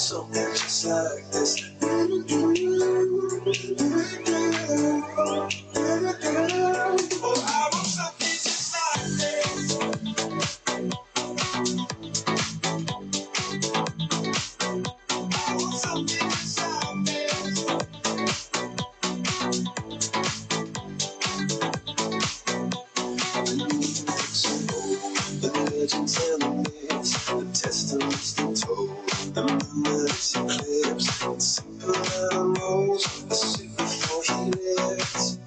something just like this. Oh, I want something just like this. I want something just like this. The legends and the myths, the testaments that told, the memories eclipsed, and simple animals, a suit before he lives.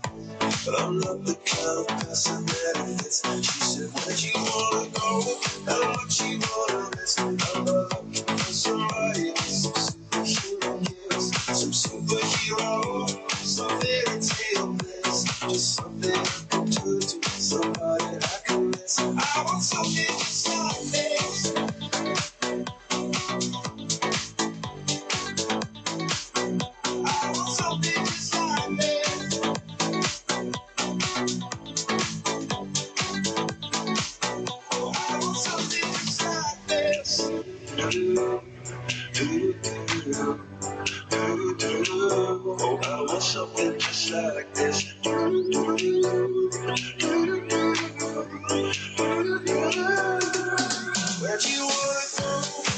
But I'm not the kind of person that it fits. She said, where'd you wanna go? And what you wanna miss? I'm not looking for somebody with some superhuman gifts, some superhero, some fairy tale bliss, just something I can turn to, somebody I can miss. I want something just like this. I want something just like this. Oh, I want something just like this. Oh, I want something just like this. Where'd you wanna go?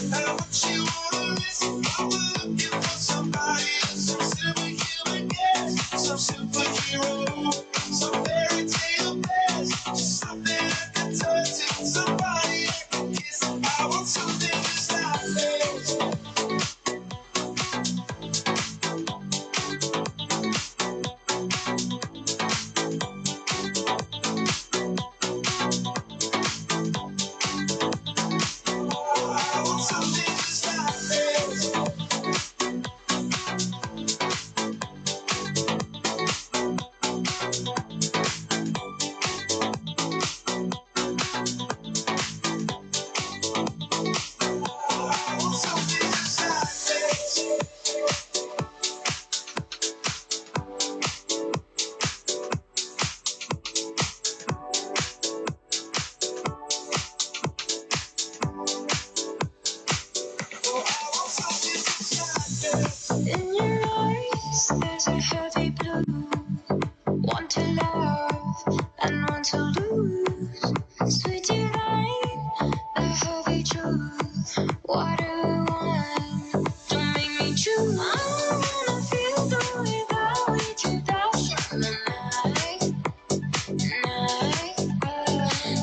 And what you wanna miss? I'm looking for somebody with some superhuman gifts, some superhero, some fairy tale bliss, just something I can turn to, somebody I can kiss. I want something just like this. I want something just like this. I want something just like this. Oh, I want something just like this. In your eyes, there's a heavy blue. Want to love and want to lose. Sweet delight, the heavy truth. What do I want? Don't make me choose. I wanna feel the way that we do that summer night.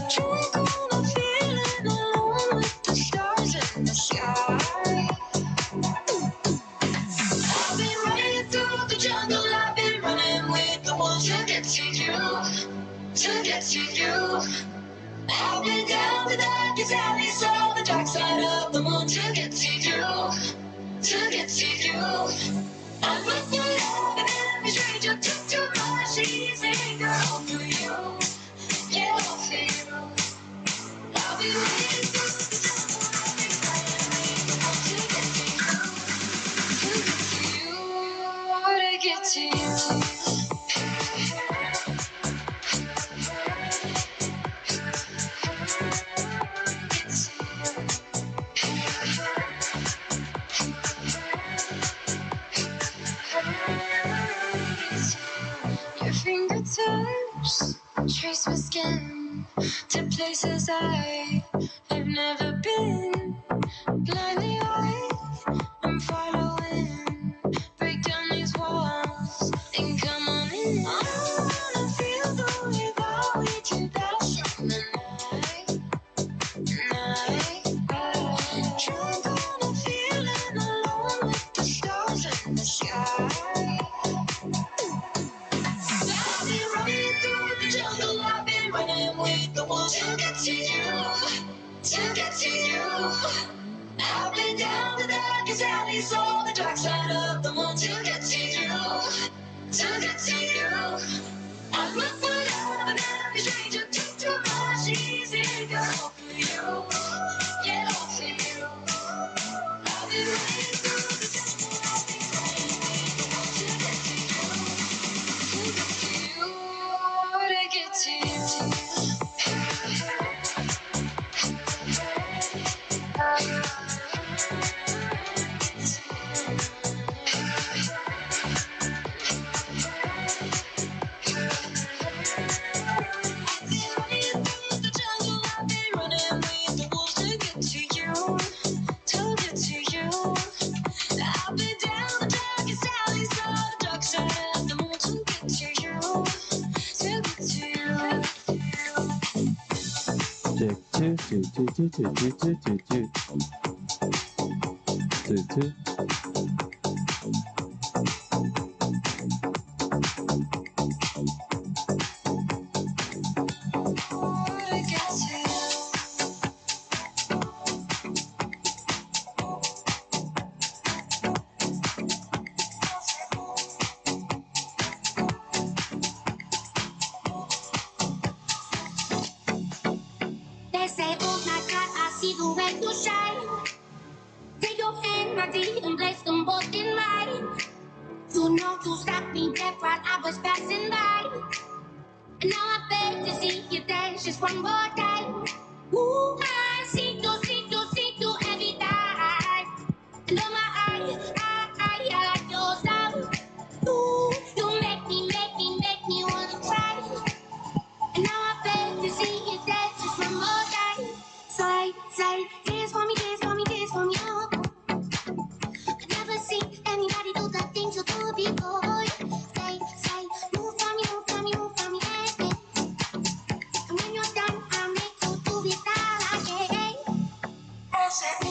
Drunk on the feeling, alone with the stars in the sky. I've been running through the jungle, I've been running with the wolves to get to you, to get to you. I've been down the darkest alleys of the dark side of the moon to get to you, to get to you. I'm looking up and every stranger took too much easy, girl, for you, yeah, for you. I'll be waiting through the jungle, I'll be running with the wolves to get to you, to get to you, to get to you. Your fingertips trace my skin to places I have never been. Blindly I'm following. Break down these walls and come on in. I wanna feel the way that we did that summer night. Drunk on a feeling, alone with the stars in the sky. I've been running through the jungle, I've been running with the wolves to get to you, to get to you. I've been down the darkest alleys, all the dark side of the moon to get to you, to get to you. I'm looking up and every stranger took too much easy, girl, for you, yeah, for you. I'll be running through the jungle, I'll be running with the wolves to get to you, to get to you, to get to you. They say, oh my God, I see the way you shine. Take your hand, my dear, and place them both in mine. You know you stopped me dead while I was passing by. And now I beg to see you dance just one more time. Ooh, I see you every time. And oh my, I like your style. Ooh, you make me wanna cry. And now I beg to see you dance just one more time. Say, dance for me, dance for me, dance for me, oh. I never seen anybody do the things you do before. Say, move for me, move for me, move for me, yeah, yeah. And when you're done, I'll make you do it all again. I said,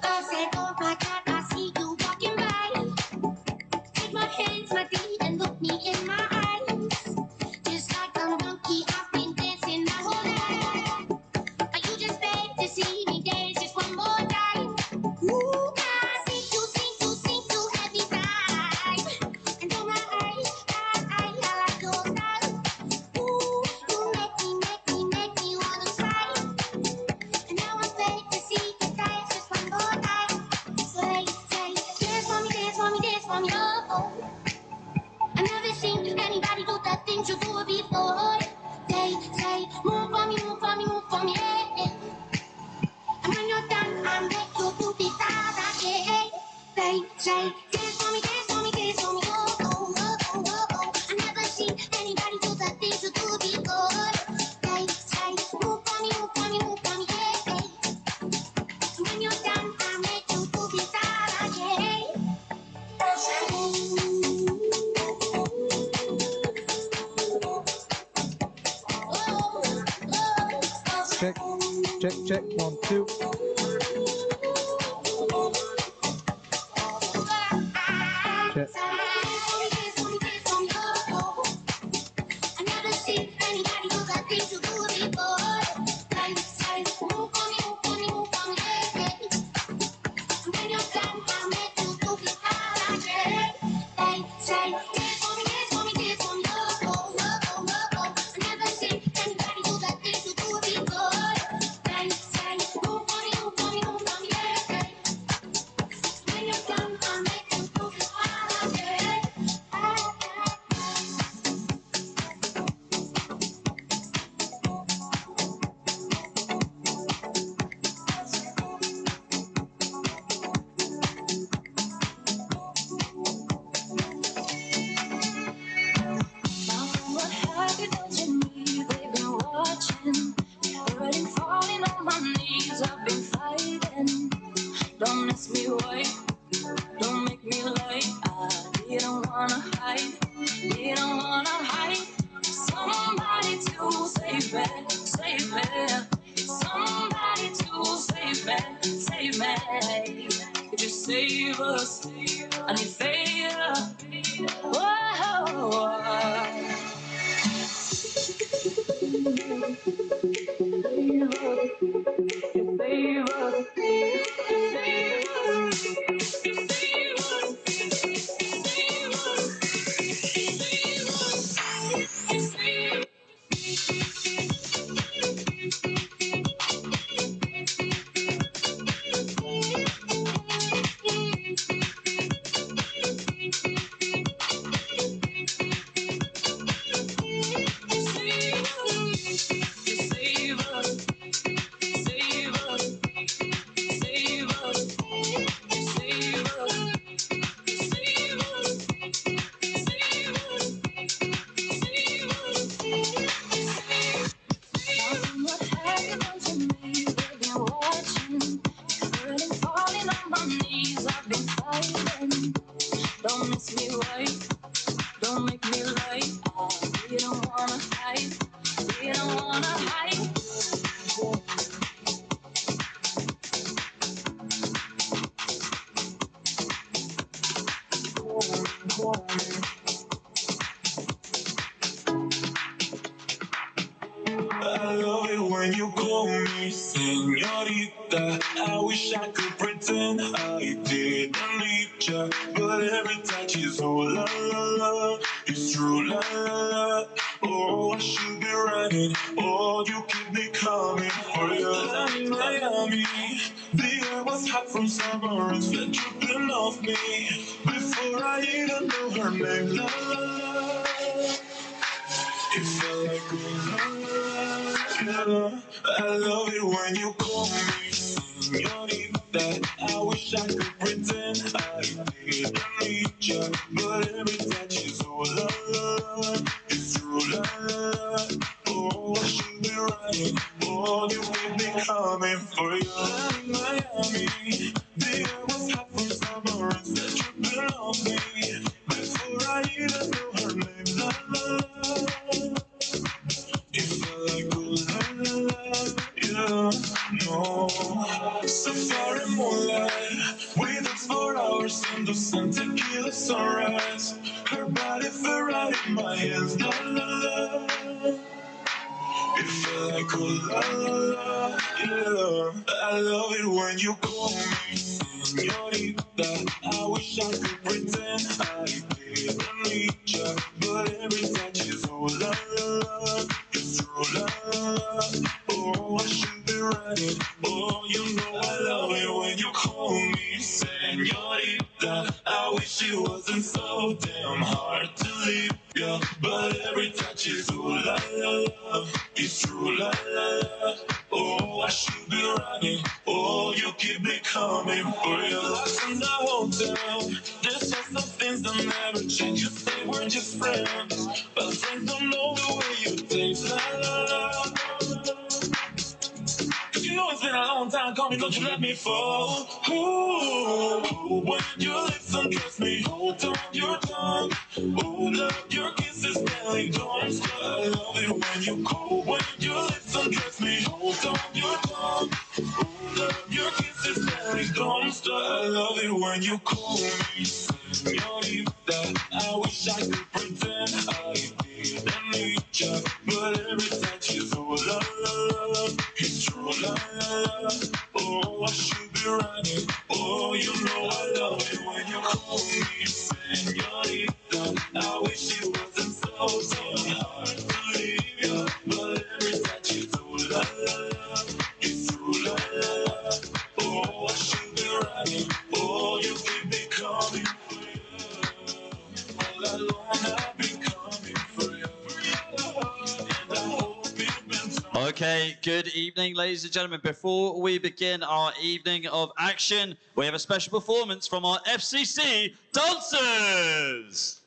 I said, oh my God, I see you walking by. Take my hands, my feet, and look me in my eyes. Just like a monkey, I've been dancing my whole life. But you just beg to see me dance just one more time. Ooh, I see you every time. And oh my, I like your style. Ooh, you make me wanna try. And now I beg to see you dance just one more time. Say, dance for me, dance for me, dance for me, oh, oh. I never seen anybody do the things you do before. Say, move for me, move for me, move for me, yeah, yeah. And when you're done, I'll make you do the things again. Say, dance for me, dance for me, dance for me, oh, oh, oh, oh, oh, oh. I never seen anybody do the things you do before. Say, move for me, move for me, move for me, yeah, yeah. And when you're done, I'll make you do the things again. Check, 1, 2. Check. I never seen anybody do the things you do before. Say, move for me, move for me, move for me, yeah, yeah. And when you're done, I'll make you do it all again. Say, dance for me, dance for me, dance for me, oh, oh, oh, oh, oh, oh. I never seen anybody do the things you do before. Say, move for me, move for me, move for me, yeah, yeah. When you're done, I'll make you do it all again. What have you done to me? They've been watching, hurting, falling on my knees. I've been fighting. Don't ask me why, don't make me lie. I didn't wanna hide. Somebody to save me. Somebody to save me. Could you save us? I need favor. Whoa. on my knees, I've been fighting. Don't miss me right, don't make me right. We don't wanna hide, we don't wanna hide. I love it when you call me señorita. I wish I could pretend I didn't need ya, but every touch is oh la la la. It's true la la la. Oh, I should be running. Oh, you keep me coming for you. I'm in Miami. The air was hot from summer and sweat dripping off me before I even know her name. La la la. It felt like yeah. I love it when you call me señorita. I wish I could pretend I didn't need ya, but every touch is oh la la. It's true la la. Oh, I should be running. Oh, you keep me coming for you. I'm in Miami. The air was hot from summer and sweat dripping on me before I even knew her name. La la la. It felt like ooh la la la, yeah, no. Safari moonlight, we danced for hours in the sun, tequila sunrise. Her body fell right in my hands, la la la. It felt like ooh la la la, yeah. I love it when you call me señorita. I wish I could pretend I didn't need ya, but every touch is oh la la la. It's true la la la. Oh, I should be running. Oh, you know I love it when you call me señorita. I wish it wasn't so damn hard to leave ya, but every touch is ooh la la la. It's true la la la. Oh, I should be running. Oh, you keep me coming for your lost in the hotel. There's just some things that never change. You say we're just friends, but friends don't know the way you taste. La la la. Cause you know it's been a long time coming, don't you let me fall. Ooh, when your lips undress me, hold on your tongue. Ooh, love, your kisses barely don't stop. I love it when you call, when your lips undress me, hold on your tongue. Ooh, love, your kisses barely don't stop. I love it when you call me señorita. I wish I could pretend I didn't need ya, but every touch is oh la la la. It's true la la la. Oh, I should be running. Oh, you know I love it when you call me señorita. I wish it wasn't so damn hard to leave ya, but every touch is oh la la la. It's true la la la. Oh, I should be running. Oh, you keep me coming for you. All alone I've been coming for you. And I hope you've been. Okay, good evening, ladies and gentlemen. Before we begin our evening of action, we have a special performance from our FCC dancers.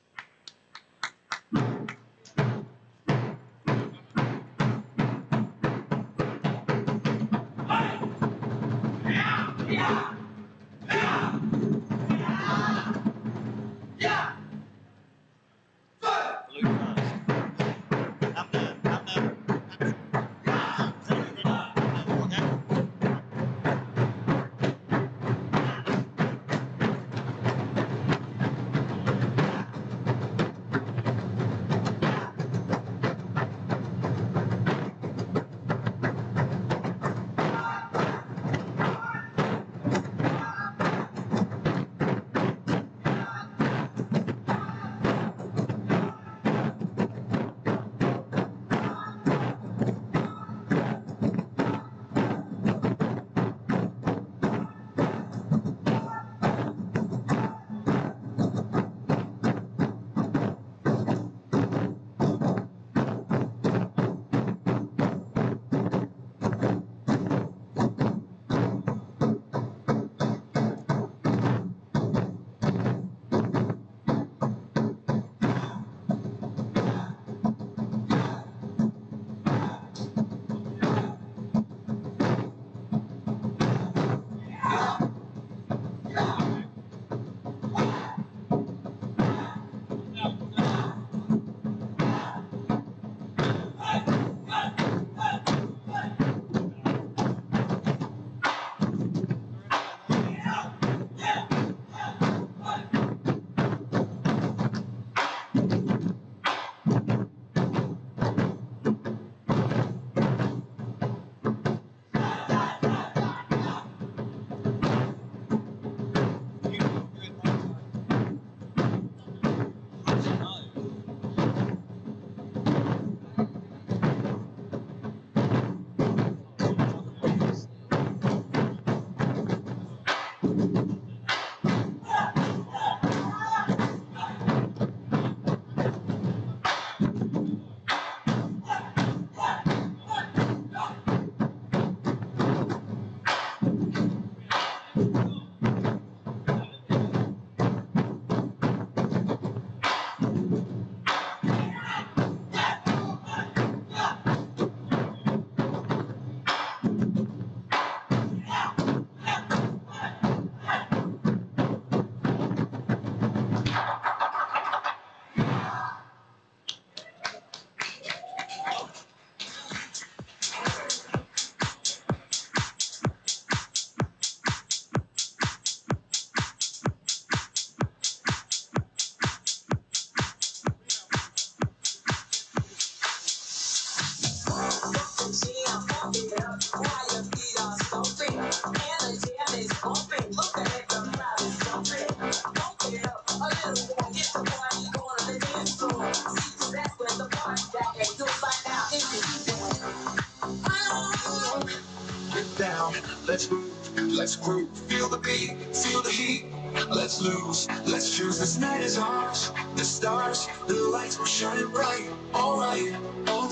Get down, let's move, let's groove, feel the beat, feel the heat. Let's lose, let's choose. This night is ours. The stars, the lights will shine bright. All right, oh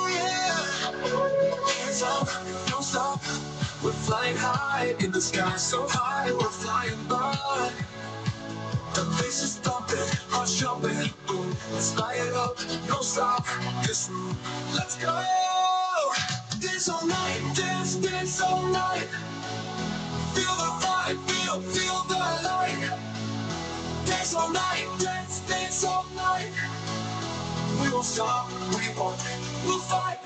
yeah. Hands up, don't stop. We're flying high in the sky, so high we're flying by. The bass is thumping, hearts jumping. Boom, let's light it up, don't stop. This room, let's go. Dance all night, dance, dance all night. Feel the vibe, feel the light. Dance all night, dance, dance all night. We won't stop, we'll fight.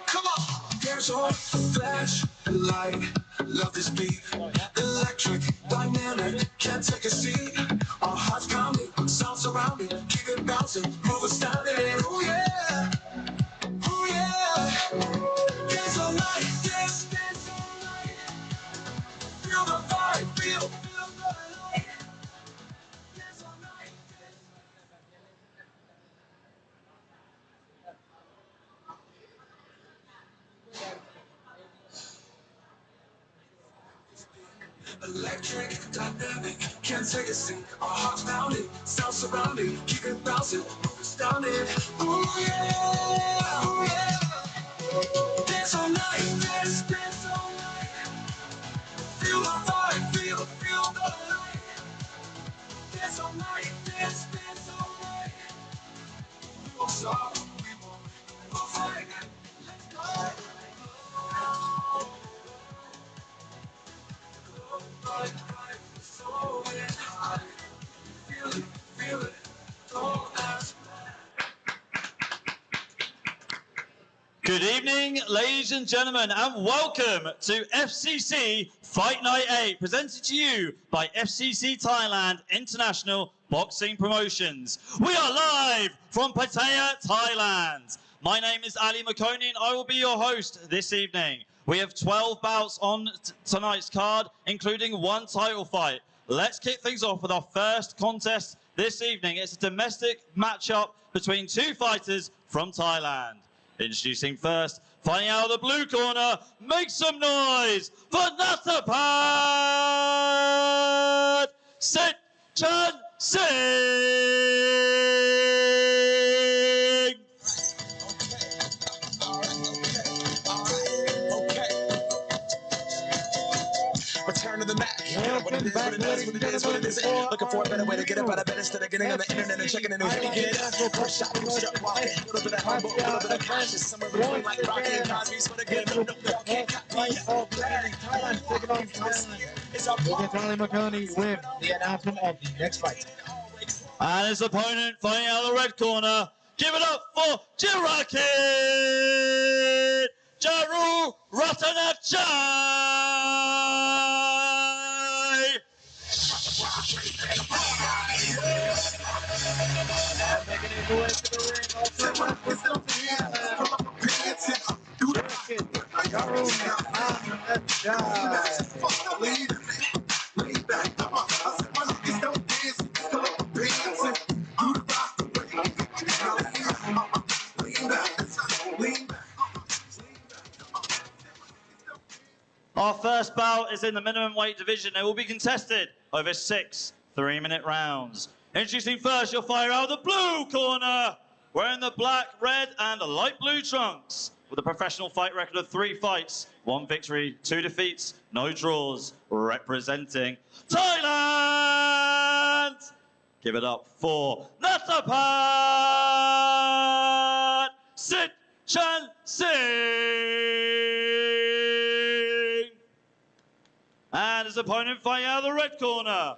Come on! There's a flash, light, love this beat. Electric, dynamic, can't take a seat. Our hearts pounding, sound surrounding, keep it bouncing, move astounding. Oh yeah, oh yeah. Dance all night, dance, dance all night. Feel the vibe, feel the light. Dance all night, dance. Electric, dynamic, can't take a seat. Our hearts pounding, sound surrounding, keep it bouncing, move astounding. Oh yeah, oh yeah. Dance all night, dance, dance all night. Feel the vibe, feel the light. Dance all night, dance, dance all night. We won't stop, we'll fight. Let's go. Right, so high. Feel it, don't ask. Good evening, ladies and gentlemen, and welcome to FCC Fight Night 8, presented to you by FCC Thailand International Boxing Promotions. We are live from Pattaya, Thailand. My name is Ali Makoni, and I will be your host this evening. We have 12 bouts on tonight's card, including one title fight. Let's kick things off with our first contest this evening. It's a domestic matchup between two fighters from Thailand. Introducing first, fighting out of the blue corner, make some noise for Nathapat Sitchan Singh! Return to the mat. What it is, what it is, what it is, what it is. Looking for a better way to get up out of bed instead of getting on the internet and checking the news. First shot, first up, walking. A little bit of humble, a little bit of conscious. Somewhere between like Rocky and Cosby's for the good. No, can't copy. Thailand taking on Thailand. Ali Makoni with the announcement of the next fight. And his opponent fighting out of the red corner. Give it up for Jirakit Jaru Ratanachai! Making his way to the ring, also with Our first bout is in the minimum weight division. It will be contested over 6 3-minute rounds. Introducing first, your fighter out of the blue corner, wearing the black, red, and light blue trunks. with a professional fight record of 3 fights, 1 victory, 2 defeats, no draws, representing Thailand. Give it up for Natapat Singh. And his opponent fighting out of the red corner,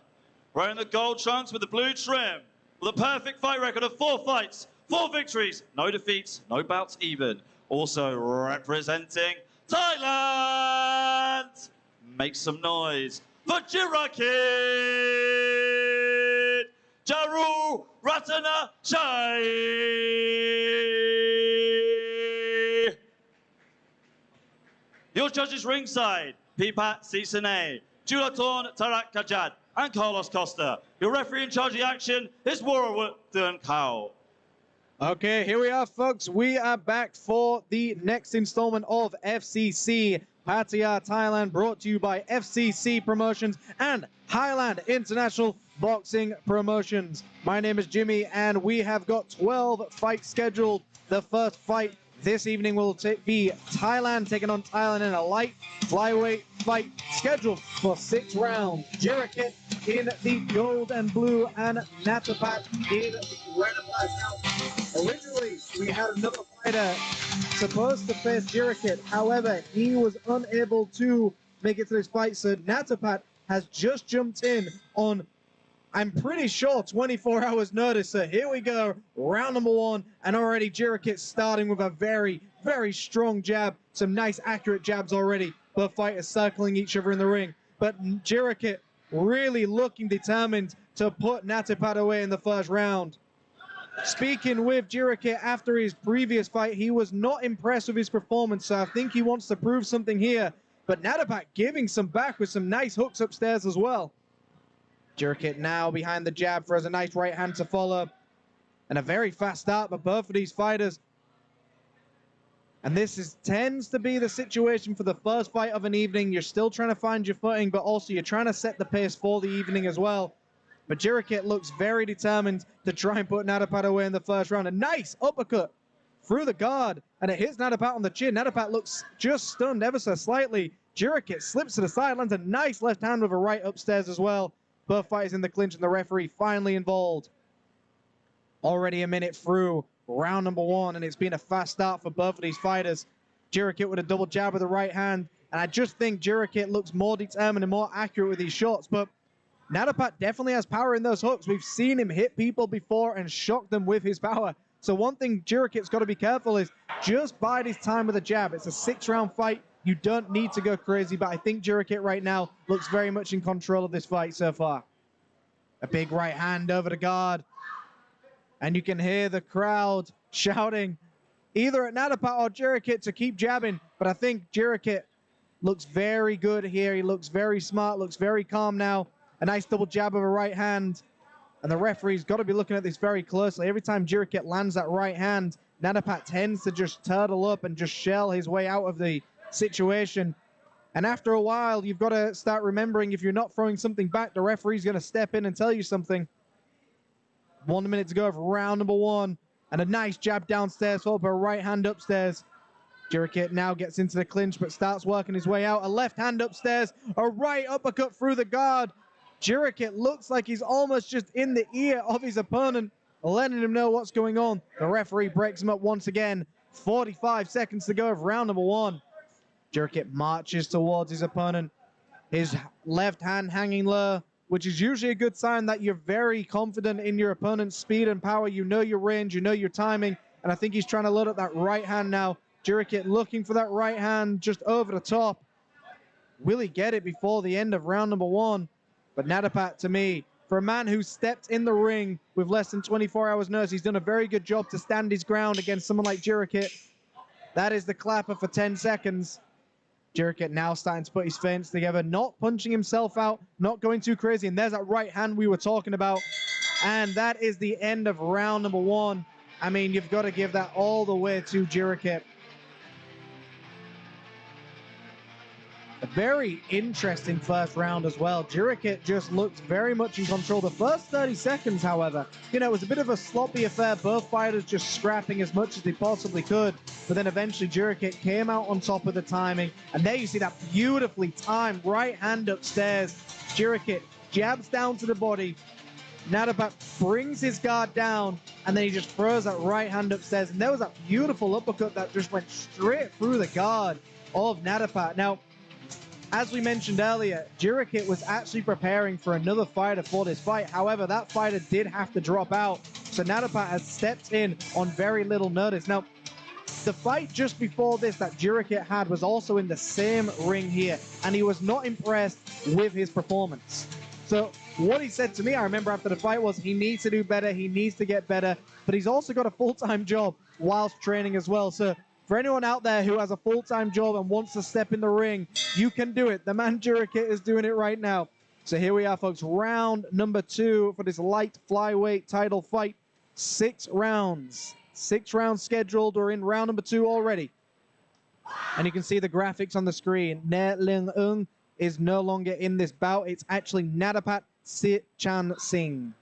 wearing the gold trunks with the blue trim, with a perfect fight record of 4 fights, 4 victories, no defeats, no bouts even. Also representing Thailand. Make some noise for Jirakit Jaru Ratana Chai. Your judges ringside, Pipat Sisane, Julaton Tarak Kajad, and Carlos Costa. Your referee in charge of the action is Warwick Kao. Okay, here we are, folks. We are back for the next installment of FCC Pattaya Thailand, brought to you by FCC Promotions and Highland International Boxing Promotions. My name is Jimmy, and we have got 12 fights scheduled. The first fight this evening will be Thailand taking on Thailand in a light flyweight fight scheduled for 6 rounds. Jirakit in the gold and blue and Natapat in the red and black. Originally, we had another fighter supposed to face Jirakit. However, he was unable to make it to this fight, so Natapat has just jumped in on, I'm pretty sure, 24 hours notice. So here we go, round number 1, and already Jirakit starting with a very, very strong jab. Some nice, accurate jabs already. Both fighters circling each other in the ring. But Jirakit really looking determined to put Natapat away in the first round. Speaking with Jirakit after his previous fight, he was not impressed with his performance, so I think he wants to prove something here. But Natapat giving some back with some nice hooks upstairs as well. Jirakit now behind the jab, throws a nice right hand to follow. And a very fast start by both of these fighters. And this tends to be the situation for the first fight of an evening. You're still trying to find your footing, but also you're trying to set the pace for the evening as well. But Jirakit looks very determined to try and put Natapat away in the first round. A nice uppercut through the guard, and it hits Natapat on the chin. Natapat looks just stunned ever so slightly. Jirakit slips to the sidelines, a nice left hand with a right upstairs as well. Both fighters in the clinch, and the referee finally involved. Already a minute through round number 1, and it's been a fast start for both of these fighters. Jirakit with a double jab with the right hand, and I just think Jirakit looks more determined and more accurate with these shots, but Natapat definitely has power in those hooks. We've seen him hit people before and shock them with his power. So one thing Jirakit's got to be careful is just bide his time with a jab. It's a 6-round fight. You don't need to go crazy, but I think Jirakit right now looks very much in control of this fight so far. A big right hand over the guard. And you can hear the crowd shouting either at Natapat or Jirakit to keep jabbing. But I think Jirakit looks very good here. He looks very smart, looks very calm now. A nice double jab of a right hand. And the referee's got to be looking at this very closely. Every time Jirakit lands that right hand, Natapat tends to just turtle up and just shell his way out of the situation. And after a while, you've got to start remembering, if you're not throwing something back, the referee's going to step in and tell you something. 1 minute to go of round number 1. And a nice jab downstairs, followed by a right hand upstairs. Jirakit now gets into the clinch, but starts working his way out. A left hand upstairs, a right uppercut through the guard. Jirakit looks like he's almost just in the ear of his opponent, letting him know what's going on. The referee breaks him up once again. 45 seconds to go of round number 1. Jirakit marches towards his opponent. His left hand hanging low, which is usually a good sign that you're very confident in your opponent's speed and power. You know your range, you know your timing, and I think he's trying to load up that right hand now. Jirakit looking for that right hand just over the top. Will he get it before the end of round number 1? But Natapat, to me, for a man who stepped in the ring with less than 24 hours notice, he's done a very good job to stand his ground against someone like Jirakit. That is the clapper for 10 seconds. Jirakit now starting to put his feints together, not punching himself out, not going too crazy. And there's that right hand we were talking about. And that is the end of round number 1. I mean, you've got to give that all the way to Jirakit. A very interesting first round as well. Jirikit just looked very much in control. The first 30 seconds, however, it was a bit of a sloppy affair. Both fighters just scrapping as much as they possibly could. But then eventually Jirikit came out on top of the timing. And there you see that beautifully timed right hand upstairs. Jirikit jabs down to the body. Nadapat brings his guard down, and then he just throws that right hand upstairs. And there was that beautiful uppercut that just went straight through the guard of Nadapat. Now, as we mentioned earlier, Jirikit was actually preparing for another fighter for this fight. However, that fighter did have to drop out. So Nadapat has stepped in on very little notice. Now, the fight just before this that Jirikit had was also in the same ring here, and he was not impressed with his performance. So what he said to me, I remember after the fight, was he needs to do better, he needs to get better, but he's also got a full-time job whilst training as well. So for anyone out there who has a full-time job and wants to step in the ring, you can do it. The man Jirikit is doing it right now. So here we are, folks. Round number 2 for this light flyweight title fight. 6 rounds. 6 rounds scheduled. We're in round number 2 already. And you can see the graphics on the screen. Ne Ling Ung is no longer in this bout. It's actually Nadapat Sitchan Singh.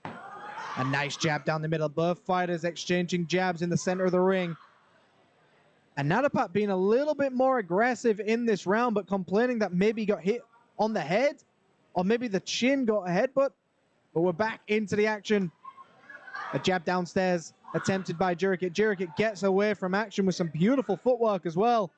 A nice jab down the middle. Both fighters exchanging jabs in the center of the ring. And Nadapat being a little bit more aggressive in this round, but complaining that maybe he got hit on the head, or maybe the chin got a headbutt. But we're back into the action. A jab downstairs attempted by Jirikit. Jirikit gets away from action with some beautiful footwork as well.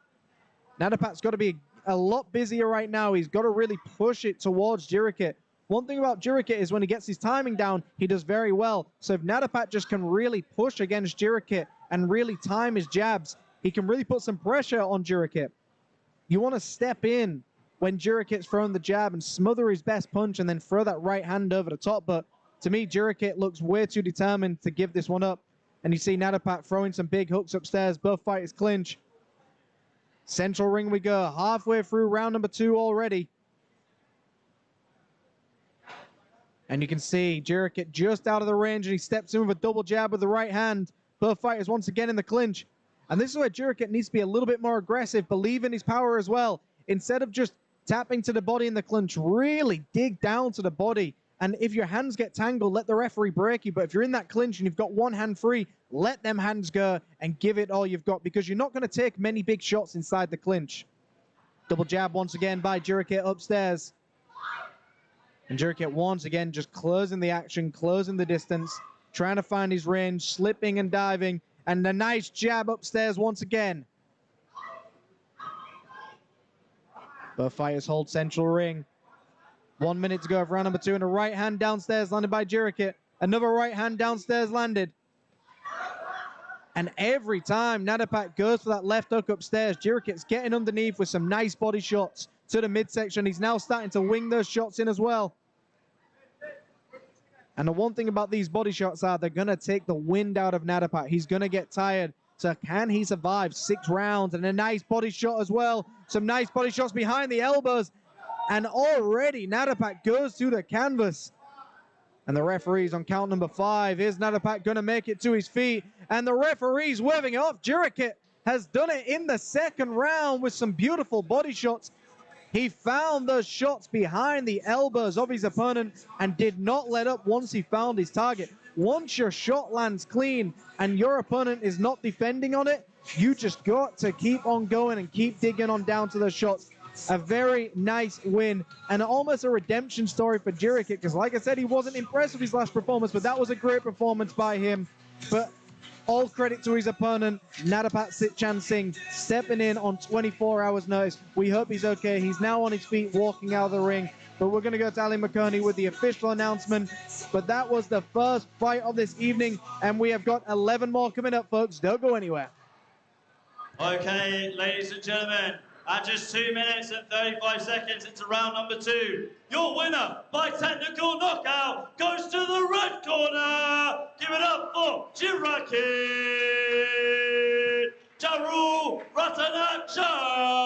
Nadapat's got to be a lot busier right now. He's got to really push it towards Jirikit. One thing about Jirikit is when he gets his timing down, he does very well. So if Nadapat just can really push against Jirikit and really time his jabs, he can really put some pressure on Jirikit. You want to step in when Jirikit's throwing the jab and smother his best punch and then throw that right hand over the top. But to me, Jirikit looks way too determined to give this one up. And you see Nadapat throwing some big hooks upstairs. Both fighters clinch. Central ring we go. Halfway through round number 2 already. And you can see Jirikit just out of the range, and he steps in with a double jab with the right hand. Both fighters once again in the clinch. And this is where Jirikit needs to be a little bit more aggressive, believe in his power as well. Instead of just tapping to the body in the clinch, really dig down to the body. And if your hands get tangled, let the referee break you. But if you're in that clinch and you've got one hand free, let them hands go and give it all you've got, because you're not going to take many big shots inside the clinch. Double jab once again by Jirikit upstairs. And Jirikit once again just closing the action, closing the distance, trying to find his range, slipping and diving. And a nice jab upstairs once again. Both fighters hold central ring. 1 minute to go of round number 2, and a right hand downstairs landed by Jirikit. Another right hand downstairs landed. And every time Nadapat goes for that left hook upstairs, Jirikit's getting underneath with some nice body shots to the midsection. He's now starting to wing those shots in as well. And the one thing about these body shots are they're going to take the wind out of Nadapat. He's going to get tired. So can he survive 6 rounds? And a nice body shot as well. Some nice body shots behind the elbows. And already Nadapat goes to the canvas. And the referee's on count number 5. Is Nadapat going to make it to his feet? And the referee's waving it off. Jirikit has done it in the second round with some beautiful body shots. He found those shots behind the elbows of his opponent and did not let up once he found his target. Once your shot lands clean and your opponent is not defending on it, you just got to keep on going and keep digging on down to those shots. A very nice win and almost a redemption story for Jirikit, because like I said, he wasn't impressed with his last performance, but that was a great performance by him. But all credit to his opponent, Nadapat Sitchan Singh, stepping in on 24 hours notice. We hope he's okay. He's now on his feet, walking out of the ring. But we're going to go to Ali McConey with the official announcement. But that was the first fight of this evening, and we have got 11 more coming up, folks. Don't go anywhere. Okay, ladies and gentlemen, at just 2 minutes and 35 seconds into round number 2, your winner by technical knockout goes to the red corner. Give it up for Jirikit Jaru Ratanachai.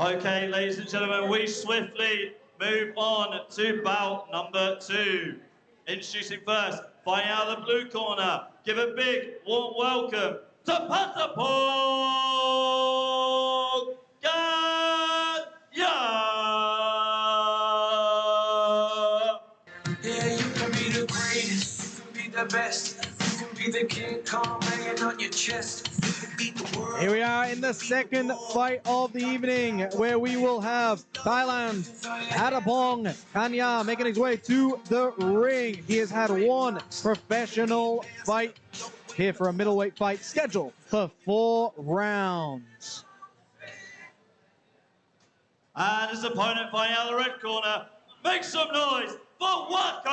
Okay, ladies and gentlemen, we swiftly move on to bout number 2. Introducing first, fighting out of the blue corner. Give a big warm welcome to Patapong Ganya! Yeah, you can be the greatest, you can be the best, you can be the King Kong hanging on your chest. Beat the world. Here we are in the second fight of the evening, where we will have Thailand, Patapong Ganya making his way to the ring. He has had one professional fight here for a middleweight fight scheduled for 4 rounds. And his opponent fighting out of the red corner, make some noise for Wako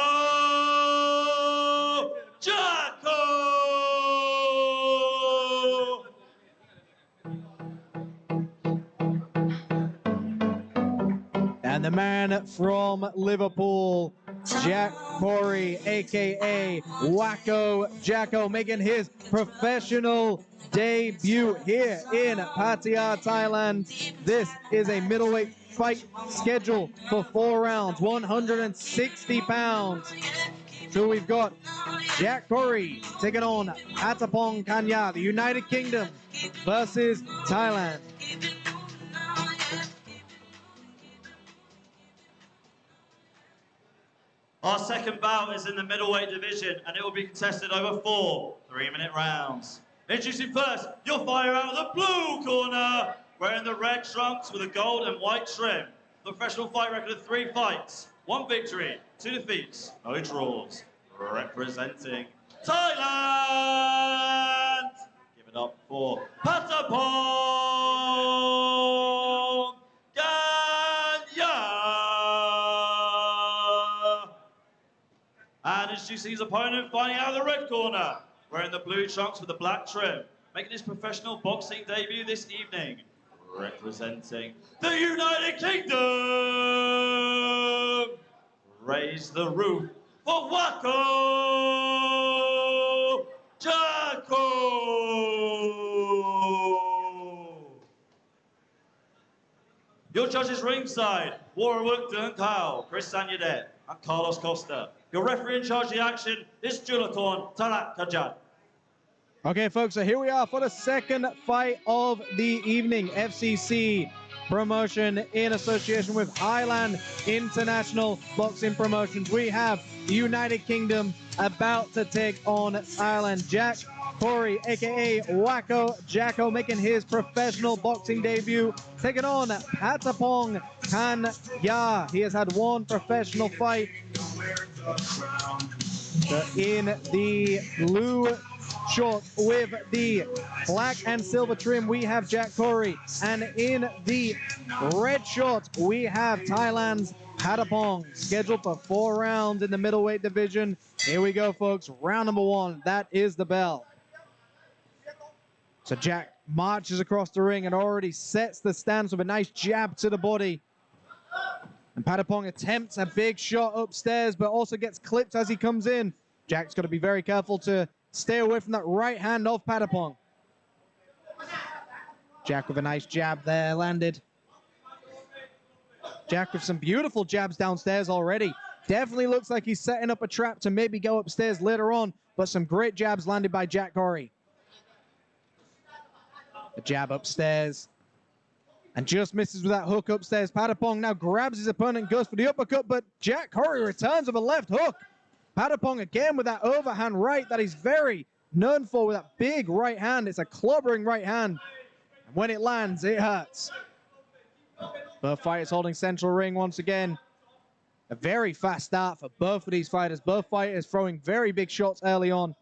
Jacko! And the man from Liverpool, Jack Corey, aka Wako Jacko, making his professional debut here in Pattaya, Thailand. This is a middleweight fight scheduled for 4 rounds, 160 pounds. So we've got Jack Corey taking on Patapong Ganya, the United Kingdom versus Thailand. Our second bout is in the middleweight division, and it will be contested over 4 3-minute rounds. Introducing first, your fighter out of the blue corner, wearing the red trunks with a gold and white trim. The professional fight record of 3 fights, 1 victory, 2 defeats, no draws. Representing Thailand! Give it up for Patapong Ganya! And introducing his opponent, fighting out of the red corner, wearing the blue trunks with the black trim, making his professional boxing debut this evening, representing the United Kingdom. Raise the roof for Wako Jacko. Your judges ringside, Warwick Dunkau, Chris Sanyadet, and Carlos Costa. Your referee in charge of the action is Julathorn Tarak Kajat. Okay, folks, so here we are for the second fight of the evening. FCC promotion in association with Highland International Boxing Promotions. We have the United Kingdom about to take on Thailand. Jack Corey, aka Wako Jacko, making his professional boxing debut, taking on Patapong Ganya. He has had 1 professional fight. In the blue shorts with the black and silver trim, we have Jack Corey. And in the red shorts, we have Thailand's Patapong, scheduled for 4 rounds in the middleweight division. Here we go, folks. Round number 1. That is the bell. So Jack marches across the ring and already sets the stance with a nice jab to the body. And Patapong attempts a big shot upstairs, but also gets clipped as he comes in. Jack's got to be very careful to stay away from that right hand of Patapong. Jack with a nice jab there, landed. Jack with some beautiful jabs downstairs already. Definitely looks like he's setting up a trap to maybe go upstairs later on, but some great jabs landed by Jack Corey. The jab upstairs. And just misses with that hook upstairs. Patapong now grabs his opponent, goes for the uppercut, but Jack Corey returns with a left hook. Patapong again with that overhand right that he's very known for, with that big right hand. It's a clobbering right hand. And when it lands, it hurts. Both fighters holding central ring once again. A very fast start for both of these fighters. Both fighters throwing very big shots early on.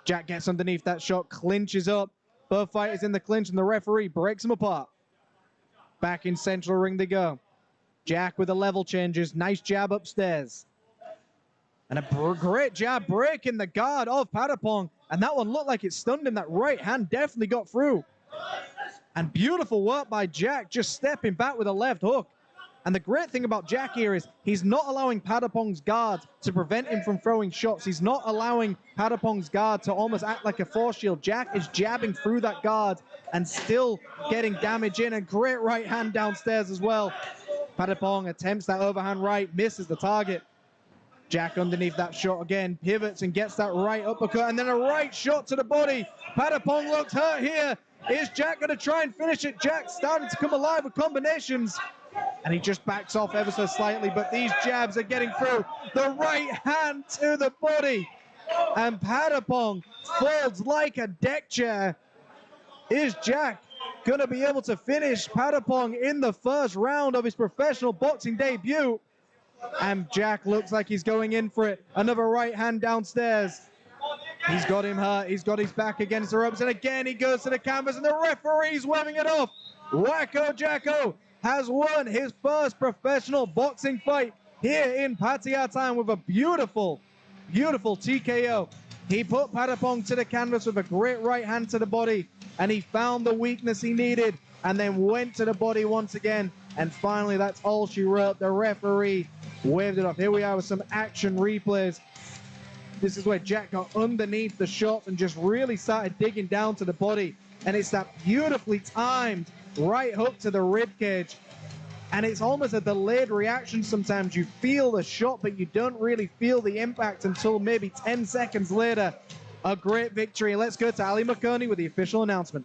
Jack gets underneath that shot, clinches up. Both fighters in the clinch, and the referee breaks them apart. Back in central ring they go. Jack with the level changes. Nice jab upstairs. And a great jab breaking the guard of Patapong. And that one looked like it stunned him. That right hand definitely got through. And beautiful work by Jack, just stepping back with a left hook. And the great thing about Jack here is he's not allowing Patapong's guard to prevent him from throwing shots. He's not allowing Patapong's guard to almost act like a force shield. Jack is jabbing through that guard and still getting damage in. A great right hand downstairs as well. Patapong attempts that overhand right, misses the target. Jack underneath that shot again, pivots and gets that right uppercut, and then a right shot to the body. Patapong looks hurt here. Is Jack going to try and finish it? Jack's starting to come alive with combinations. And he just backs off ever so slightly, but these jabs are getting through. The right hand to the body. And Patapong folds like a deck chair. Is Jack going to be able to finish Patapong in the first round of his professional boxing debut? And Jack looks like he's going in for it. Another right hand downstairs. He's got him hurt. He's got his back against the ropes. And again, he goes to the canvas, and the referee's waving it off. Wacko Jacko has won his first professional boxing fight here in Pattaya, Thailand with a beautiful, beautiful TKO. He put Patapong to the canvas with a great right hand to the body, and he found the weakness he needed and then went to the body once again. And finally, that's all she wrote. The referee waved it off. Here we are with some action replays. This is where Jack got underneath the shot and just really started digging down to the body. And it's that beautifully timed right hook to the rib cage. And it's almost a delayed reaction sometimes. You feel the shot, but you don't really feel the impact until maybe 10 seconds later. A great victory. Let's go to Ali McConey with the official announcement.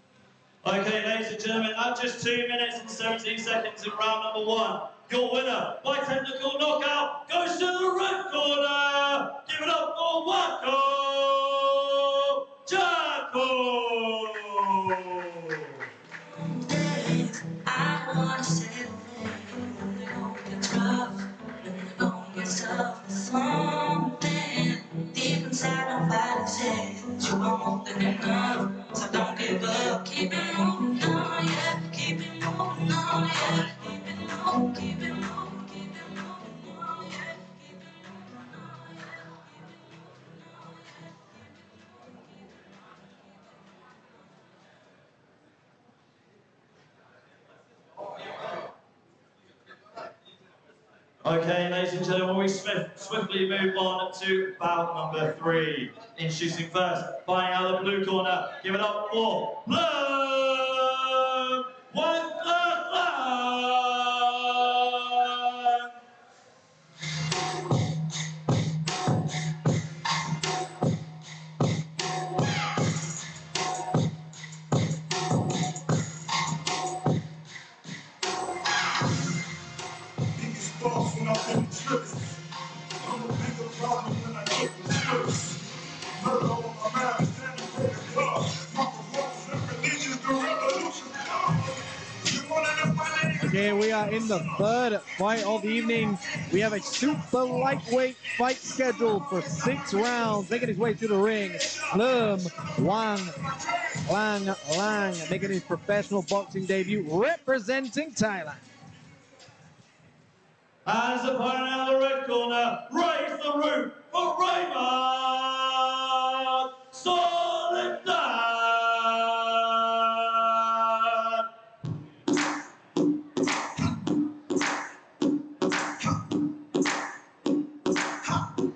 Okay, ladies and gentlemen, at just 2 minutes and 17 seconds in round number 1, your winner by technical knockout goes to the red corner. Give it up for Wacko Jacko. I wanna say when it all gets rough, when it all gets tough, there's something deep inside of my says you are more than enough. So don't give up, keep it moving on, yeah, keep it moving on, yeah, keep it moving, keep it moving, keep it moving on, yeah, keep it moving on, yeah, Okay, ladies and gentlemen, we swiftly move on to bout number 3. Introducing first, fighting out of the blue corner, give it up for Blue One When I'm in the trips, I'm a bigger problem when I get the strips. Murder on my mind, standing for the cause. My proposals and religions, the revolution comes. You wanna know my name? Okay, we are in the third fight of the evening. We have a super lightweight fight scheduled for 6 rounds. Making his way to the ring, Lum Wang Lang, making his professional boxing debut, representing Thailand. As a opponent out of the red corner, raise the roof for Raymond Soledad.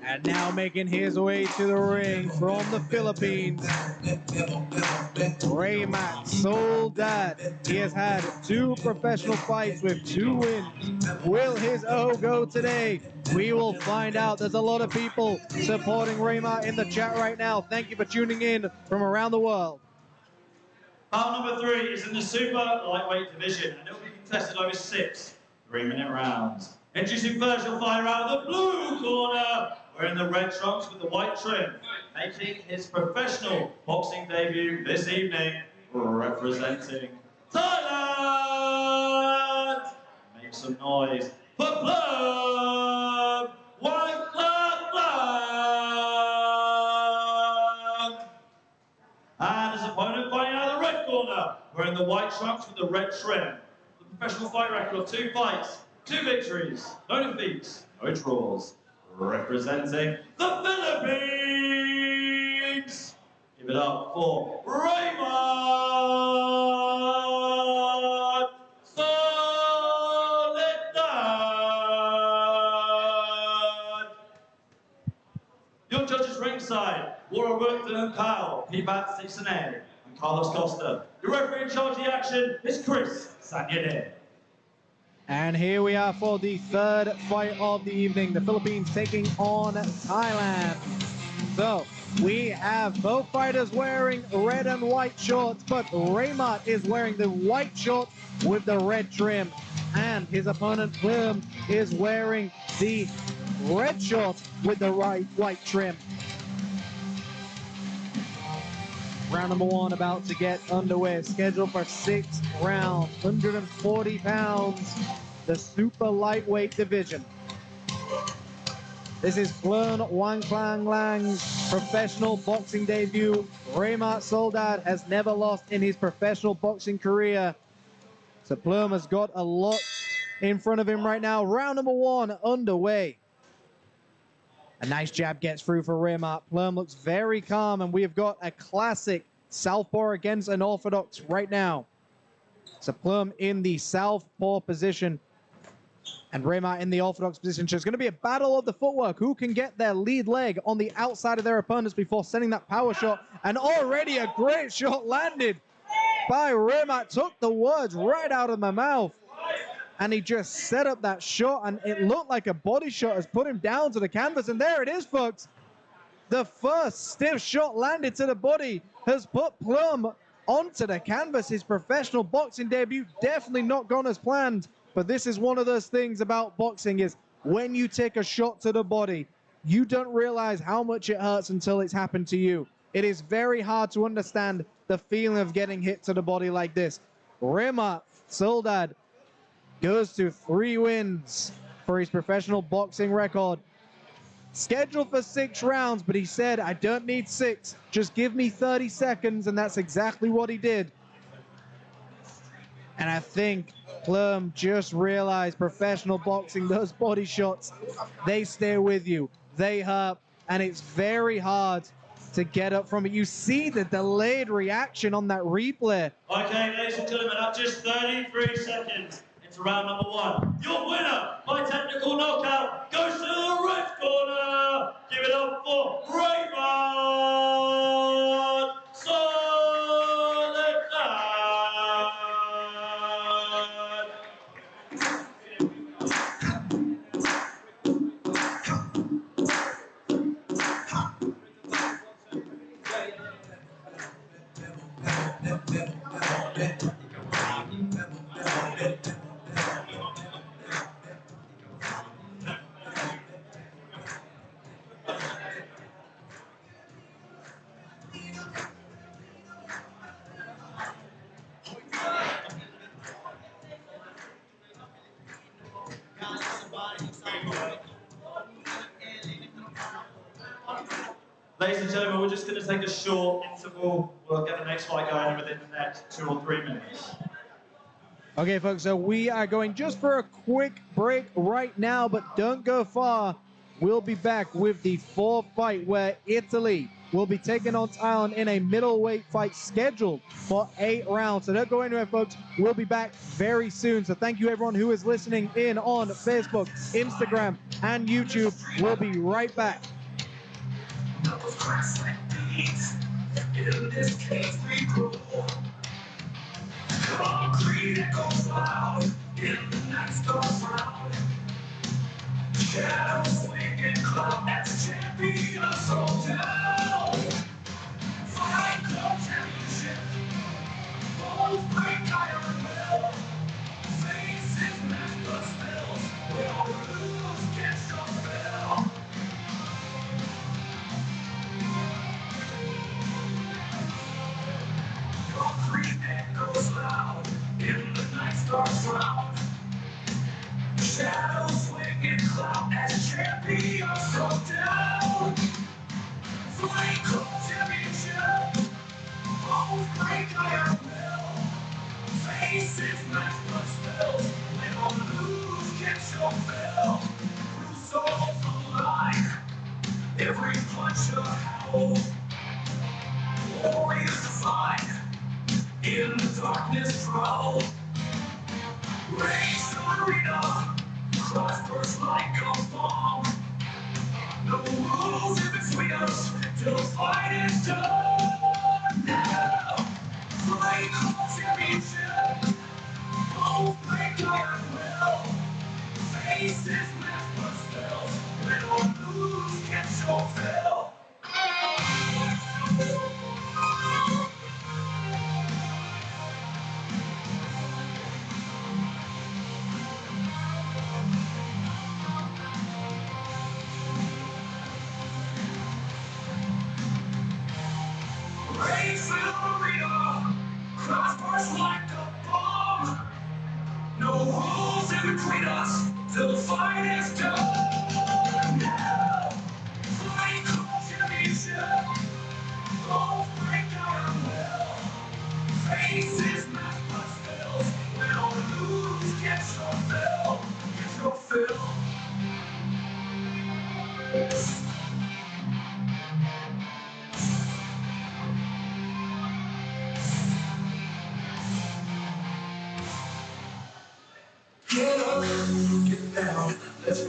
And now making his way to the ring from the Philippines, Raymond Soledad. He has had 2 professional fights with 2 wins. Will his O go today? We will find out. There's a lot of people supporting Raymond in the chat right now. Thank you for tuning in from around the world. Bout number 3 is in the super lightweight division, and it will be contested over 6 3-minute rounds. Introducing first, your fighter out of the blue corner, wearing the red trunks with the white trim, making his professional boxing debut this evening, representing Thailand. Make some noise for Blue One Lang. And his opponent fighting out of the red corner, wearing the white trunks with the red trim. The professional fight record of 2 fights, 2 victories, no defeats, no draws. Representing the Philippines. Give it up for Raymond Soledad. Your judges ringside, Laura Workton and Kyle, P-Bat 6 and 8, and Carlos Costa. Your referee in charge of the action is Chris Sanyede. And here we are for the third fight of the evening. The Philippines taking on Thailand. So we have both fighters wearing red and white shorts, but Raymart is wearing the white shorts with the red trim. And his opponent, Plum, is wearing the red shorts with the white trim. Round number one about to get underway. Scheduled for 6 rounds, 140 pounds, the super lightweight division. This is Plum Wang Klang Lang's professional boxing debut. Raymart Soldad has never lost in his professional boxing career. So Plum has got a lot in front of him right now. Round number one underway. A nice jab gets through for Raymart. Plum looks very calm, and we have got a classic southpaw against an orthodox right now. So Plum in the southpaw position and Raymart in the orthodox position. So it's going to be a battle of the footwork. Who can get their lead leg on the outside of their opponents before sending that power shot? And already a great shot landed by Raymart. Took the words right out of my mouth. And he just set up that shot, and it looked like a body shot has put him down to the canvas. And there it is, folks. The first stiff shot landed to the body has put Plum onto the canvas. His professional boxing debut definitely not gone as planned. But this is one of those things about boxing is when you take a shot to the body, you don't realize how much it hurts until it's happened to you. It is very hard to understand the feeling of getting hit to the body like this. Raymart Soldad goes to 3 wins for his professional boxing record. Scheduled for 6 rounds, but he said, I don't need 6. Just give me 30 seconds, and that's exactly what he did. And I think Plum just realized professional boxing, those body shots, they stay with you. They hurt, and it's very hard to get up from it. You see the delayed reaction on that replay. Okay, ladies and gentlemen, at just 33 seconds into round number one, your winner by technical knockout goes to the red corner. Give it up for Raymart Soledad. Ladies and gentlemen, we're just going to take a short interval. We'll get the next fight going within the next 2 or 3 minutes. Okay, folks, so we are going just for a quick break right now, but don't go far. We'll be back with the 4th fight where Italy will be taking on Thailand in a middleweight fight scheduled for 8 rounds. So don't go anywhere, folks. We'll be back very soon. So thank you, everyone who is listening in on Facebook, Instagram, and YouTube. We'll be right back. Knuckles crash like beads. In this case, we rule. Concrete echoes loud in the night starts round. Shadows swinging cloud as champions go down. Fight club championship. Both break iron will. Faces master spells. Will lose, get your fill. Concrete echoes loud in the night starts round. Shadows swinging cloud as champions go down. Flame club championship. Both break iron will. Faces match blood spells. Will lose, get your fill. Crusoe the line. Every punch a howl. Warriors define. In the darkness prowl. Race arena. Cross burst like a bomb. No rules in between prospers like a bomb. No rules in between us till the fight is done. Now, fight culture, don't break our will. Faces, mask, but spills. We don't lose, get your fill. Get your fill. Get up, get down, let's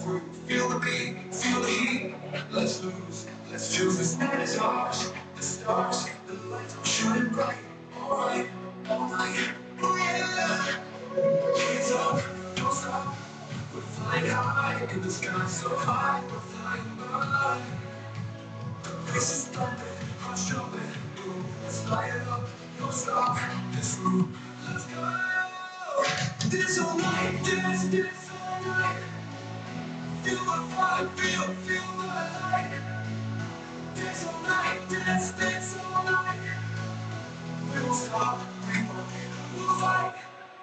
groove, feel the beat, feel the heat, let's lose, let's choose. This night is ours, the stars, the lights are shining bright, alright, all night, oh yeah. Hands up, don't stop, we're flying high in the sky, so high, we're flying by. Faces thumping, hearts jumping, boom, let's light it up, don't stop, this room, let's go. This all night, dance all night. Feel the fire, feel the light. Dance all night, dance all night. We won't stop, we'll fight.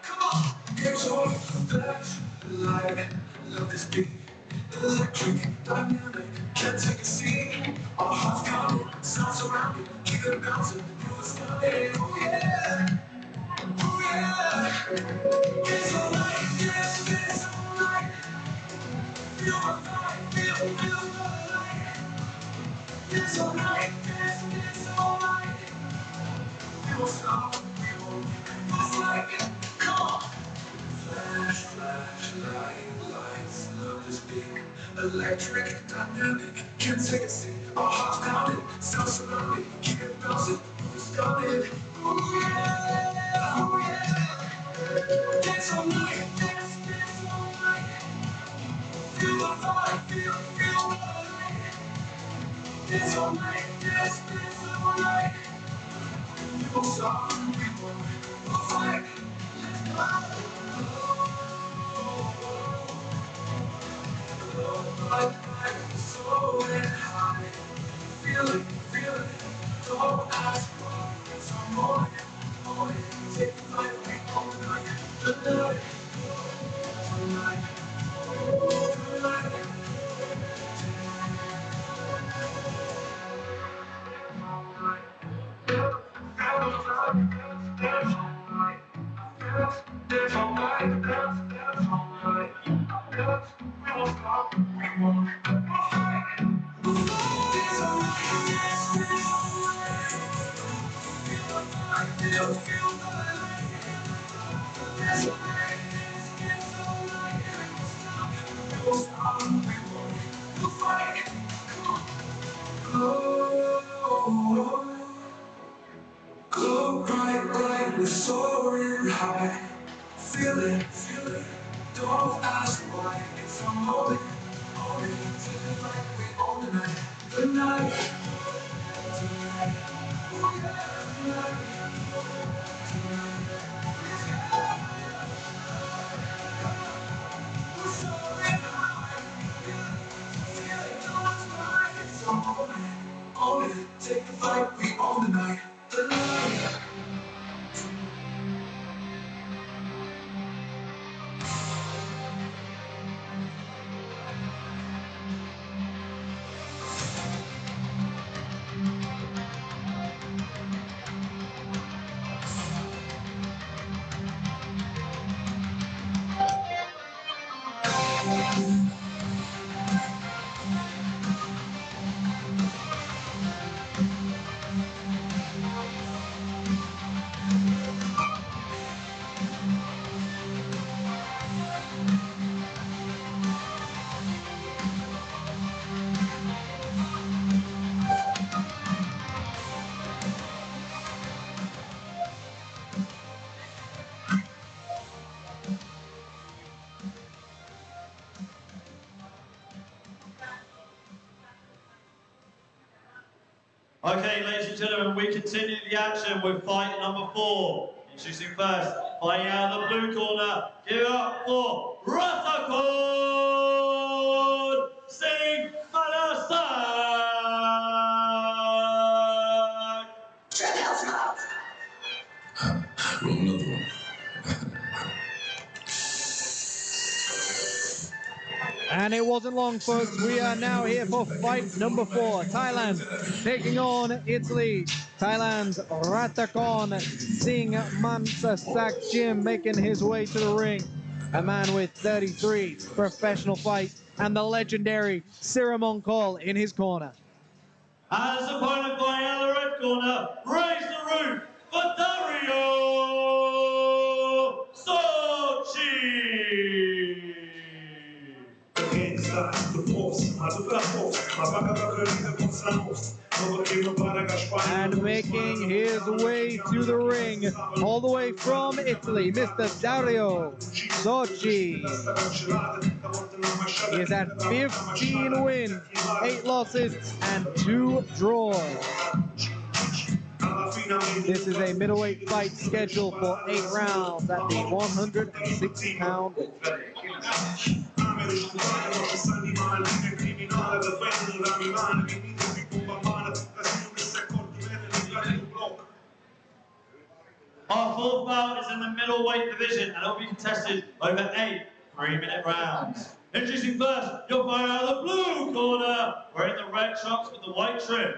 Come on, get your flashlight. Love this beat, electric, dynamic. Can't take a seat. Our hearts pounding, sound surrounding. Keep it bouncing, feel the stunning. Oh yeah, oh yeah. Dance all night, dance all night. Feel the fire, feel the light. Dance all night, dance all night. We won't stop, we'll fight. Come on. Flash, lights, love is big, electric, dynamic, can't take a seat. Our hearts pounding, sound surrounding, keep it bouncing, it's coming. Ooh yeah, ooh yeah. Dance all night, dance all night. Feel the fire, feel the light. Dance all night, dance all night. We won't stop, we'll fight. Like so high, feel it, don't ask for some more, take the night, we all night, the night, tonight, tonight. Dance all night, dance all night, dance, we won't stop, we won't fight. Dance all night, dance all night, feel the fire, feel the light. Dance all night, dance all night, we won't stop, we'll fight. Glow, glow bright, we're soaring high. Feel it, don't ask why. It's a moment, feeling like we own the night, tonight. Oh yeah, tonight. We're soaring high. Feel it, don't ask why. It's a moment, own it, take the fight, we own the night, tonight. Okay, ladies and gentlemen, we continue the action with fight number 4. Introducing first, fighting out of the blue corner, give it up for Rathakon Singh Malasak! And it wasn't long, folks. We are now here for fight number 4. Thailand taking on Italy. Thailand's Ratakon Singh Mansasak Jim making his way to the ring. A man with 33 professional fights and the legendary Siramon Call in his corner. As opponent by the red corner, raise the roof for Dario Sochi. And making his way to the ring, all the way from Italy, Mr. Dario Sochi. He is at 15 wins, 8 losses, and 2 draws. This is a middleweight fight scheduled for 8 rounds at the 160-pound weight. Our fourth bout is in the middleweight division and it will be contested over 8 3-minute rounds. Introducing first, your fighter out of the blue corner, wearing the red shorts with the white trim.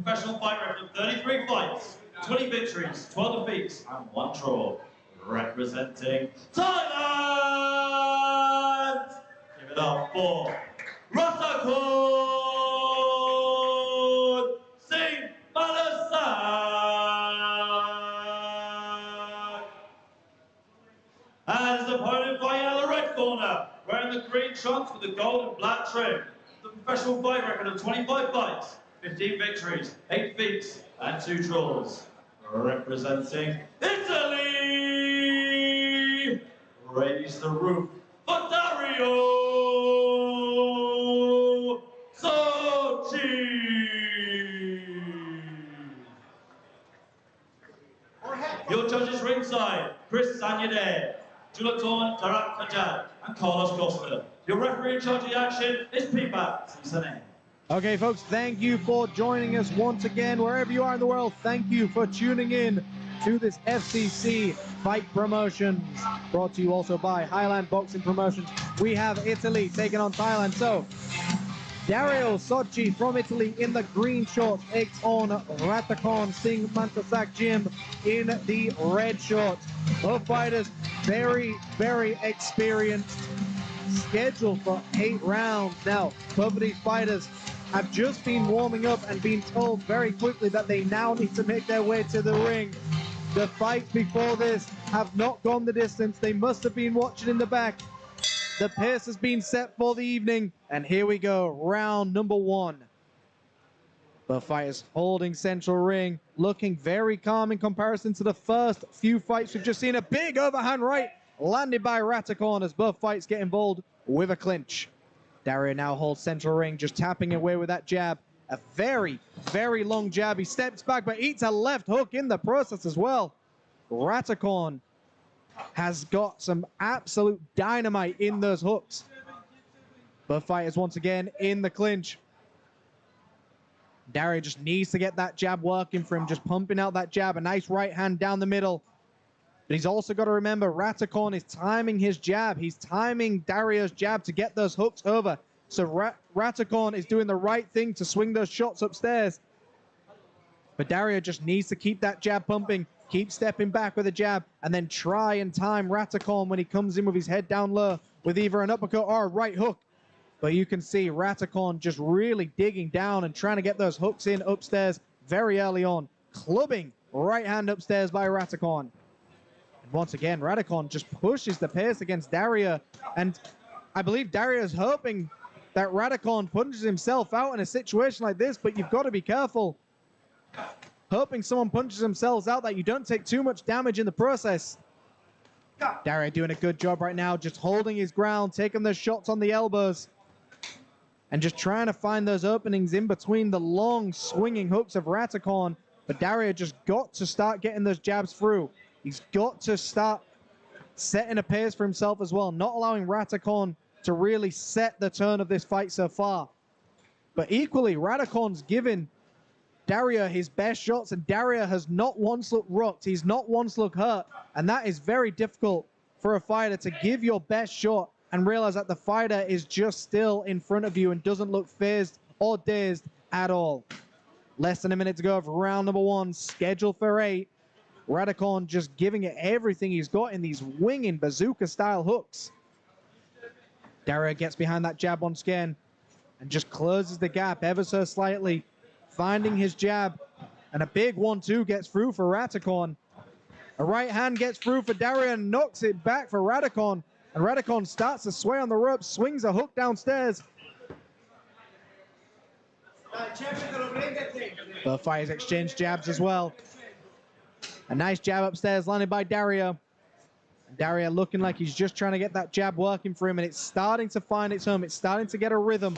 Professional fight record of 33 fights, 20 victories, 12 defeats, and 1 draw. Representing Thailand! Give it up for Ratakon Singh Mansasak! And his opponent fighting out of the red corner, wearing the green trunks with the gold and black trim. The professional fight record of 25 fights, 15 victories, 8 defeats, and 2 draws. Representing Italy! Raise the roof for Dario Sochi! Your judges ringside, Chris Sanyade, Julaton Tarak Kajad, and Carlos Costa. Your referee in charge of the action is Pipa Sisane. Okay, folks, thank you for joining us once again. Wherever you are in the world, thank you for tuning in to this FCC Fight Promotions, brought to you also by Highland Boxing Promotions. We have Italy taking on Thailand. So, Dario Sochi from Italy in the green shorts takes on Ratakon Singh Mansasak Jim in the red shorts. Both fighters very, very experienced. Scheduled for 8 rounds. Now, both of these fighters have just been warming up and been told very quickly that they now need to make their way to the ring. The fights before this have not gone the distance. They must have been watching in the back. The pace has been set for the evening, and here we go, round number 1. The fighters holding central ring, looking very calm in comparison to the first few fights. We've just seen a big overhand right landed by Ratakon as both fights get involved with a clinch. Dario now holds central ring, just tapping away with that jab. A very, very long jab. He steps back, but eats a left hook in the process as well. Ratakon has got some absolute dynamite in those hooks. Both fighters once again in the clinch. Dario just needs to get that jab working for him, just pumping out that jab. A nice right hand down the middle. But he's also got to remember, Ratakon is timing his jab. He's timing Dario's jab to get those hooks over. So Ratakon is doing the right thing to swing those shots upstairs. But Dario just needs to keep that jab pumping, keep stepping back with a jab, and then try and time Ratakon when he comes in with his head down low with either an uppercut or a right hook. But you can see Ratakon just really digging down and trying to get those hooks in upstairs very early on. Clubbing right hand upstairs by Ratakon. Once again, Ratakon just pushes the pace against Dario, and I believe Dario is hoping that Ratakon punches himself out in a situation like this, but you've got to be careful. Hoping someone punches themselves out, that you don't take too much damage in the process. Dario doing a good job right now, just holding his ground, taking those shots on the elbows, and just trying to find those openings in between the long swinging hooks of Ratakon. But Dario just got to start getting those jabs through. He's got to start setting a pace for himself as well, not allowing Ratakon to really set the tone of this fight so far. But equally, Ratakon's given Dario his best shots, and Dario has not once looked rocked. He's not once looked hurt, and that is very difficult for a fighter to give your best shot and realize that the fighter is just still in front of you and doesn't look phased or dazed at all. Less than a minute to go for round number 1, scheduled for 8. Radikon just giving it everything he's got in these winging bazooka-style hooks. Dario gets behind that jab once again and just closes the gap ever so slightly, finding his jab. And a big 1-2 gets through for Radikon. A right hand gets through for Dario and knocks it back for Radikon. And Radikon starts to sway on the ropes, swings a hook downstairs. Both fighters exchange jabs as well. A nice jab upstairs landed by Dario. Dario looking like he's just trying to get that jab working for him, and it's starting to find its home. It's starting to get a rhythm.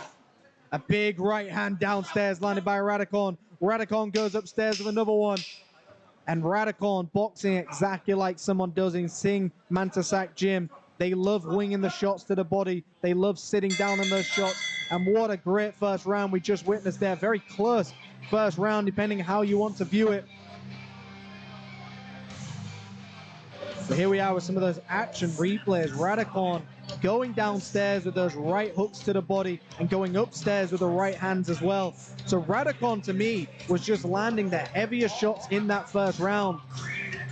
A big right hand downstairs landed by Radikon. Radikon goes upstairs with another one. And Radikon boxing exactly like someone does in Singh Mantasak Gym. They love winging the shots to the body. They love sitting down in those shots. And what a great first round we just witnessed there. Very close first round, depending how you want to view it. So here we are with some of those action replays. Radikon going downstairs with those right hooks to the body and going upstairs with the right hands as well. So Radikon, to me, was just landing the heaviest shots in that first round.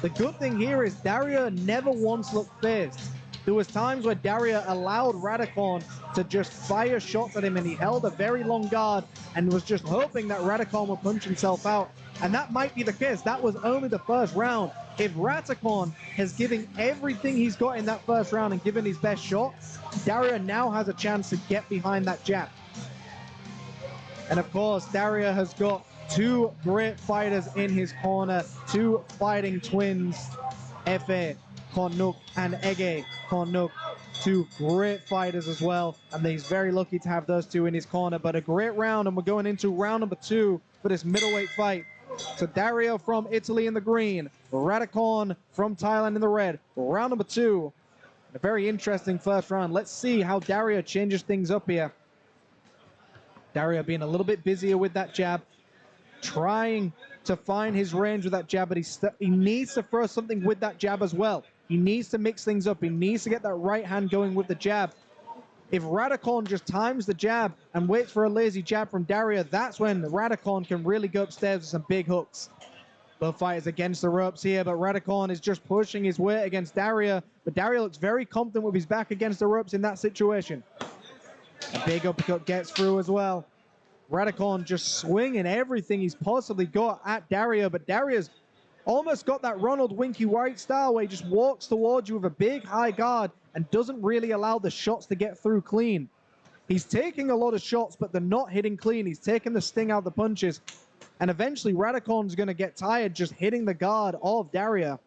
The good thing here is Dario never once looked phased. There was times where Dario allowed Radikon to just fire shots at him, and he held a very long guard and was just hoping that Radikon would punch himself out. And that might be the case. That was only the first round. If Radikon has given everything he's got in that first round and given his best shot, Dario now has a chance to get behind that jab. And of course, Dario has got 2 great fighters in his corner, 2 fighting twins, Efe Kornuk and Ege Kornuk, 2 great fighters as well, and he's very lucky to have those 2 in his corner. But a great round, and we're going into round number 2 for this middleweight fight. So Dario from Italy in the green, Radikon from Thailand in the red. Round number 2, a very interesting first round. Let's see how Dario changes things up here. Dario being a little bit busier with that jab, trying to find his range with that jab, but he needs to throw something with that jab as well. He needs to mix things up. He needs to get that right hand going with the jab. If Radikon just times the jab and waits for a lazy jab from Dario, that's when Radikon can really go upstairs with some big hooks. Both fighters against the ropes here, but Radikon is just pushing his weight against Dario. But Dario looks very confident with his back against the ropes in that situation. A big uppercut gets through as well. Radikon just swinging everything he's possibly got at Dario, but Dario's almost got that Ronald Winky White style where he just walks towards you with a big high guard and doesn't really allow the shots to get through clean. He's taking a lot of shots, but they're not hitting clean. He's taking the sting out of the punches. And eventually Radikon's going to get tired just hitting the guard of Dario.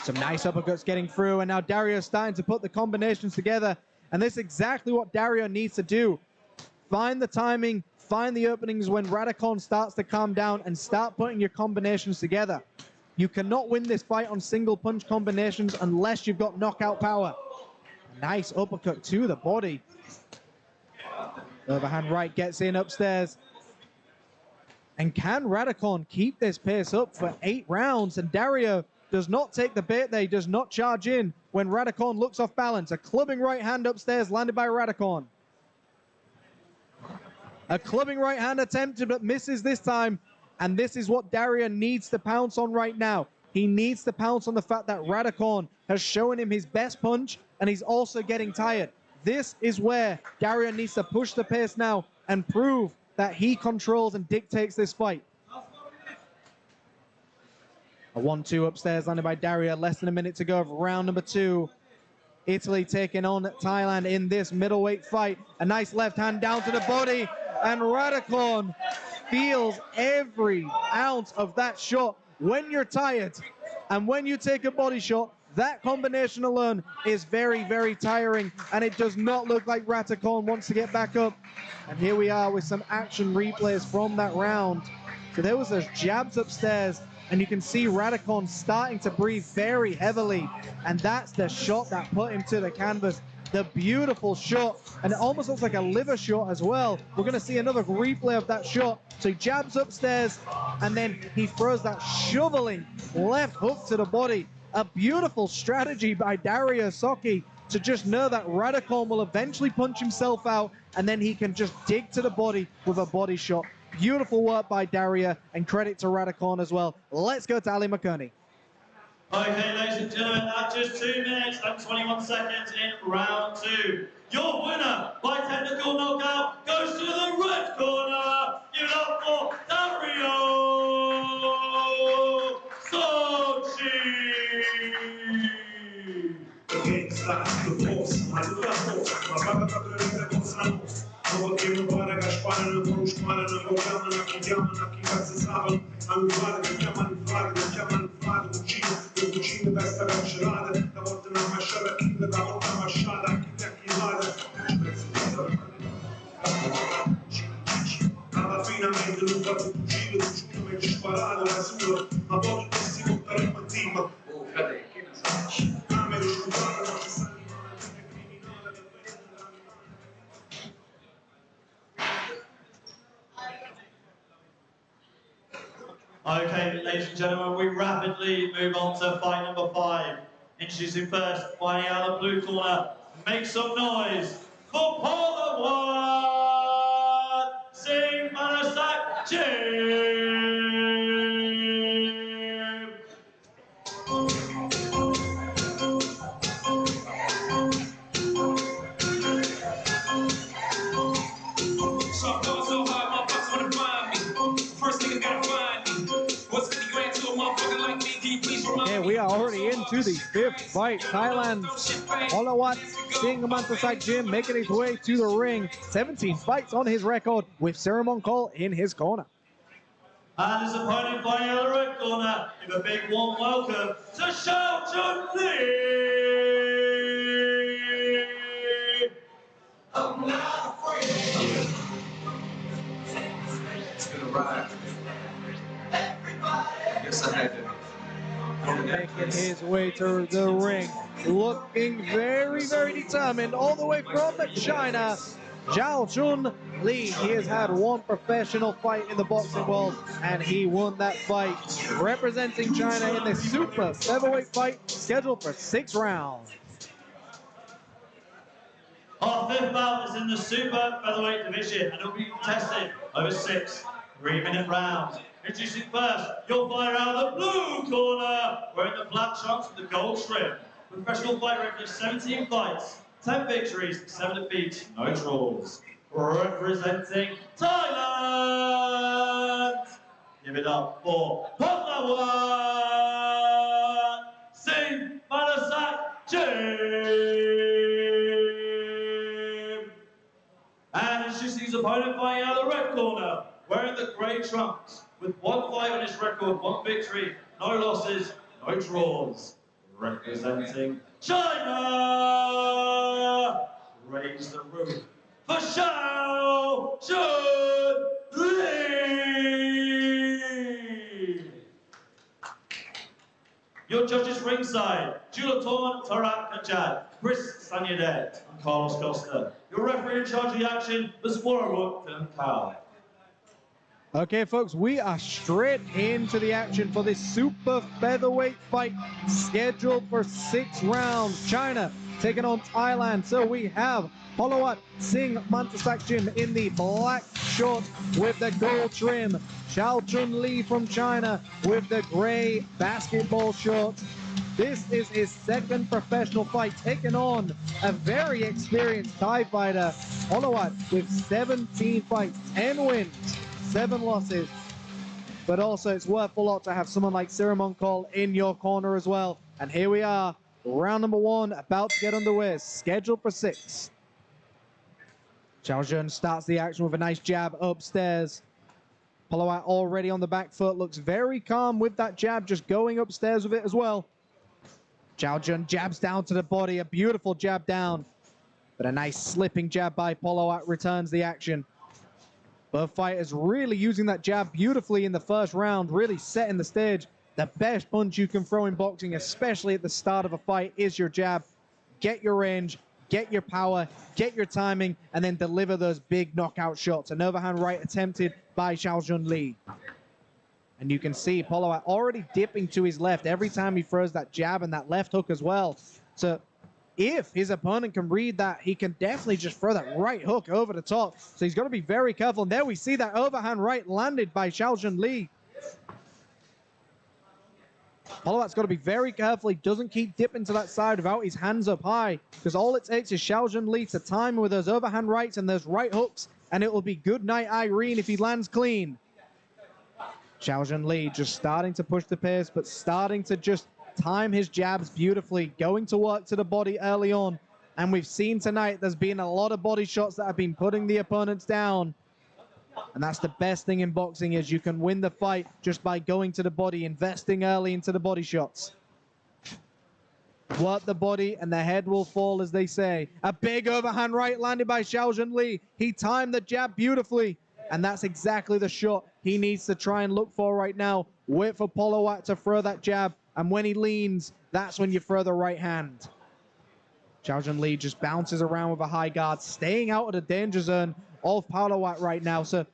Some nice uppercuts getting through, and now Dario's starting to put the combinations together. And this is exactly what Dario needs to do. Find the timing, find the openings when Radikon starts to calm down, and start putting your combinations together. You cannot win this fight on single punch combinations unless you've got knockout power. Nice uppercut to the body. Overhand right gets in upstairs. And can Radikon keep this pace up for 8 rounds? And Dario does not take the bait there. He does not charge in when Radikon looks off balance. A clubbing right hand upstairs landed by Radikon. A clubbing right hand attempted but misses this time. And this is what Dario needs to pounce on right now. He needs to pounce on the fact that Radikon has shown him his best punch, and he's also getting tired. This is where Dario needs to push the pace now and prove that he controls and dictates this fight. A 1-2 upstairs landed by Dario. Less than a minute to go of round number 2. Italy taking on Thailand in this middleweight fight. A nice left hand down to the body, and Radikon feels every ounce of that shot. When you're tired and when you take a body shot, that combination alone is very, very tiring, and it does not look like Radikon wants to get back up. And here we are with some action replays from that round. So there was those jabs upstairs, and you can see Radikon starting to breathe very heavily, and that's the shot that put him to the canvas. The beautiful shot, and it almost looks like a liver shot as well. We're going to see another replay of that shot. So he jabs upstairs, and then he throws that shoveling left hook to the body. A beautiful strategy by Dario Socchi to just know that Radikon will eventually punch himself out, and then he can just dig to the body with a body shot. Beautiful work by Daria, and credit to Radikon as well. Let's go to Ali McCurney. Okay, ladies and gentlemen, at just 2 minutes and 21 seconds in round 2, your winner by technical knockout goes to the red corner. Give it up for Dario Sochi. Okay, ladies and gentlemen, we rapidly move on to fight number 5. Introducing first, fighting out of the blue corner. Make some noise for Polawan Singh Manasak Jim. Okay, we are already into the 5th fight. Thailand's Polawan Singh Manasak Jim making his way to the ring. 17 fights on his record with Cinnamon Cole in his corner. And his opponent fighting out of the red corner, give a big warm welcome to Xiao Chun Li. I'm not afraid. It's been a ride. I guess I had to. Making his way to the ring, looking very, very determined, all the way from China, Xiao Chun Li. He has had one professional fight in the boxing world, and he won that fight, representing China in the super featherweight fight scheduled for 6 rounds. Our 5th bout is in the super featherweight division, and it will be contested over 6 3-minute rounds. Introducing first, your fighter out of the blue corner, wearing the black trunks with the gold trim. Professional fight record of 17 fights, 10 victories, 7 defeats, no draws. Representing Thailand! Give it up for Polawan Singh Manasak Jim! And introducing his opponent fighting out of the red corner, wearing the grey trunks, with 1 fight on his record, 1 victory, no losses, no draws. Representing China! Raise the roof for Xiao Chun Li! Your judges ringside, Julatorn Tarak Kajad, Chris Sanyadet, and Carlos Costa. Your referee in charge of the action was Warwick Kao. Okay, folks, we are straight into the action for this super featherweight fight scheduled for 6 rounds. China taking on Thailand. So we have Polawan Singh Manasak Jim in the black shorts with the gold trim. Xiao Chun Li from China with the gray basketball shorts. This is his 2nd professional fight, taking on a very experienced Thai fighter, Polawan, with 17 fights, 10 wins, 7 losses. But also, it's worth a lot to have someone like Cinnamon Cole in your corner as well. And here we are, round number 1, about to get underway, scheduled for 6. Xiao Chun starts the action with a nice jab upstairs. Polawan already on the back foot, looks very calm with that jab, just going upstairs with it as well. Xiao Chun jabs down to the body, a beautiful jab down. But a nice slipping jab by Polawan returns the action. Both fighters really using that jab beautifully in the first round, really setting the stage. The best punch you can throw in boxing, especially at the start of a fight, is your jab. Get your range, get your power, get your timing, and then deliver those big knockout shots. An overhand right attempted by Xiao Chun Li. And you can see Polawan already dipping to his left every time he throws that jab and that left hook as well. So if his opponent can read that, he can definitely just throw that right hook over the top. So he's got to be very careful. And there we see that overhand right landed by Xiaojun Li. Polowat's got to be very careful. He doesn't keep dipping to that side without his hands up high, because all it takes is Xiaojun Li to time with those overhand rights and those right hooks, and it will be good night Irene if he lands clean. Xiaojun Li just starting to push the pace, but starting to just time his jabs beautifully, going to work to the body early on. And we've seen tonight there's been a lot of body shots that have been putting the opponents down. And that's the best thing in boxing, is you can win the fight just by going to the body, investing early into the body shots. Work the body and the head will fall, as they say. A big overhand right landed by Xiaojun Li. He timed the jab beautifully. And that's exactly the shot he needs to try and look for right now. Wait for Polowat to throw that jab. And when he leans, that's when you throw the right hand. Xiaojun Li just bounces around with a high guard, staying out of the danger zone of Polowat right now. So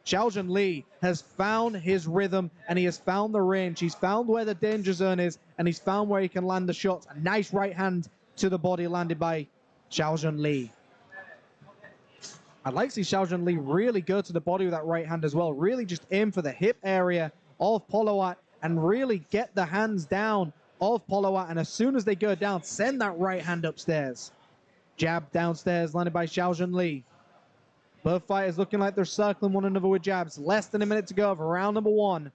Xiaojun Li has found his rhythm and he has found the range. He's found where the danger zone is and he's found where he can land the shots. A nice right hand to the body landed by Xiaojun Li. I'd like to see Xiaojun Li really go to the body with that right hand as well. Really just aim for the hip area of Polowat and really get the hands down of Polowat. And as soon as they go down, send that right hand upstairs. Jab downstairs landed by Xiaojun Li. Both fighters looking like they're circling one another with jabs. Less than a minute to go for round number one.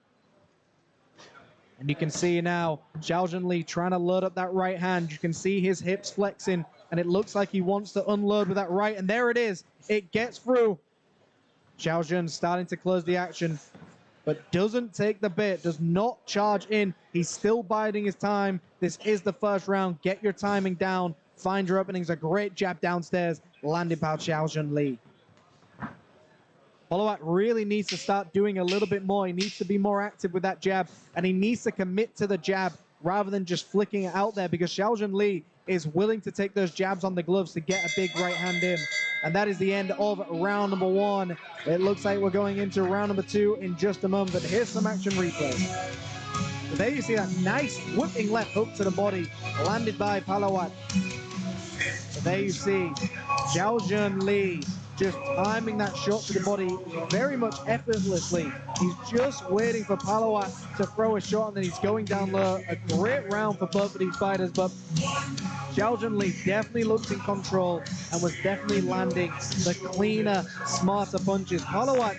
And you can see now Xiaojun Li trying to load up that right hand. You can see his hips flexing, and it looks like he wants to unload with that right. And there it is. It gets through. Xiaojun starting to close the action, but doesn't take the bait, does not charge in. He's still biding his time. This is the first round. Get your timing down. Find your openings. A great jab downstairs landed by Xiaojun Li. Polowat really needs to start doing a little bit more. He needs to be more active with that jab, and he needs to commit to the jab rather than just flicking it out there, because Xiaojun Li is willing to take those jabs on the gloves to get a big right hand in. And that is the end of round number one. It looks like we're going into round number two in just a moment, but here's some action replay. So there you see that nice whipping left hook to the body landed by Polowat. So there you see Xiaojun Li just timing that shot to the body very much effortlessly. He's just waiting for Polowat to throw a shot, and then he's going down low. A great round for both of these fighters, but Xiaojun Li definitely looked in control and was definitely landing the cleaner, smarter punches. Polowat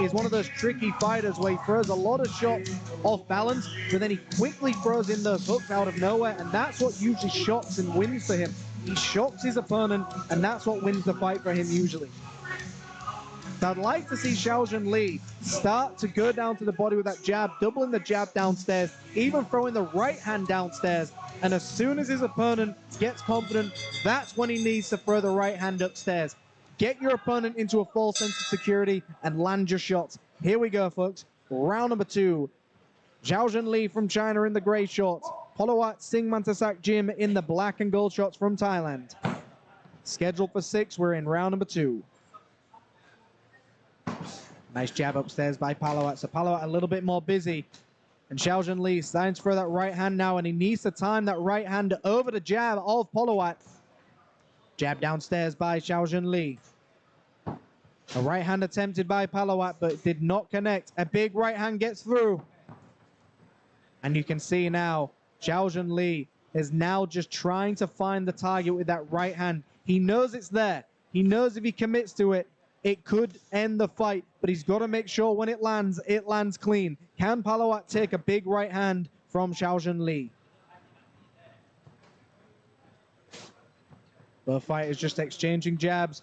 is one of those tricky fighters where he throws a lot of shots off balance, but then he quickly throws in those hooks out of nowhere, and that's what usually shocks and wins for him. He shocks his opponent, and that's what wins the fight for him usually. So I'd like to see Xiaojun Li start to go down to the body with that jab, doubling the jab downstairs, even throwing the right hand downstairs. And as soon as his opponent gets confident, that's when he needs to throw the right hand upstairs. Get your opponent into a false sense of security and land your shots. Here we go, folks. Round number two. Xiaojun Li from China in the gray shorts. Polowat Singh Mantasak Jim in the black and gold shorts from Thailand. Scheduled for 6, we're in round number two. Nice jab upstairs by Polowat. So Polowat a little bit more busy. And Xiaojun Li starting to throw that right hand now, and he needs to time that right hand over the jab of Polowat. Jab downstairs by Xiaojun Li. A right hand attempted by Polowat, but did not connect. A big right hand gets through. And you can see now, Xiaojun Li is now just trying to find the target with that right hand. He knows it's there. He knows if he commits to it, it could end the fight, but he's got to make sure when it lands clean. Can Polowat take a big right hand from Xiaojun Li? Both fighters just exchanging jabs.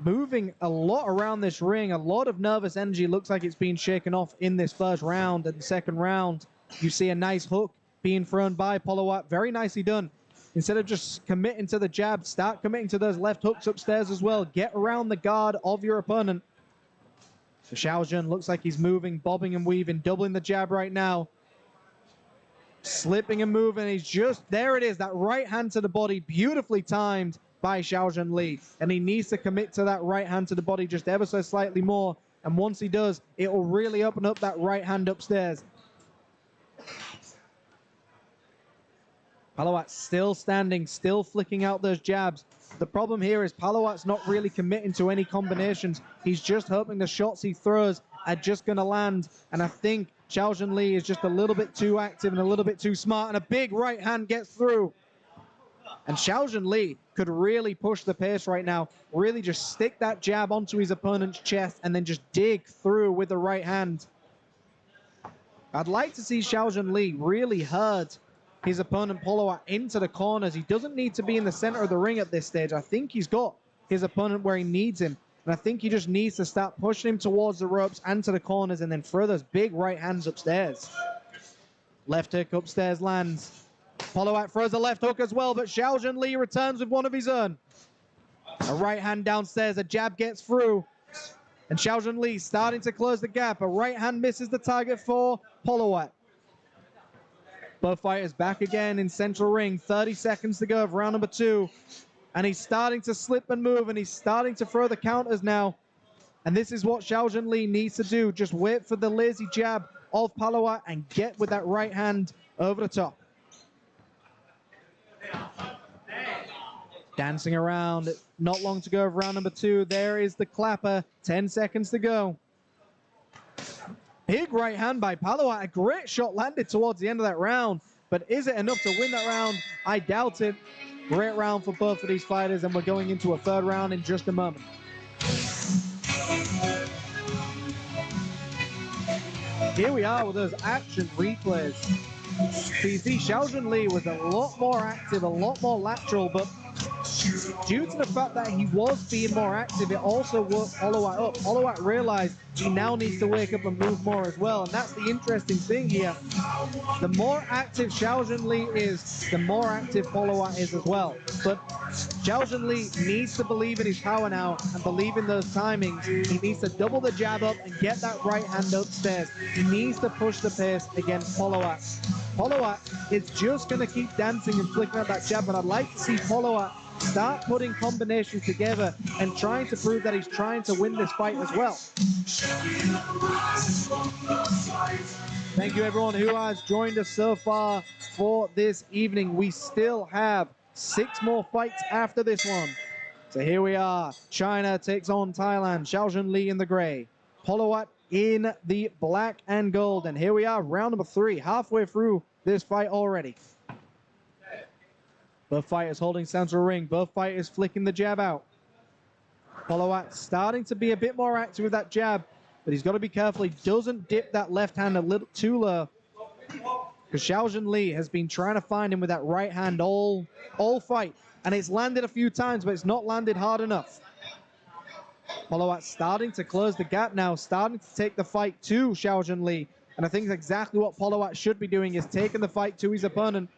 Moving a lot around this ring. A lot of nervous energy. Looks like it's been shaken off in this first round. And the second round, you see a nice hook being thrown by Polowat. Very nicely done. Instead of just committing to the jab, start committing to those left hooks upstairs as well. Get around the guard of your opponent. So Xiaojun looks like he's moving, bobbing and weaving, doubling the jab right now. Slipping and moving. He's just, there it is, that right hand to the body, beautifully timed by Xiaojun Li. And he needs to commit to that right hand to the body just ever so slightly more. And once he does, it will really open up that right hand upstairs. Palawat still standing, still flicking out those jabs. The problem here is Palawat's not really committing to any combinations. He's just hoping the shots he throws are just going to land. And I think Xiaojun Li is just a little bit too active and a little bit too smart. And a big right hand gets through. And Xiaojun Li could really push the pace right now. Really just stick that jab onto his opponent's chest and then just dig through with the right hand. I'd like to see Xiaojun Li really hurt his opponent Palawat into the corners. He doesn't need to be in the center of the ring at this stage. I think he's got his opponent where he needs him. And I think he just needs to start pushing him towards the ropes and to the corners and then throw those big right hands upstairs. Left hook upstairs lands. Palawat throws a left hook as well, but Xiaojun Li returns with one of his own. A right hand downstairs, a jab gets through. And Xiaojun Li starting to close the gap. A right hand misses the target for Palawat. Both fighters back again in central ring. 30 seconds to go of round number 2. And he's starting to slip and move, and he's starting to throw the counters now. And this is what Xiaojun Li needs to do. Just wait for the lazy jab of Palawat and get with that right hand over the top. Dancing around. Not long to go of round number 2. There is the clapper. 10 seconds to go. Big right hand by Palawat. A great shot landed towards the end of that round. But is it enough to win that round? I doubt it. Great round for both of these fighters, and we're going into a third round in just a moment. Here we are with those action replays. So you see Xiaojun Li was a lot more active, a lot more lateral, but due to the fact that he was being more active, it also woke Palawat up. Palawat realized he now needs to wake up and move more as well, and that's the interesting thing here. The more active Xiaojun Li is, the more active Palawat is as well. But Xiaojun Li needs to believe in his power now and believe in those timings. He needs to double the jab up and get that right hand upstairs. He needs to push the pace against Palawat. Palawat is just going to keep dancing and flicking out that jab, and I'd like to see Palawat start putting combinations together and trying to prove that he's trying to win this fight as well. Thank you everyone who has joined us so far for this evening. We still have 6 more fights after this one. So here we are. China takes on Thailand. Xiaojun Li in the gray. Palawat in the black and gold. And here we are, round number 3, halfway through this fight already. Both fighters holding central ring. Both fighters flicking the jab out. Palawat starting to be a bit more active with that jab, but he's got to be careful he doesn't dip that left hand a little too low, because Xiaojun Li has been trying to find him with that right hand all fight, and it's landed a few times, but it's not landed hard enough. Palawat starting to close the gap now, starting to take the fight to Xiaojun Li, and I think that's exactly what Palawat should be doing, is taking the fight to his opponent.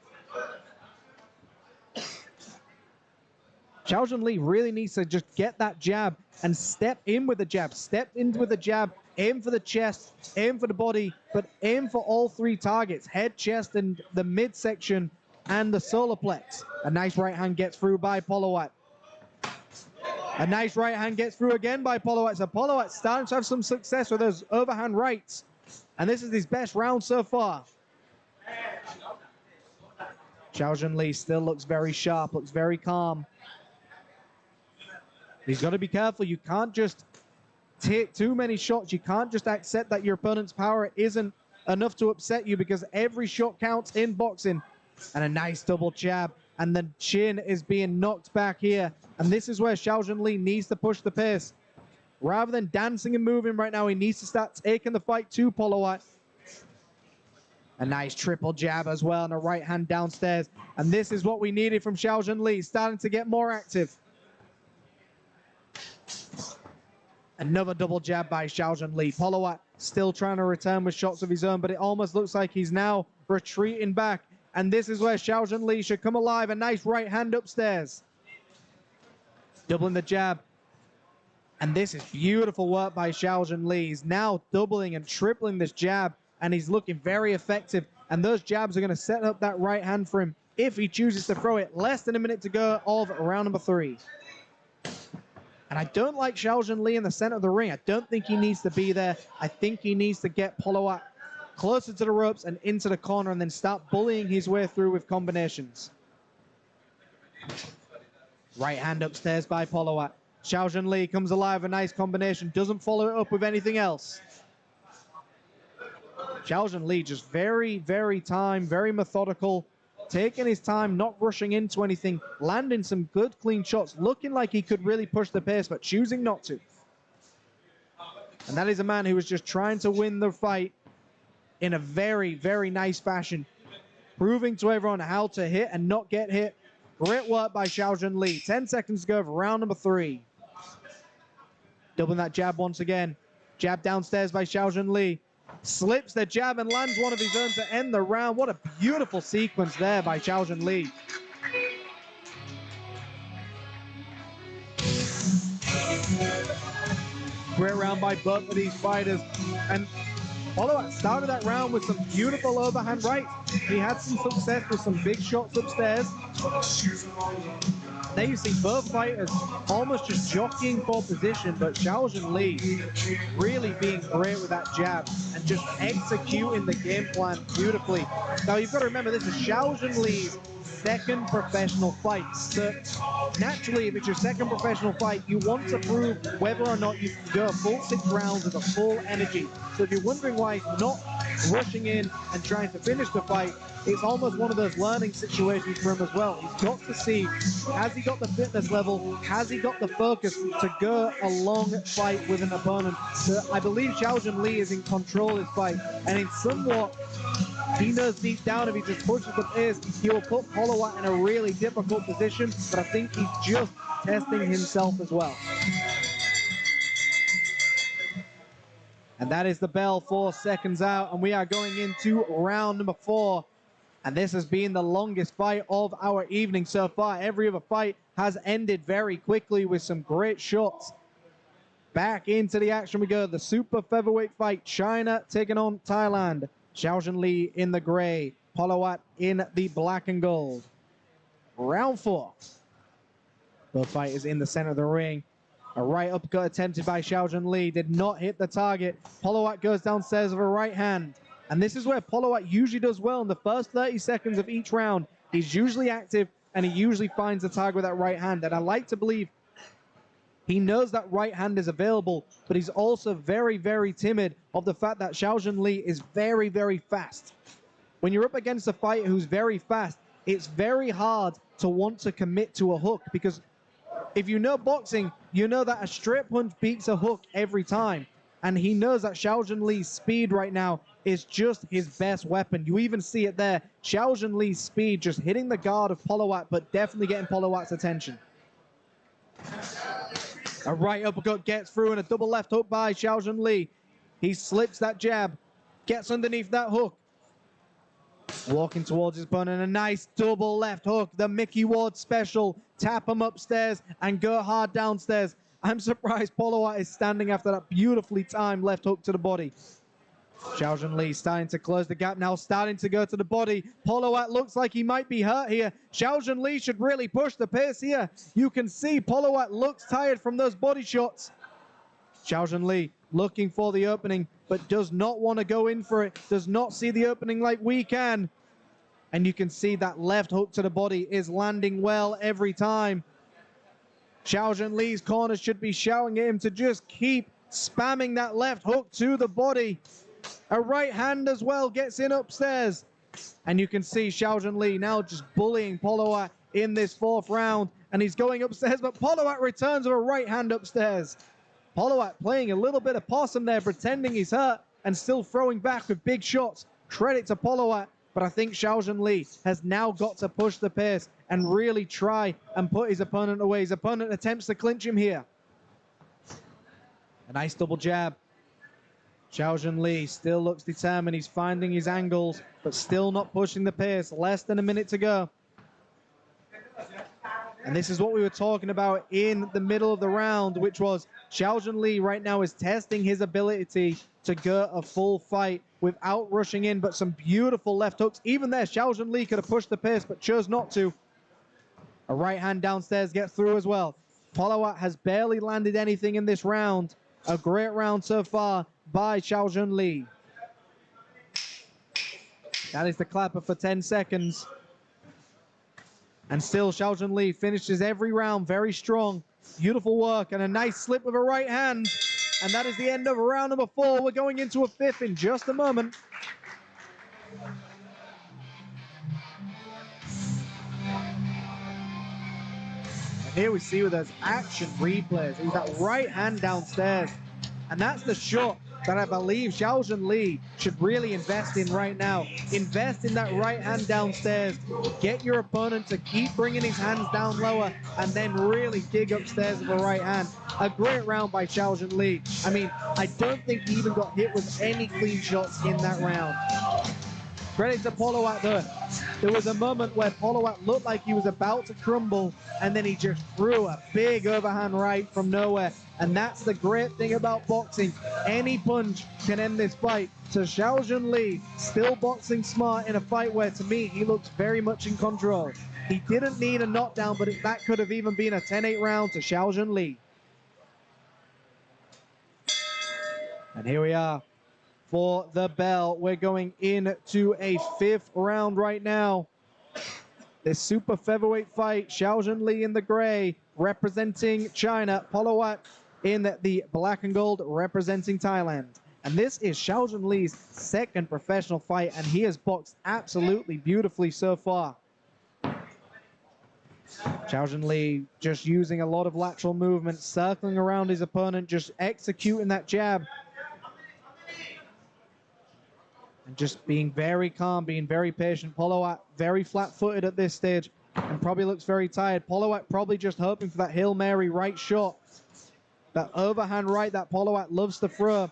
Xiaojun Li really needs to just get that jab and step in with the jab. Step in with the jab, aim for the chest, aim for the body, but aim for all 3 targets, head, chest, and the midsection, and the solar plex. A nice right hand gets through by Palawat. A nice right hand gets through again by Palawat. So Palawat's starting to have some success with those overhand rights. And this is his best round so far. Xiaojun Li still looks very sharp, looks very calm. He's got to be careful. You can't just take too many shots. You can't just accept that your opponent's power isn't enough to upset you, because every shot counts in boxing. And a nice double jab. And the chin is being knocked back here. And this is where Xiaojun Li needs to push the pace. Rather than dancing and moving right now, he needs to start taking the fight to Palawat. A nice triple jab as well, and a right hand downstairs. And this is what we needed from Xiaojun Li, starting to get more active. Another double jab by Xiaojun Li. Palawat still trying to return with shots of his own, but it almost looks like he's now retreating back. And this is where Xiaojun Li should come alive. A nice right hand upstairs. Doubling the jab. And this is beautiful work by Xiaojun Li. He's now doubling and tripling this jab, and he's looking very effective. And those jabs are going to set up that right hand for him if he chooses to throw it. Less than a minute to go of round number 3. And I don't like Xiaojun Li in the center of the ring. I don't think he needs to be there. I think he needs to get Palawat closer to the ropes and into the corner, and then start bullying his way through with combinations. Right hand upstairs by Polowat. Xiao Li comes alive, a nice combination, doesn't follow it up with anything else. Xiao Li just very, very very methodical, taking his time, not rushing into anything, landing some good clean shots, looking like he could really push the pace, but choosing not to. And that is a man who was just trying to win the fight in a very, very nice fashion, proving to everyone how to hit and not get hit. Great work by Xiao Li. 10 seconds to go for round number 3. Doubling that jab once again. Jab downstairs by Xiao Li. Slips the jab and lands one of his own to end the round. What a beautiful sequence there by Xiao Li. Great round by both of these fighters. And Polowat started that round with some beautiful overhand rights. He had some success with some big shots upstairs. There you see both fighters almost just jockeying for position, but Xiao Li really being great with that jab and just executing the game plan beautifully. Now you've got to remember, this is Xiao Li's second professional fight. So naturally, if it's your second professional fight, you want to prove whether or not you can go a full 6 rounds with a full energy. So if you're wondering why he's not rushing in and trying to finish the fight, it's almost one of those learning situations for him as well. He's got to see, has he got the fitness level, has he got the focus to go a long fight with an opponent. So I believe Xiao Li is in control of this fight, and in somewhat, he knows deep down if he just pushes the pace, he will put Polowat in a really difficult position, but I think he's just testing himself as well. And that is the bell, 4 seconds out, and we are going into round number 4. And this has been the longest fight of our evening so far. Every other fight has ended very quickly with some great shots. Back into the action we go. The super featherweight fight. China taking on Thailand. Xiao Li in the gray. Polowat in the black and gold. Round 4. Both fighters in the center of the ring. A right uppercut attempted by Xiao Li. Did not hit the target. Polowat goes downstairs with a right hand. And this is where Polowat usually does well in the first 30 seconds of each round. He's usually active, and he usually finds the target with that right hand. And I like to believe he knows that right hand is available, but he's also very, very timid of the fact that Xiao Li is very, very fast. When you're up against a fighter who's very fast, it's very hard to want to commit to a hook, because if you know boxing, you know that a straight punch beats a hook every time. And he knows that Xiao Li's speed right now is just his best weapon. You even see it there. Xiao Li's speed just hitting the guard of Polowat, but definitely getting Polowat's attention. A right uppercut gets through, and a double left hook by Xiao Li. He slips that jab, gets underneath that hook. Walking towards his opponent, a nice double left hook. The Mickey Ward special. Tap him upstairs and go hard downstairs. I'm surprised Polowat is standing after that beautifully timed left hook to the body. Xiao Li starting to close the gap now, starting to go to the body. Polowat looks like he might be hurt here. Xiao Li should really push the pace here. You can see Polowat looks tired from those body shots. Xiao Li looking for the opening, but does not want to go in for it. Does not see the opening like we can. And you can see that left hook to the body is landing well every time. Xiao Li's corners should be shouting at him to just keep spamming that left hook to the body. A right hand as well gets in upstairs. And you can see Xiao Li now just bullying Polowat in this 4th round. And he's going upstairs, but Polowat returns with a right hand upstairs. Polowat playing a little bit of possum there, pretending he's hurt and still throwing back with big shots. Credit to Polowat, but I think Xiao Li has now got to push the pace and really try and put his opponent away. His opponent attempts to clinch him here. A nice double jab. Xiao Li still looks determined. He's finding his angles, but still not pushing the pace. Less than a minute to go. And this is what we were talking about in the middle of the round, which was Xiao Li right now is testing his ability to go a full fight without rushing in, but some beautiful left hooks. Even there, Xiao Li could have pushed the pace, but chose not to. A right hand downstairs gets through as well. Polowat has barely landed anything in this round. A great round so far by Xiao Li. That is the clapper for 10 seconds. And still, Xiao Li finishes every round very strong. Beautiful work and a nice slip with a right hand. And that is the end of round number 4. We're going into a 5th in just a moment. And here we see with those action replays, it was that right hand downstairs. And that's the shot that I believe Xiao Li should really invest in right now. Invest in that right hand downstairs. Get your opponent to keep bringing his hands down lower and then really dig upstairs with a right hand. A great round by Xiao Li. I mean, I don't think he even got hit with any clean shots in that round. Credit to Polowat though. There was a moment where Polowat looked like he was about to crumble, and then he just threw a big overhand right from nowhere. And that's the great thing about boxing. Any punch can end this fight. So Xiao Li still boxing smart in a fight where, to me, he looks very much in control. He didn't need a knockdown, but that could have even been a 10-8 round to Xiao Li. And here we are. For the bell, we're going into a 5th round right now. This super featherweight fight, Xiao Li in the gray, representing China, Polowat in the black and gold, representing Thailand. And this is Xiao Li's 2nd professional fight, and he has boxed absolutely beautifully so far. Xiao Li just using a lot of lateral movement, circling around his opponent, just executing that jab. And just being very calm, being very patient. Polowat very flat-footed at this stage and probably looks very tired. Polowat probably just hoping for that Hail Mary right shot. That overhand right that Polowat loves to throw.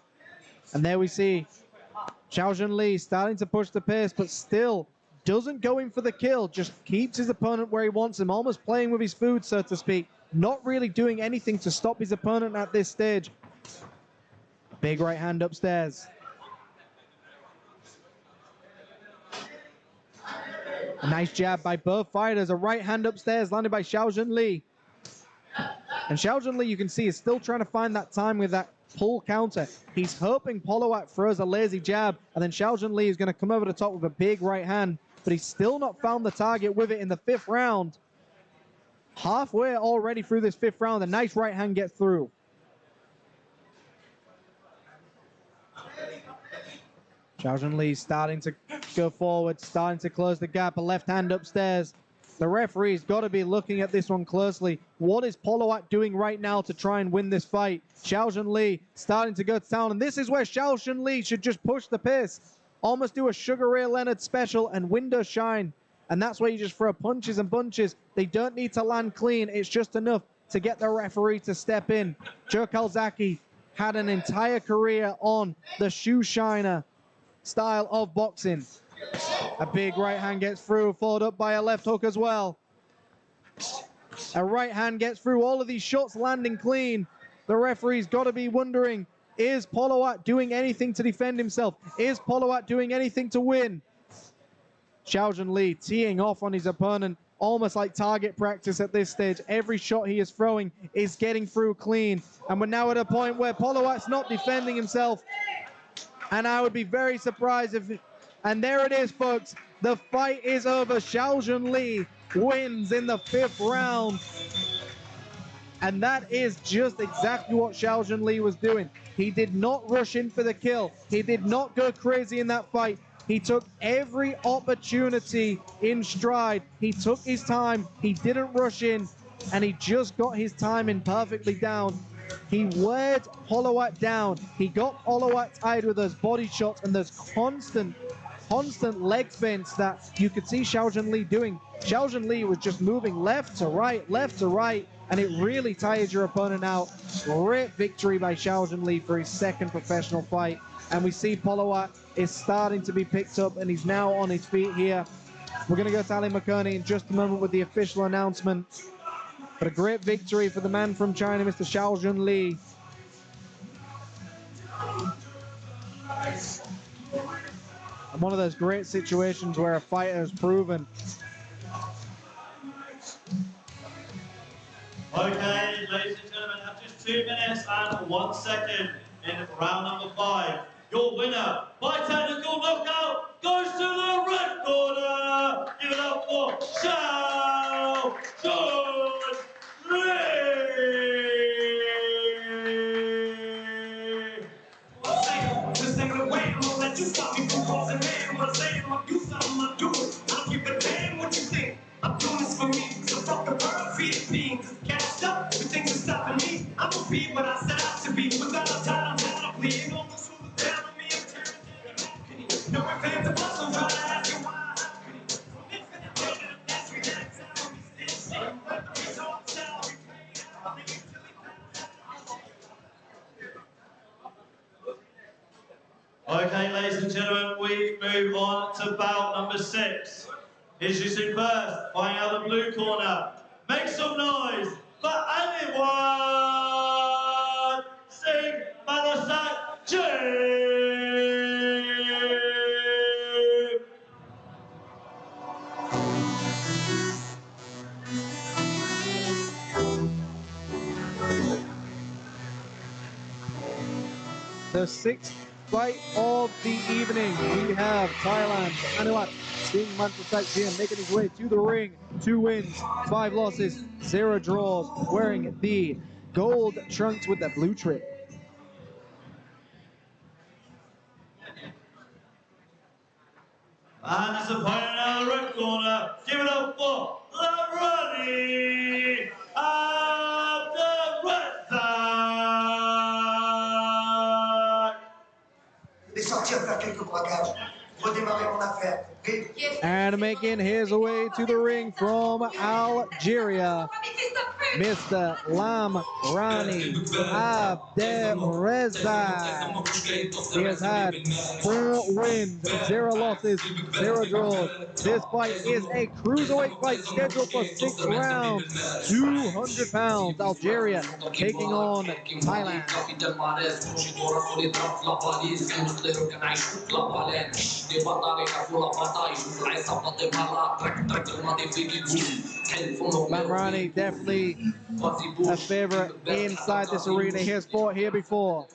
And there we see Xiao Li starting to push the pace, but still doesn't go in for the kill. Just keeps his opponent where he wants him, almost playing with his food, so to speak. Not really doing anything to stop his opponent at this stage. Big right hand upstairs. A nice jab by both fighters. A right hand upstairs landed by Xiao Li. And Xiao Li, you can see, is still trying to find that time with that pull counter. He's hoping Polowat throws a lazy jab, and then Xiao Li is going to come over the top with a big right hand. But he's still not found the target with it in the 5th round. Halfway already through this 5th round. A nice right hand gets through. Xiao Li starting to go forward, starting to close the gap. A left hand upstairs. The referee's got to be looking at this one closely. What is Polowat doing right now to try and win this fight? Xiao Li starting to go to town, and this is where Xiao Li should just push the pace. Almost do a Sugar Ray Leonard special and window shine. And that's where you just throw punches and bunches. They don't need to land clean. It's just enough to get the referee to step in. Joe Calzaghe had an entire career on the shoe shiner style of boxing. A big right hand gets through, followed up by a left hook as well. A right hand gets through, all of these shots landing clean. The referee's got to be wondering, is Polowat doing anything to defend himself? Is Polowat doing anything to win? Xiao Li teeing off on his opponent, almost like target practice at this stage. Every shot he is throwing is getting through clean. And we're now at a point where Polowat's not defending himself. And I would be very surprised if... And there it is, folks. The fight is over. Xiao Li wins in the 5th round. And that is just exactly what Xiao Li was doing. He did not rush in for the kill. He did not go crazy in that fight. He took every opportunity in stride. He took his time. He didn't rush in. And he just got his timing perfectly down. He weared Polowat down. He got Polowat tired with those body shots and those constant leg spins that you could see Xiao Li doing. Xiao Li was just moving left to right, and it really tired your opponent out. Great victory by Xiao Li for his 2nd professional fight. And we see Polowat is starting to be picked up, and he's now on his feet here. We're going to go to Ali McConey in just a moment with the official announcement. But a great victory for the man from China, Mr. Xiao Li. And one of those great situations where a fighter has proven. Okay, ladies and gentlemen, after just 2 minutes and 1 second in round number 5, your winner by technical knockout, goes to the red corner. Give it up for Shao George Lee. Just take it away, I'm gonna let you stop me from crossing man. When I say I'm gonna do something, I'll do it. I don't give a damn what you think. I'm doing this for me, so fuck the world, feed it being. Cause can't stop, the things are stopping me. I'm gonna be what I set out to be. Without a time, I'm bleeding on the smooth down on me. I'm turning to the no fans of us, I'm trying to ask you why. From infinite pain to the next relax out. This shit, but the results shall be played out. Okay, ladies and gentlemen, we move on to bout number 6. Introducing first, flying out the blue corner. Make some noise for anyone! Sing Malasak Jim! The 6th fight of the evening, we have Thailand, Anuat Singh Mantasak Jim making his way to the ring. 2 wins, 5 losses, 0 draws, wearing the gold trunks with the blue trim. And his opponent out of the red corner. Give it up for Lamrani of the red side. Je vais sortir faire quelques braquages, redémarrer mon affaire. And making his way to the ring from Algeria, Mr. Lamrani Abderrezak. He has had 4 wins, 0 losses, 0 draws. This fight is a cruiserweight fight scheduled for 6 rounds, 200 pounds. Algeria taking on Thailand. Lamrani definitely a favorite inside this arena. He has fought here before.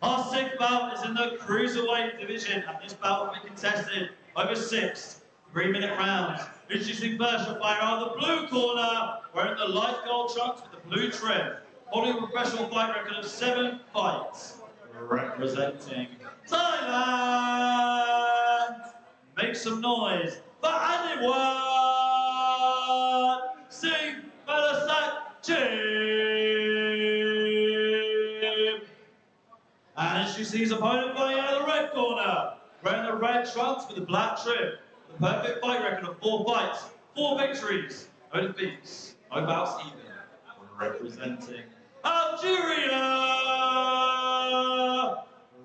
Our 6th bout is in the cruiserweight division, and this bout will be contested over 6 3-minute rounds. Introducing first, a fighter out of the blue corner, wearing the light gold trunks with the blue trim, holding a professional fight record of 7 fights, representing Thailand. Make some noise for anyone. Sing Malasak Jim. And introducing his opponent fighting out of the red corner, wearing the red trunks with the black trim. The perfect fight record of 4 fights, 4 victories, no defeats, no bouts even. Representing Algeria.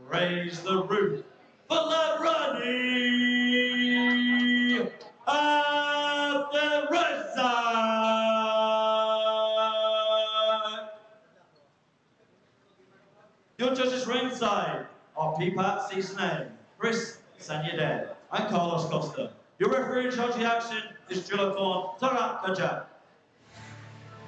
Raise the roof for Lamrani of the red side. Your judges ringside are Pipat Cisne, Chris Sanyade, and Carlos Costa. Your referee in charge of the action is Julakon Tarakaja.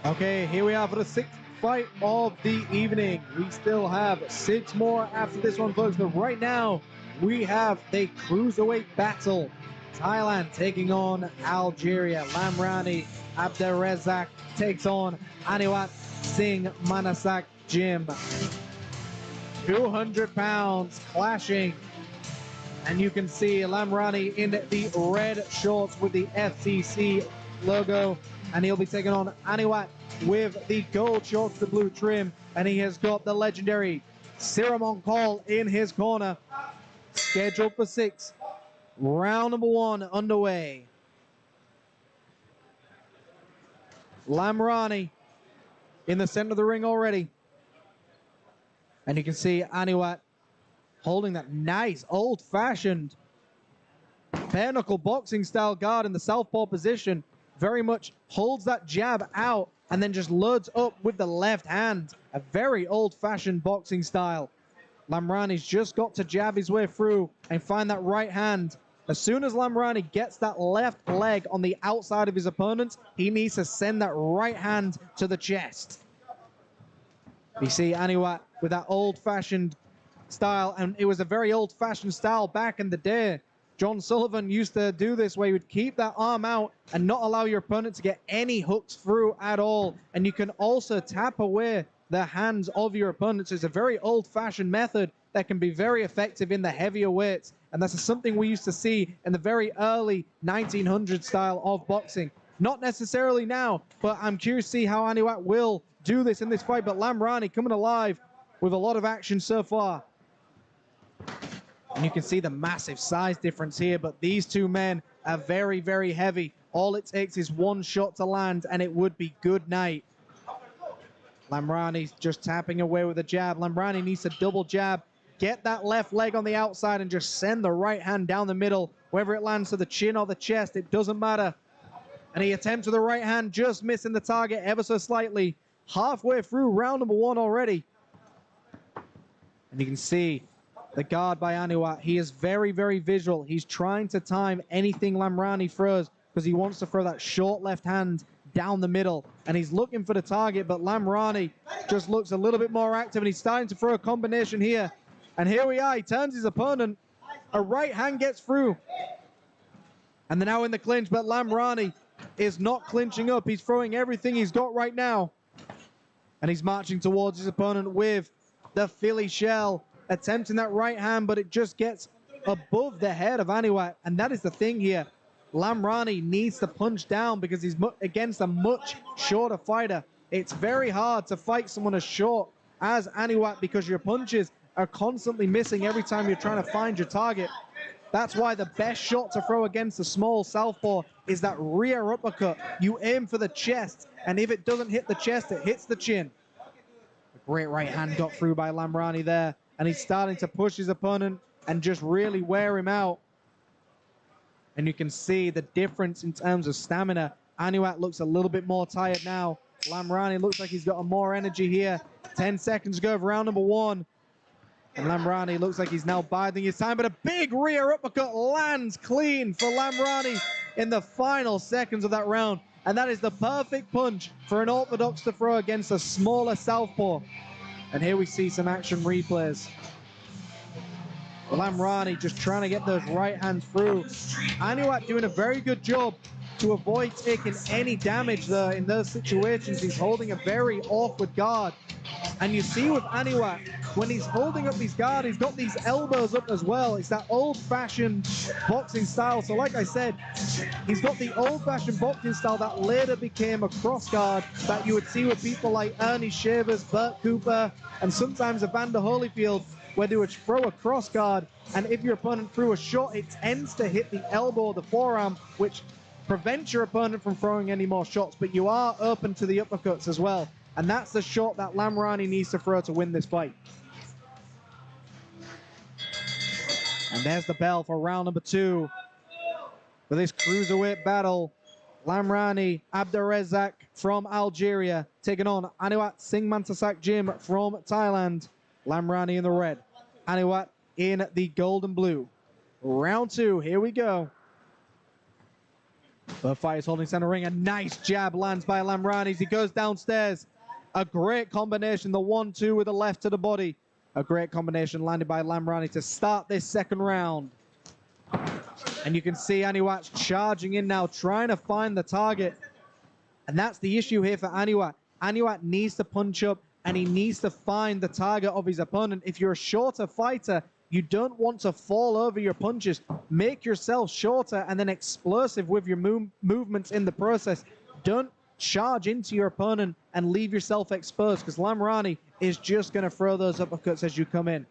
Okay, here we are for the 6th fight of the evening. We still have 6 more after this one, folks, but right now we have the cruiserweight battle. Thailand taking on Algeria. Lamrani Abderrezak takes on Aniwat Singh Manasak Jim. 200 pounds clashing. And you can see Lamrani in the red shorts with the FCC logo. And he'll be taking on Aniwat with the gold shorts, the blue trim. And he has got the legendary Siramon Call in his corner. Scheduled for 6. Round number 1 underway. Lamrani in the center of the ring already. And you can see Aniwat holding that nice old-fashioned bare knuckle boxing style guard in the southpaw position. Very much holds that jab out and then just loads up with the left hand. A very old-fashioned boxing style. Lamrani's just got to jab his way through and find that right hand. As soon as Lamrani gets that left leg on the outside of his opponent, he needs to send that right hand to the chest. You see Aniwat with that old-fashioned style, and it was a very old-fashioned style back in the day. John Sullivan used to do this where he would keep that arm out and not allow your opponent to get any hooks through at all. And you can also tap away the hands of your opponents. It's a very old-fashioned method that can be very effective in the heavier weights. And that's something we used to see in the very early 1900 style of boxing. Not necessarily now, but I'm curious to see how Aniwat will do this in this fight. But Lamrani coming alive with a lot of action so far. And you can see the massive size difference here, but these two men are very, very heavy. All it takes is one shot to land, and it would be good night. Lamrani's just tapping away with a jab. Lamrani needs to double jab, get that left leg on the outside, and just send the right hand down the middle. Whether it lands to the chin or the chest, it doesn't matter. And he attempts with the right hand, just missing the target ever so slightly. Halfway through round number one already. And you can see the guard by Aniwat. He is very, very visual. He's trying to time anything Lamrani throws because he wants to throw that short left hand down the middle. And he's looking for the target, but Lamrani just looks a little bit more active, and he's starting to throw a combination here. And here we are. He turns his opponent. A right hand gets through. And they're now in the clinch, but Lamrani is not clinching up. He's throwing everything he's got right now. And he's marching towards his opponent with the Philly shell, attempting that right hand, but it just gets above the head of Aniwat. And that is the thing here. Lamrani needs to punch down because he's against a much shorter fighter. It's very hard to fight someone as short as Aniwat because your punches are constantly missing every time you're trying to find your target. That's why the best shot to throw against a small southpaw is that rear uppercut. You aim for the chest, and if it doesn't hit the chest, it hits the chin. A great right hand got through by Lamrani there, and he's starting to push his opponent and just really wear him out. And you can see the difference in terms of stamina. Aniwat looks a little bit more tired now. Lamrani looks like he's got more energy here. 10 seconds to go of round number one. And Lamrani looks like he's now biding his time, but a big rear uppercut lands clean for Lamrani in the final seconds of that round. And that is the perfect punch for an orthodox to throw against a smaller southpaw. And here we see some action replays. Lamrani just trying to get those right hands through. Aniwat doing a very good job to avoid taking any damage there in those situations. He's holding a very awkward guard. And you see with Aniwat, when he's holding up his guard, he's got these elbows up as well. It's that old-fashioned boxing style. So like I said, he's got the old-fashioned boxing style that later became a cross guard that you would see with people like Ernie Shavers, Bert Cooper, and sometimes Evander Holyfield, where they would throw a cross guard, and if your opponent threw a shot, it tends to hit the elbow or the forearm, which prevents your opponent from throwing any more shots, but you are open to the uppercuts as well. And that's the shot that Lamrani needs to throw to win this fight. And there's the bell for round number two. For this cruiserweight battle, Lamrani Abdurrezzaq from Algeria taking on Aniwat Singh Mantasak Jim from Thailand. Lamrani in the red, Aniwat in the gold and blue. Round two, here we go. Both fighters holding center ring. A nice jab lands by Lamrani as he goes downstairs. A great combination, the 1-2 with the left to the body. A great combination landed by Lamrani to start this second round. And you can see Aniwat's charging in now, trying to find the target. And that's the issue here for Aniwat. Aniwat needs to punch up, and he needs to find the target of his opponent. If you're a shorter fighter, you don't want to fall over your punches. Make yourself shorter and then explosive with your movements in the process. Don't charge into your opponent and leave yourself exposed, because Lamrani is just going to throw those uppercuts as you come in.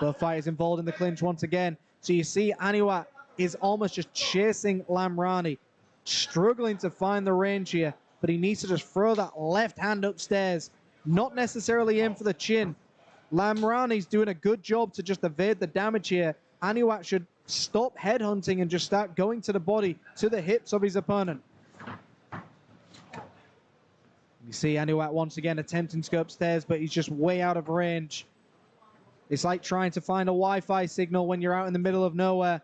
Both fighters involved in the clinch once again. So you see Aniwat is almost just chasing Lamrani, struggling to find the range here, but he needs to just throw that left hand upstairs, not necessarily aim for the chin. Lamrani's doing a good job to just evade the damage here. Aniwat should stop headhunting and just start going to the body, to the hips of his opponent. You see Aniwat once again attempting to go upstairs, but he's just way out of range. It's like trying to find a Wi-Fi signal when you're out in the middle of nowhere.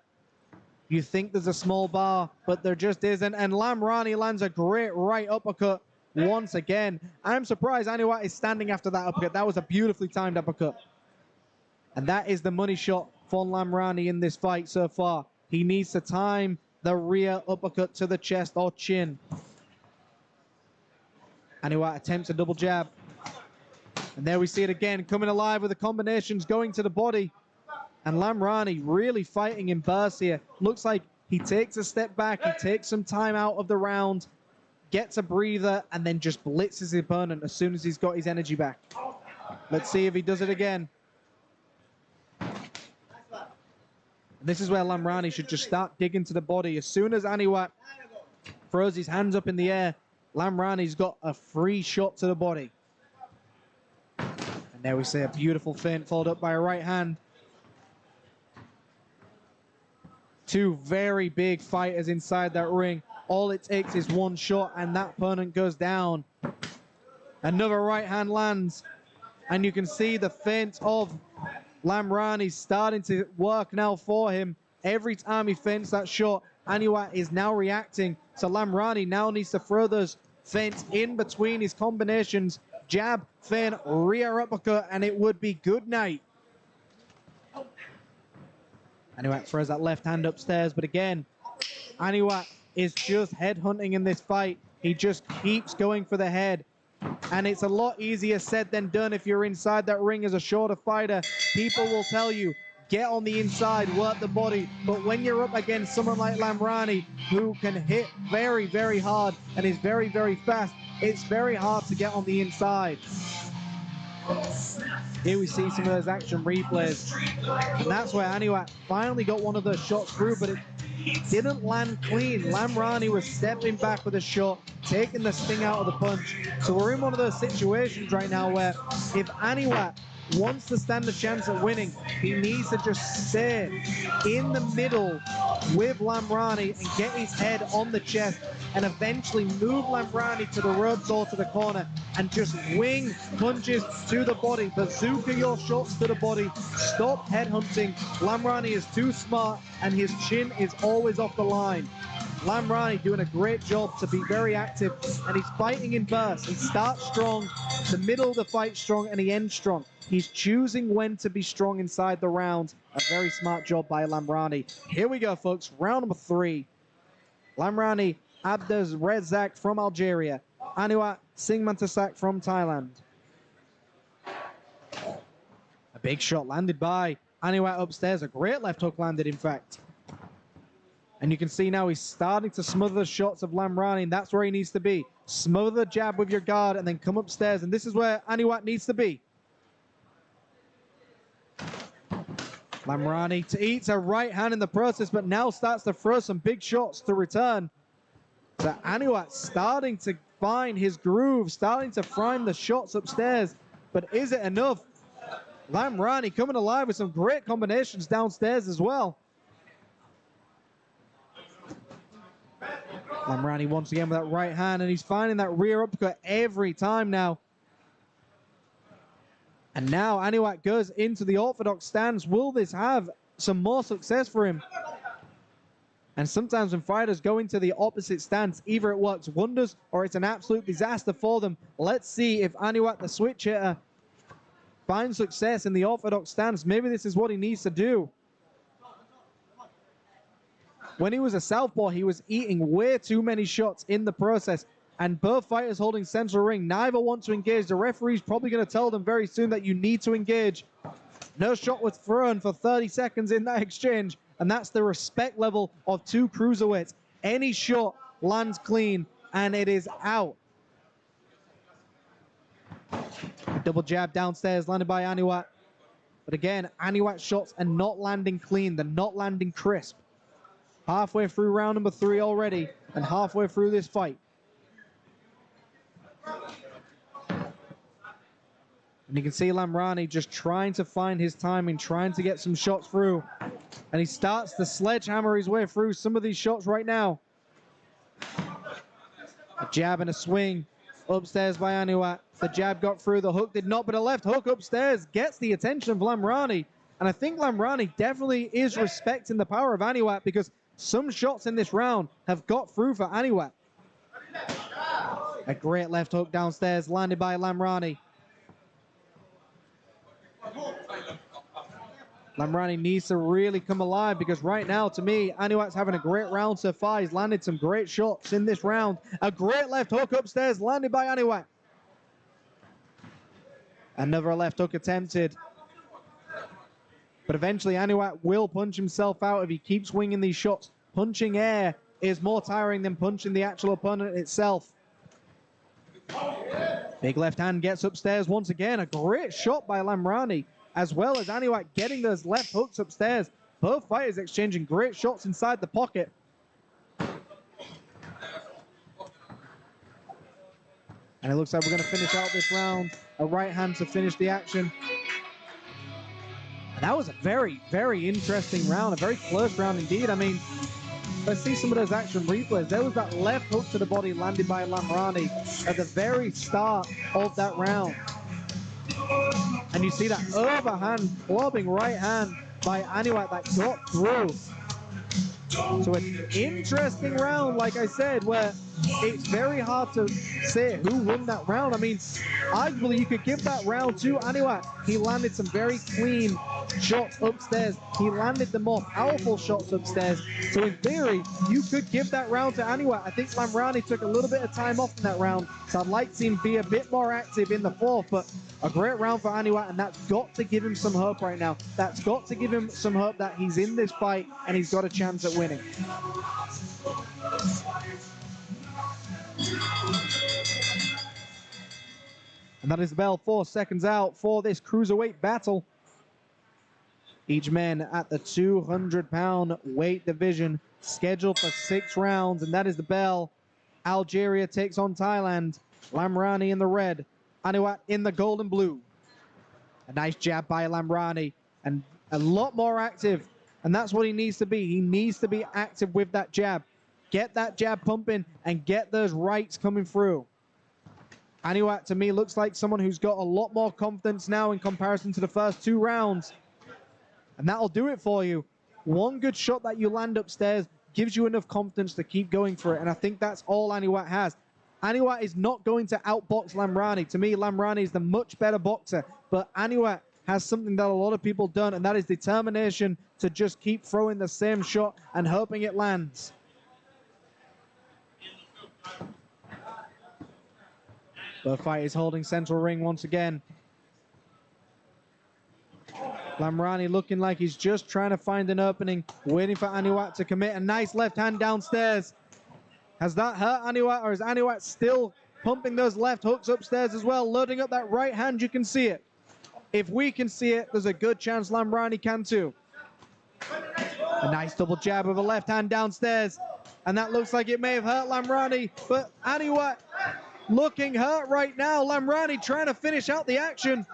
You think there's a small bar, but there just isn't. And Lamrani lands a great right uppercut once again. I'm surprised Aniwat is standing after that uppercut. That was a beautifully timed uppercut. And that is the money shot for Lamrani in this fight so far. He needs to time the rear uppercut to the chest or chin. Aniwat attempts a double jab. And there we see it again, coming alive with the combinations going to the body. And Lamrani really fighting in bursts here. Looks like he takes a step back, he takes some time out of the round, gets a breather, and then just blitzes his opponent as soon as he's got his energy back. Let's see if he does it again. This is where Lamrani should just start digging to the body. As soon as Aniwat throws his hands up in the air, Lamrani's got a free shot to the body. And there we see a beautiful feint followed up by a right hand. Two very big fighters inside that ring. All it takes is one shot and that opponent goes down. Another right hand lands. And you can see the feint of Lamrani starting to work now for him. Every time he feints that shot, Aniwat is now reacting. So Lamrani now needs to throw those feints in between his combinations. Jab, feint, rear uppercut, and it would be good night. Aniwat throws that left hand upstairs, but again, Aniwat is just headhunting in this fight. He just keeps going for the head. And it's a lot easier said than done if you're inside that ring as a shorter fighter. People will tell you, get on the inside, work the body. But when you're up against someone like Lamrani, who can hit very, very hard and is very, very fast, it's very hard to get on the inside. Here we see some of those action replays. And that's where Aniwat finally got one of those shots through, but it didn't land clean. Lamrani was stepping back with a shot, taking the sting out of the punch. So we're in one of those situations right now where if Aniwat wants to stand a chance at winning, he needs to just stay in the middle with Lamrani and get his head on the chest and eventually move Lamrani to the ropes or to the corner and just wing punches to the body. Bazooka your shots to the body. Stop headhunting. Lamrani is too smart and his chin is always off the line. Lamrani doing a great job to be very active, and he's fighting in bursts. He starts strong, the middle of the fight strong, and he ends strong. He's choosing when to be strong inside the round. A very smart job by Lamrani. Here we go, folks. Round number 3. Lamrani Abdes Rezak from Algeria. Aniwat Singmantasak from Thailand. A big shot landed by Aniwat upstairs. A great left hook landed, in fact. And you can see now he's starting to smother the shots of Lamrani, and that's where he needs to be. Smother the jab with your guard and then come upstairs. And this is where Aniwat needs to be. Lamrani eats a right hand in the process, but now starts to throw some big shots to return. So Aniwat starting to find his groove, starting to find the shots upstairs. But is it enough? Lamrani coming alive with some great combinations downstairs as well. Lamrani once again with that right hand, and he's finding that rear uppercut every time now. And now Aniwat goes into the orthodox stance. Will this have some more success for him? And sometimes when fighters go into the opposite stance, either it works wonders or it's an absolute disaster for them. Let's see if Aniwat, the switch hitter, finds success in the orthodox stance. Maybe this is what he needs to do. When he was a southpaw, he was eating way too many shots in the process. And both fighters holding central ring, neither want to engage. The referee's probably going to tell them very soon that you need to engage. No shot was thrown for 30 seconds in that exchange. And that's the respect level of two cruiserweights. Any shot lands clean, and it is out. A double jab downstairs landed by Aniwat. But again, Aniwat's shots are not landing clean. They're not landing crisp. Halfway through round number 3 already, and halfway through this fight. And you can see Lamrani just trying to find his timing, trying to get some shots through. And he starts to sledgehammer his way through some of these shots right now. A jab and a swing upstairs by Aniwat. The jab got through, the hook did not, but a left hook upstairs gets the attention of Lamrani. And I think Lamrani definitely is respecting the power of Aniwat, because some shots in this round have got through for Aniwat. A great left hook downstairs landed by Lamrani. Lamrani needs to really come alive because right now, to me, Anuak's having a great round so far. He's landed some great shots in this round. A great left hook upstairs landed by Anuak. Another left hook attempted. But eventually, Anuak will punch himself out if he keeps swinging these shots. Punching air is more tiring than punching the actual opponent itself. Big left hand gets upstairs once again. A great shot by Lamrani, as well as Anuak getting those left hooks upstairs. Both fighters exchanging great shots inside the pocket. And it looks like we're going to finish out this round. A right hand to finish the action. And that was a very, very interesting round. A very close round indeed. I mean, let's see some of those action replays. There was that left hook to the body landed by Lamrani at the very start of that round. And you see that overhand clubbing right hand by Anuak that got through. So an interesting round, like I said, where it's very hard to say who won that round. I mean, arguably you could give that round to Anuak. He landed some very clean shots upstairs. He landed the more powerful shots upstairs. So in theory, you could give that round to Anuak. I think Lamrani took a little bit of time off in that round, so I'd like to see him be a bit more active in the fourth, but a great round for Anuak, and that's got to give him some hope right now. That's got to give him some hope that he's in this fight and he's got a chance at winning. And that is the bell, 4 seconds out for this cruiserweight battle. Each man at the 200-pound weight division, scheduled for 6 rounds, and that is the bell. Algeria takes on Thailand. Lamrani in the red, Anuak in the gold and blue. A nice jab by Lamrani, and a lot more active, and that's what he needs to be. He needs to be active with that jab. Get that jab pumping and get those rights coming through. Anuak, to me, looks like someone who's got a lot more confidence now in comparison to the first 2 rounds. And that'll do it for you. One good shot that you land upstairs gives you enough confidence to keep going for it. And I think that's all Anuak has. Anuak is not going to outbox Lamrani. To me, Lamrani is the much better boxer. But Anuak has something that a lot of people don't, and that is determination to just keep throwing the same shot and hoping it lands. Both fighters holding central ring once again. Lamrani looking like he's just trying to find an opening, waiting for Anuak to commit. A nice left hand downstairs. Has that hurt Anuak, or is Anuak still pumping those left hooks upstairs as well, loading up that right hand? You can see it. If we can see it, there's a good chance Lamrani can too. A nice double jab with a left hand downstairs. And that looks like it may have hurt Lamrani, but Anuak looking hurt right now. Lamrani trying to finish out the action.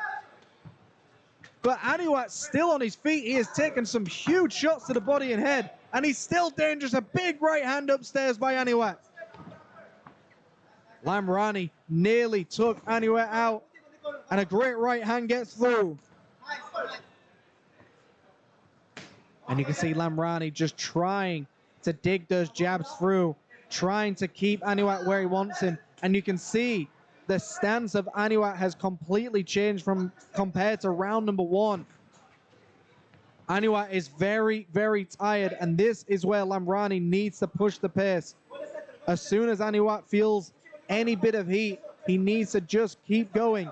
But Anuak still on his feet. He has taken some huge shots to the body and head, and he's still dangerous. A big right hand upstairs by Anuak. Lamrani nearly took Anuak out, and a great right hand gets through. And you can see Lamrani just trying to dig those jabs through, trying to keep Anuak where he wants him. And you can see the stance of Anuak has completely changed from compared to round number 1. Anuak is very, very tired, and this is where Lamrani needs to push the pace. As soon as Anuak feels any bit of heat, he needs to just keep going.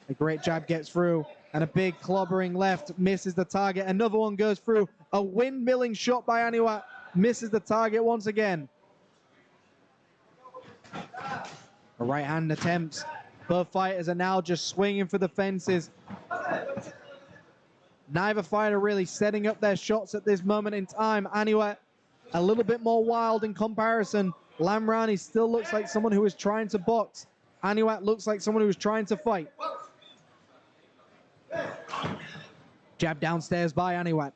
A great jab gets through, and a big clobbering left misses the target. Another one goes through. A windmilling shot by Anuak misses the target once again. A right hand attempt. Both fighters are now just swinging for the fences. Neither fighter really setting up their shots at this moment in time. Anuak a little bit more wild in comparison. Lamrani still looks like someone who is trying to box. Anuak looks like someone who is trying to fight. Jab downstairs by Anuak.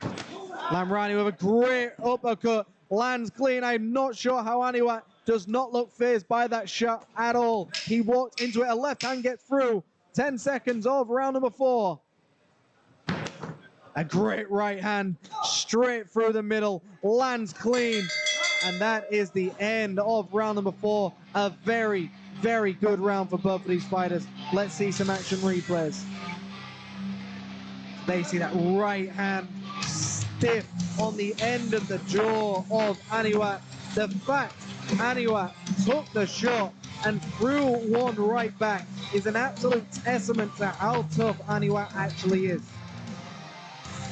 Lamrani with a great uppercut. Lands clean. I'm not sure how Anuak does not look fazed by that shot at all. He walked into it. A left hand gets through. 10 seconds of round number 4. A great right hand straight through the middle. Lands clean. And that is the end of round number 4. A very, very good round for both of these fighters. Let's see some action replays. They see that right hand stiff on the end of the jaw of Aniwat. The fact Aniwat took the shot and threw one right back is an absolute testament to how tough Aniwat actually is.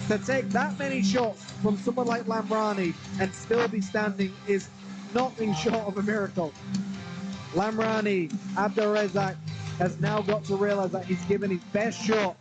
To take that many shots from someone like Lamrani and still be standing is nothing short of a miracle. Lamrani Abdurrazak has now got to realize that he's given his best shot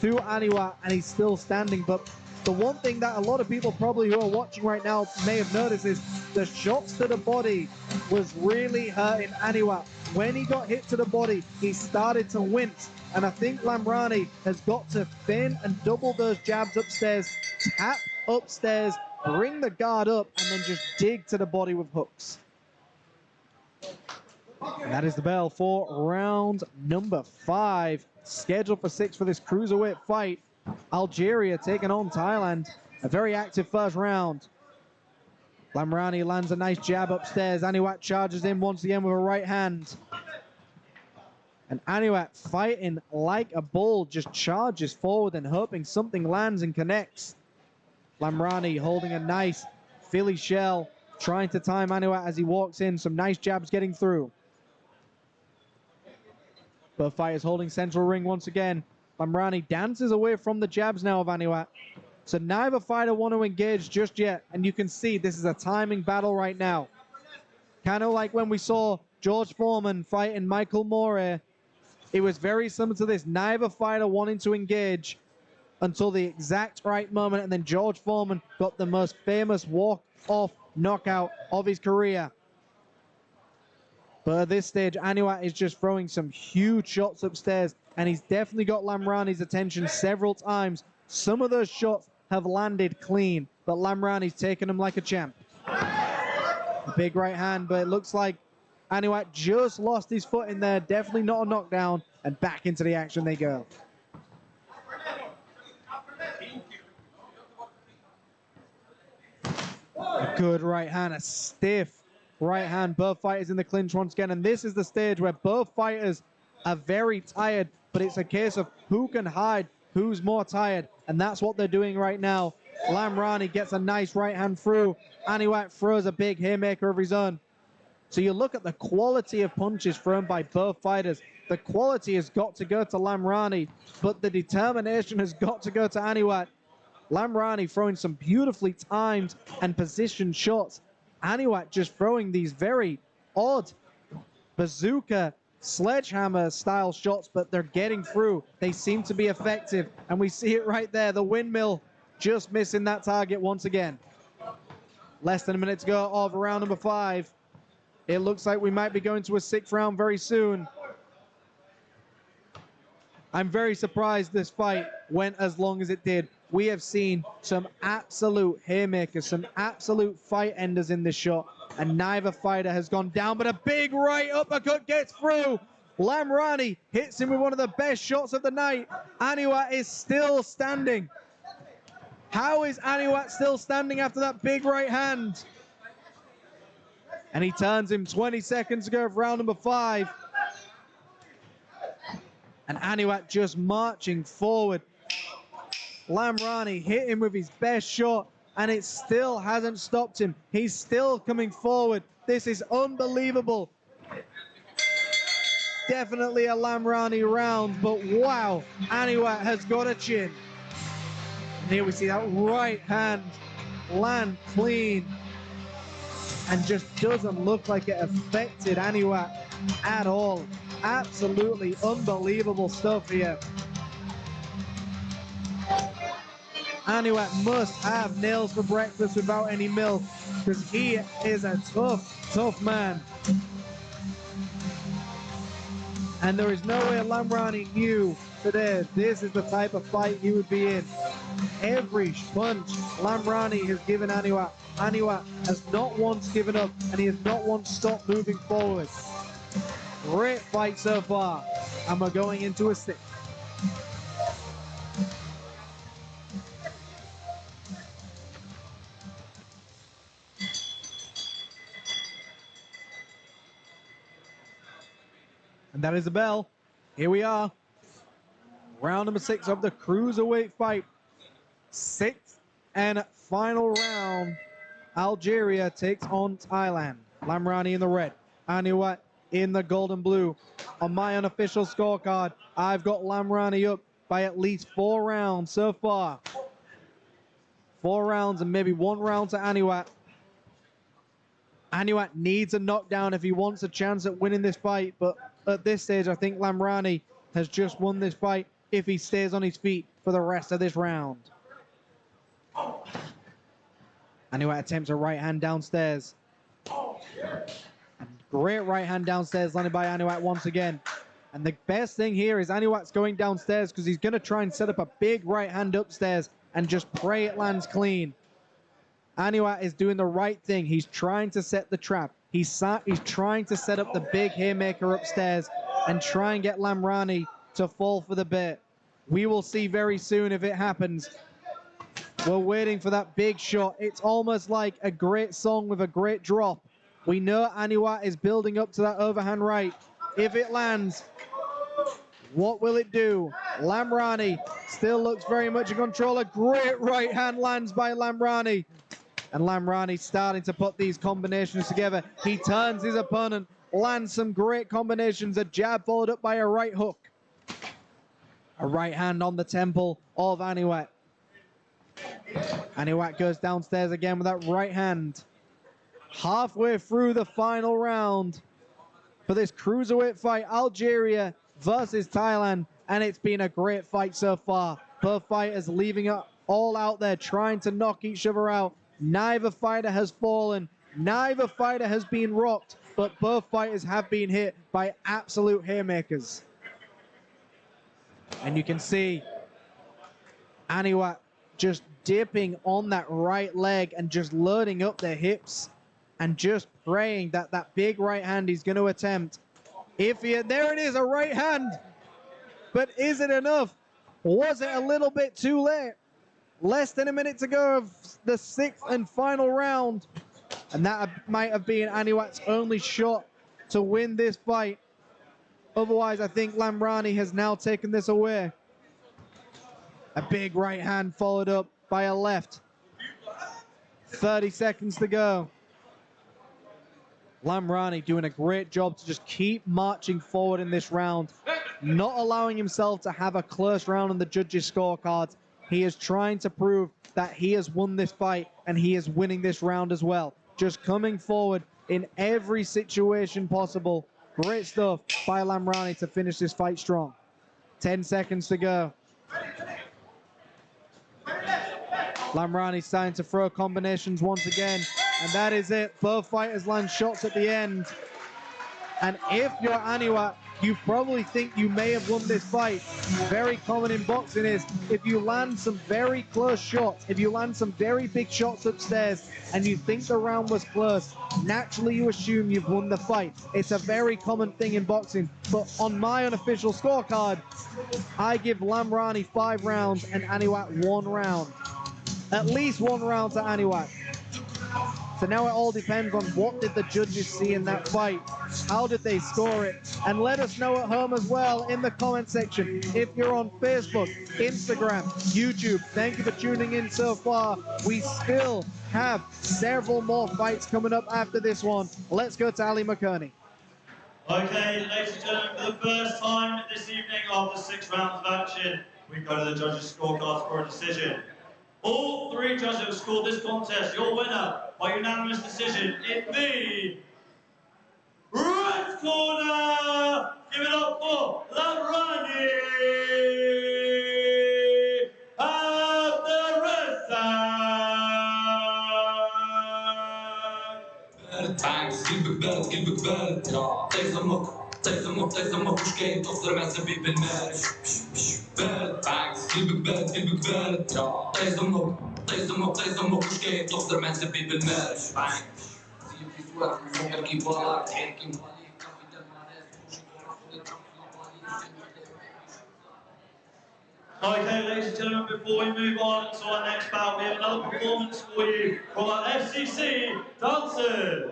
to Aniwat and he's still standing. But the one thing that a lot of people probably who are watching right now may have noticed is the shots to the body was really hurting Aniwat. When he got hit to the body, he started to wince. And I think Lamrani has got to thin and double those jabs upstairs, tap upstairs, bring the guard up, and then just dig to the body with hooks. And that is the bell for round number 5. Scheduled for 6 for this cruiserweight fight. Algeria taking on Thailand. A very active first round. Lamrani lands a nice jab upstairs. Aniwat charges in once again with a right hand. And Aniwat fighting like a bull, just charges forward and hoping something lands and connects. Lamrani holding a nice Philly shell, trying to time Aniwat as he walks in. Some nice jabs getting through. Both fighters holding central ring once again. Lamrani dances away from the jabs now of Aniwat. So neither fighter want to engage just yet. And you can see this is a timing battle right now. Kind of like when we saw George Foreman fighting Michael Moore. It was very similar to this. Neither fighter wanting to engage until the exact right moment. And then George Foreman got the most famous walk-off knockout of his career. But at this stage, Aniwat is just throwing some huge shots upstairs, and he's definitely got Lamrani's attention several times. Some of those shots have landed clean, but Lamrani's taken them like a champ. A big right hand, but it looks like Aniwat just lost his foot in there. Definitely not a knockdown, and back into the action they go. A good right hand, a stiff right hand. Both fighters in the clinch once again, and this is the stage where both fighters are very tired, but it's a case of who can hide, who's more tired, and that's what they're doing right now. Lamrani gets a nice right hand through. Aniwat throws a big haymaker of his own. So you look at the quality of punches thrown by both fighters. The quality has got to go to Lamrani, but the determination has got to go to Aniwat. Lamrani throwing some beautifully timed and positioned shots. Aniwat just throwing these very odd bazooka, sledgehammer style shots, but they're getting through. They seem to be effective, and we see it right there. The windmill just missing that target once again. Less than a minute to go of round number 5. It looks like we might be going to a 6th round very soon. I'm very surprised this fight went as long as it did. We have seen some absolute haymakers, some absolute fight enders in this shot, and neither fighter has gone down, but a big right uppercut gets through. Lamrani hits him with one of the best shots of the night. Aniwat is still standing. How is Aniwat still standing after that big right hand? And he turns him 20 seconds to go of round number 5. And Aniwat just marching forward. Lamrani hit him with his best shot, and it still hasn't stopped him. He's still coming forward. This is unbelievable. Definitely a Lamrani round, but wow, Aniwat has got a chin. And here we see that right hand land clean, and just doesn't look like it affected Aniwat at all. Absolutely unbelievable stuff here. Aniwat must have nails for breakfast without any milk, because he is a tough, tough man. And there is no way Lamrani knew today this is the type of fight he would be in. Every punch Lamrani has given Aniwat, Aniwat has not once given up, and he has not once stopped moving forward. Great fight so far, and we're going into a 6th. And that is the bell. Here we are. Round number 6 of the cruiserweight fight. 6th and final round. Algeria takes on Thailand. Lamrani in the red, Aniwat in the gold and blue. On my unofficial scorecard, I've got Lamrani up by at least 4 rounds so far. 4 rounds and maybe 1 round to Aniwat. Aniwat needs a knockdown if he wants a chance at winning this fight, but at this stage, I think Lamrani has just won this fight if he stays on his feet for the rest of this round. Aniwat attempts a right hand downstairs. Great right hand downstairs landed by Aniwat once again. And the best thing here is Aniwat's going downstairs because he's going to try and set up a big right hand upstairs and just pray it lands clean. Aniwat is doing the right thing. He's trying to set the trap. He's trying to set up the big haymaker upstairs and try and get Lamrani to fall for the bit. We will see very soon if it happens. We're waiting for that big shot. It's almost like a great song with a great drop. We know Aniwat is building up to that overhand right. If it lands, what will it do? Lamrani still looks very much in control. A great right hand lands by Lamrani. And Lamrani starting to put these combinations together. He turns his opponent, lands some great combinations. A jab followed up by a right hook. A right hand on the temple of Aniwat. Aniwat goes downstairs again with that right hand. Halfway through the final round for this cruiserweight fight, Algeria versus Thailand, and it's been a great fight so far. Both fighters leaving it all out there, trying to knock each other out. Neither fighter has fallen. Neither fighter has been rocked, but both fighters have been hit by absolute haymakers. And you can see Aniwat just dipping on that right leg and just loading up the hips and just praying that that big right hand he's going to attempt. There it is, a right hand. But is it enough? Was it a little bit too late? Less than a minute to go of the 6th and final round. And that might have been Aniwat's only shot to win this fight. Otherwise, I think Lamrani has now taken this away. A big right hand followed up by a left. 30 seconds to go. Lamrani doing a great job to just keep marching forward in this round, not allowing himself to have a close round on the judges' scorecards. He is trying to prove that he has won this fight and he is winning this round as well. Just coming forward in every situation possible. Great stuff by Lamrani to finish this fight strong. 10 seconds to go. Lamrani starting to throw combinations once again. And that is it. Both fighters land shots at the end. And if you're Aniwat, you probably think you may have won this fight. Very common in boxing is if you land some very close shots, if you land some very big shots upstairs and you think the round was close, naturally you assume you've won the fight. It's a very common thing in boxing. But on my unofficial scorecard, I give Lamrani 5 rounds and Aniwat 1 round. At least 1 round to Aniwat. So now it all depends on what did the judges see in that fight. How did they score it? And let us know at home as well in the comment section. If you're on Facebook, Instagram, YouTube, thank you for tuning in so far. We still have several more fights coming up after this one. Let's go to Ali McCurney. Okay, ladies and gentlemen, for the first time this evening after 6 rounds of action, we go to the judges' scorecards for a decision. All 3 judges have scored this contest. Your winner by unanimous decision in the red corner. Give it up for Lamrani تيزمك مش جاي تخسر مع سبيب المال بارد بعكس قلبك بارد تيزمك مش جاي تخسر مع سبيب المال في سواق مفكر كبار تحكي Okay, ladies and gentlemen, before we move on to our next bout, we have another performance for you from our FCC dancers.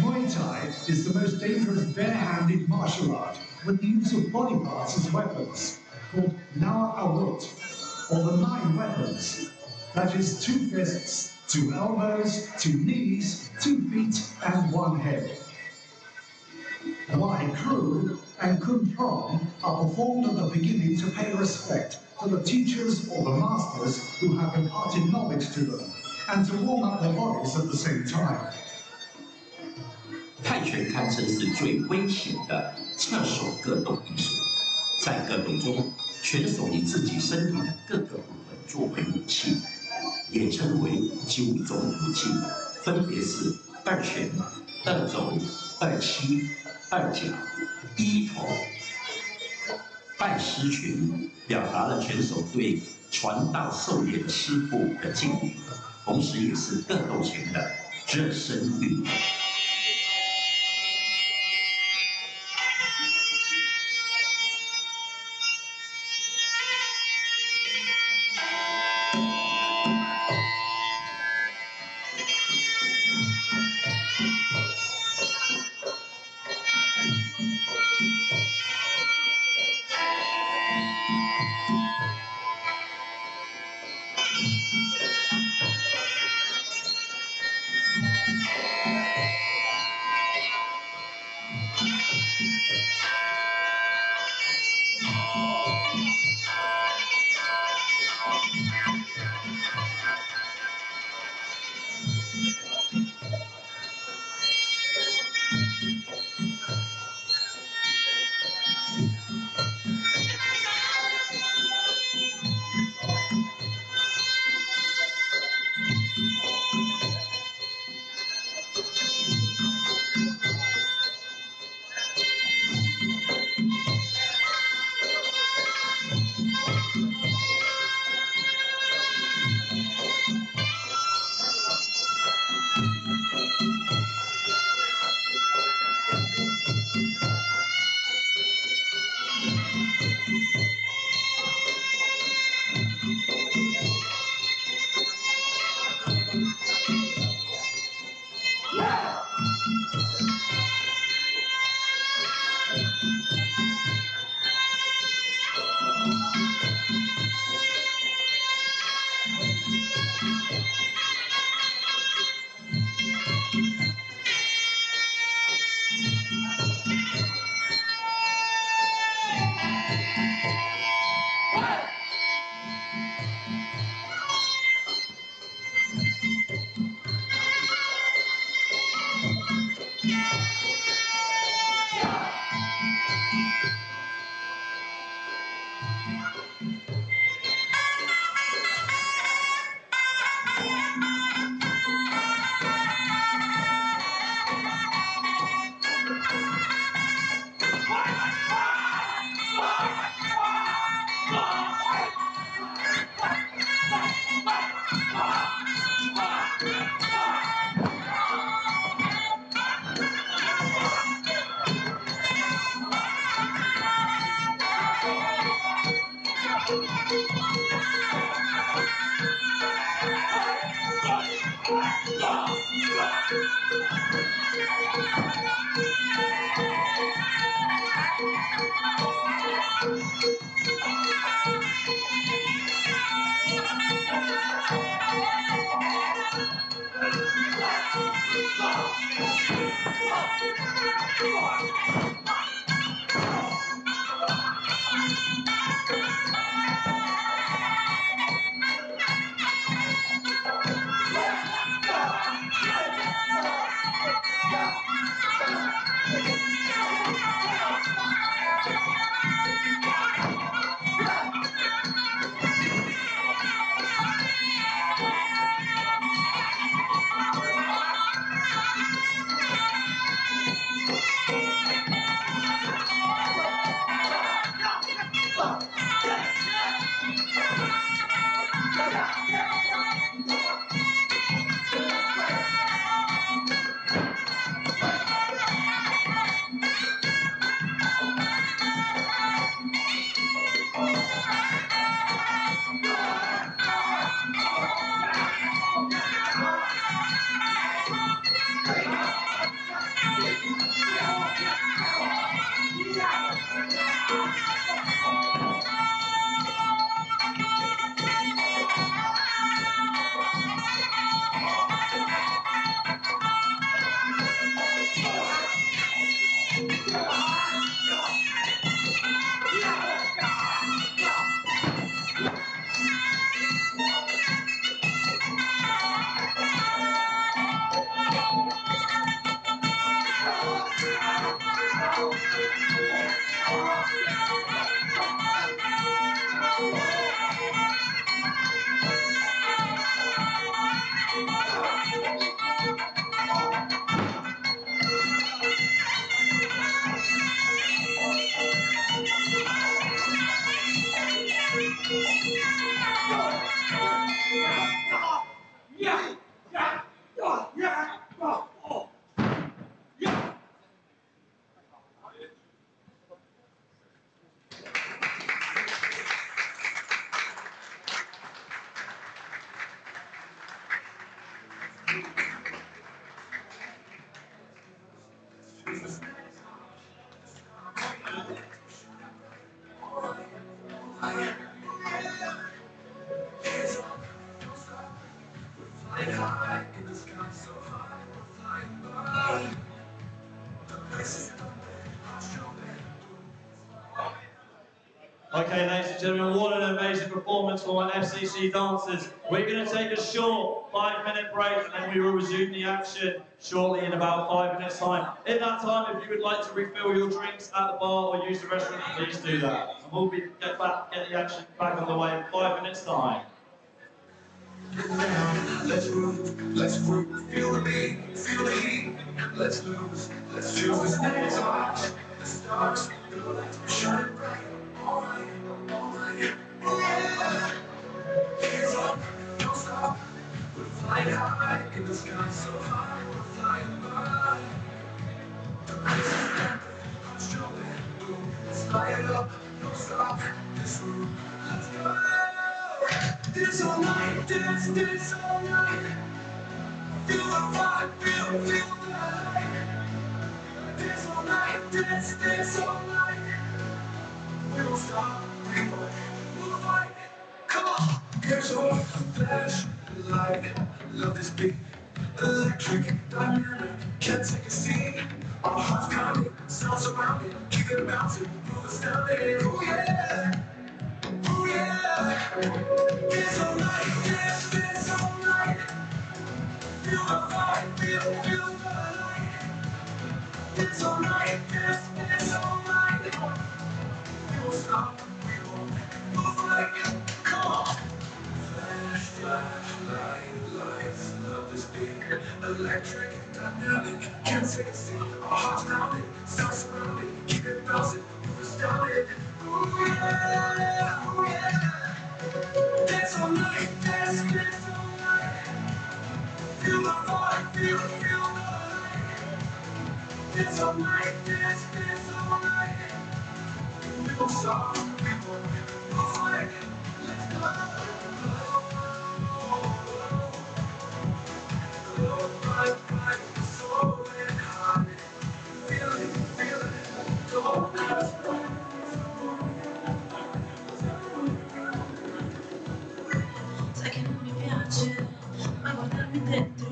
Muay Thai is the most dangerous bare-handed martial art with the use of body parts as weapons, called Nawa Awut, or the 9 weapons. That is 2 fists, 2 elbows, 2 knees, 2 feet, and 1 head. Wai Kru and Kun Trong are performed at the beginning to pay respect to the teachers or the masters who have imparted knowledge to them, and to warm up their bodies at the same time. 泰拳堪称是最危险的侧手格斗艺术，在格斗中，拳手以自己身体的各个部分作为武器，也称为9种武器，分别是2拳、2肘、2膝、2脚、1头。拜师拳表达了拳手对传道授业的师傅的敬意，同时也是格斗前的热身运动。Okay, ladies and gentlemen, what an amazing performance for our FCC dancers. We're going to take a short 5-minute break and then we will resume the action shortly in about 5 minutes' time. In that time, if you would like to refill your drinks at the bar or use the restroom, please do that. And we'll get the action back on the way in 5 minutes' time. Let's move, feel the beat, feel the heat. Let's lose, let's choose. It's ours, the stars, the lights shine bright. All night, yeah. Hands up, don't stop. We're flying high in the sky, so high we're flying by. Let's jump and boom, let's light it up, don't stop. This room, let's go. Dance all night, dance all night. Feel the vibe, feel the light. Dance all night, dance all night. We won't stop, we won't fight. Come on, here's our flashlight. Love this beat, electric, dynamic. Can't take a seat. Our hearts pounding, sounds surrounding. Keep it bouncing, move astounding. Oh yeah, oh yeah. Dance all night, dance all night. Feel the vibe, feel the light. Dance all night, dance all night. We won't stop, we won't move like, come on. Flashlight, lights, love this beat. Electric, dynamic, can't take a seat. Our hearts pounding, sound surrounding. Keep it bouncing, move astounding. Ooh yeah, ooh yeah. Dance all night, dance all night. Feel the vibe, feel the light. Dance all night, dance all night. We won't stop, we won't fight. Let's go. Glow, bright, soaring high. Feel it, go now. Sai che non mi piace, ma guardarmi dentro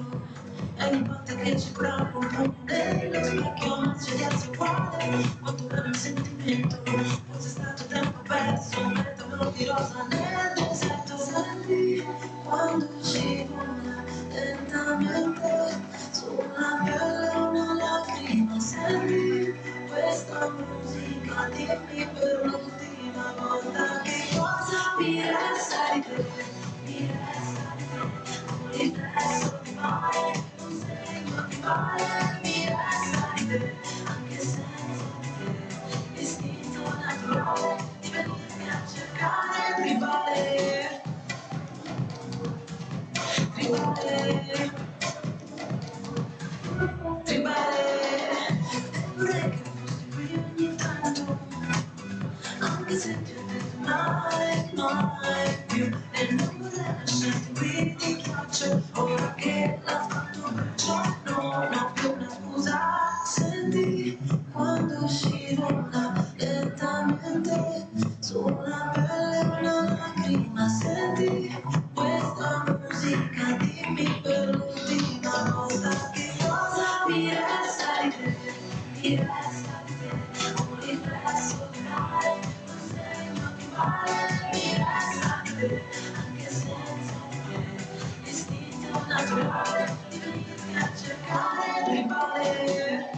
è ogni volta che ci provo un po' nello specchio, ma svegliarsi uguale, quanto vale un sentimento, forse è stato tempo perso, un petalo di rosa nel deserto, senti quando scivola lentamente sulla pelle una lacrima, senti questa musica, dimmi per l'ultima volta che cosa mi resta di te. Mi resta di te, un riflesso di mare, un segno di mare, mi resta di te, anche senza di te, istinto naturale di venirmi a cercare, rivale, rivale, rivale, vorrei che fossi qui ogni tanto. Anche se ti ho detto mai più e non vorrei lasciarti qui di ghiaccio. Ora che l'ha fatto perciò non ho più una scusa. Senti quando scivola lentamente sulla pelle una lacrima. Senti questa musica, dimmi per l'ultima volta che cosa mi resta di te. Mi resta di te, un riflesso di mare, un segno di mare, mi resta di te, anche senza di te, istinto naturale di venirmi a cercare, rivale,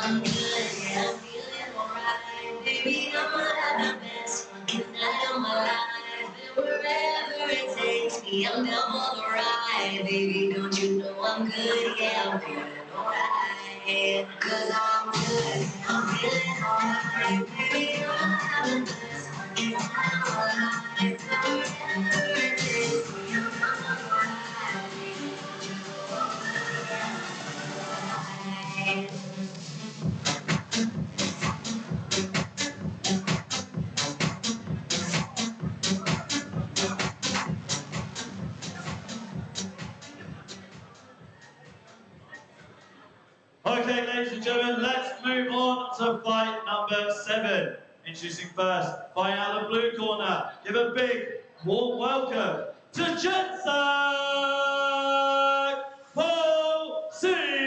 I'm good, yeah, I'm feeling alright. Baby, I'ma have the best night of my life. And wherever it takes me, I'm down for the ride. Baby, don't you know I'm good, yeah, I'm feeling alright. Cause I'm good, I'm feeling alright. Baby, I'ma have the best night of my life. And wherever it takes me, I'm down for the ride. Baby, don't you know I'm good, yeah, I'm feeling alright. Okay, ladies and gentlemen, let's move on to fight number 7. Introducing first, fighting out of the blue corner. Give a big, warm welcome to Jensak Po-Si!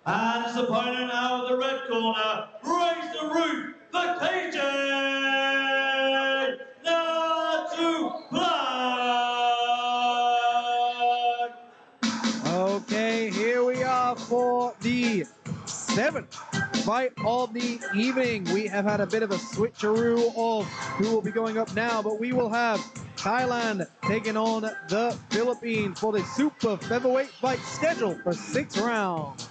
And his opponent out of the red corner, raise the roof, the KJ Natu Black! Okay, here we are for the 7th fight of the evening. We have had a bit of a switcheroo of who will be going up now, but we will have Thailand taking on the Philippines for the super featherweight fight scheduled for 6 rounds.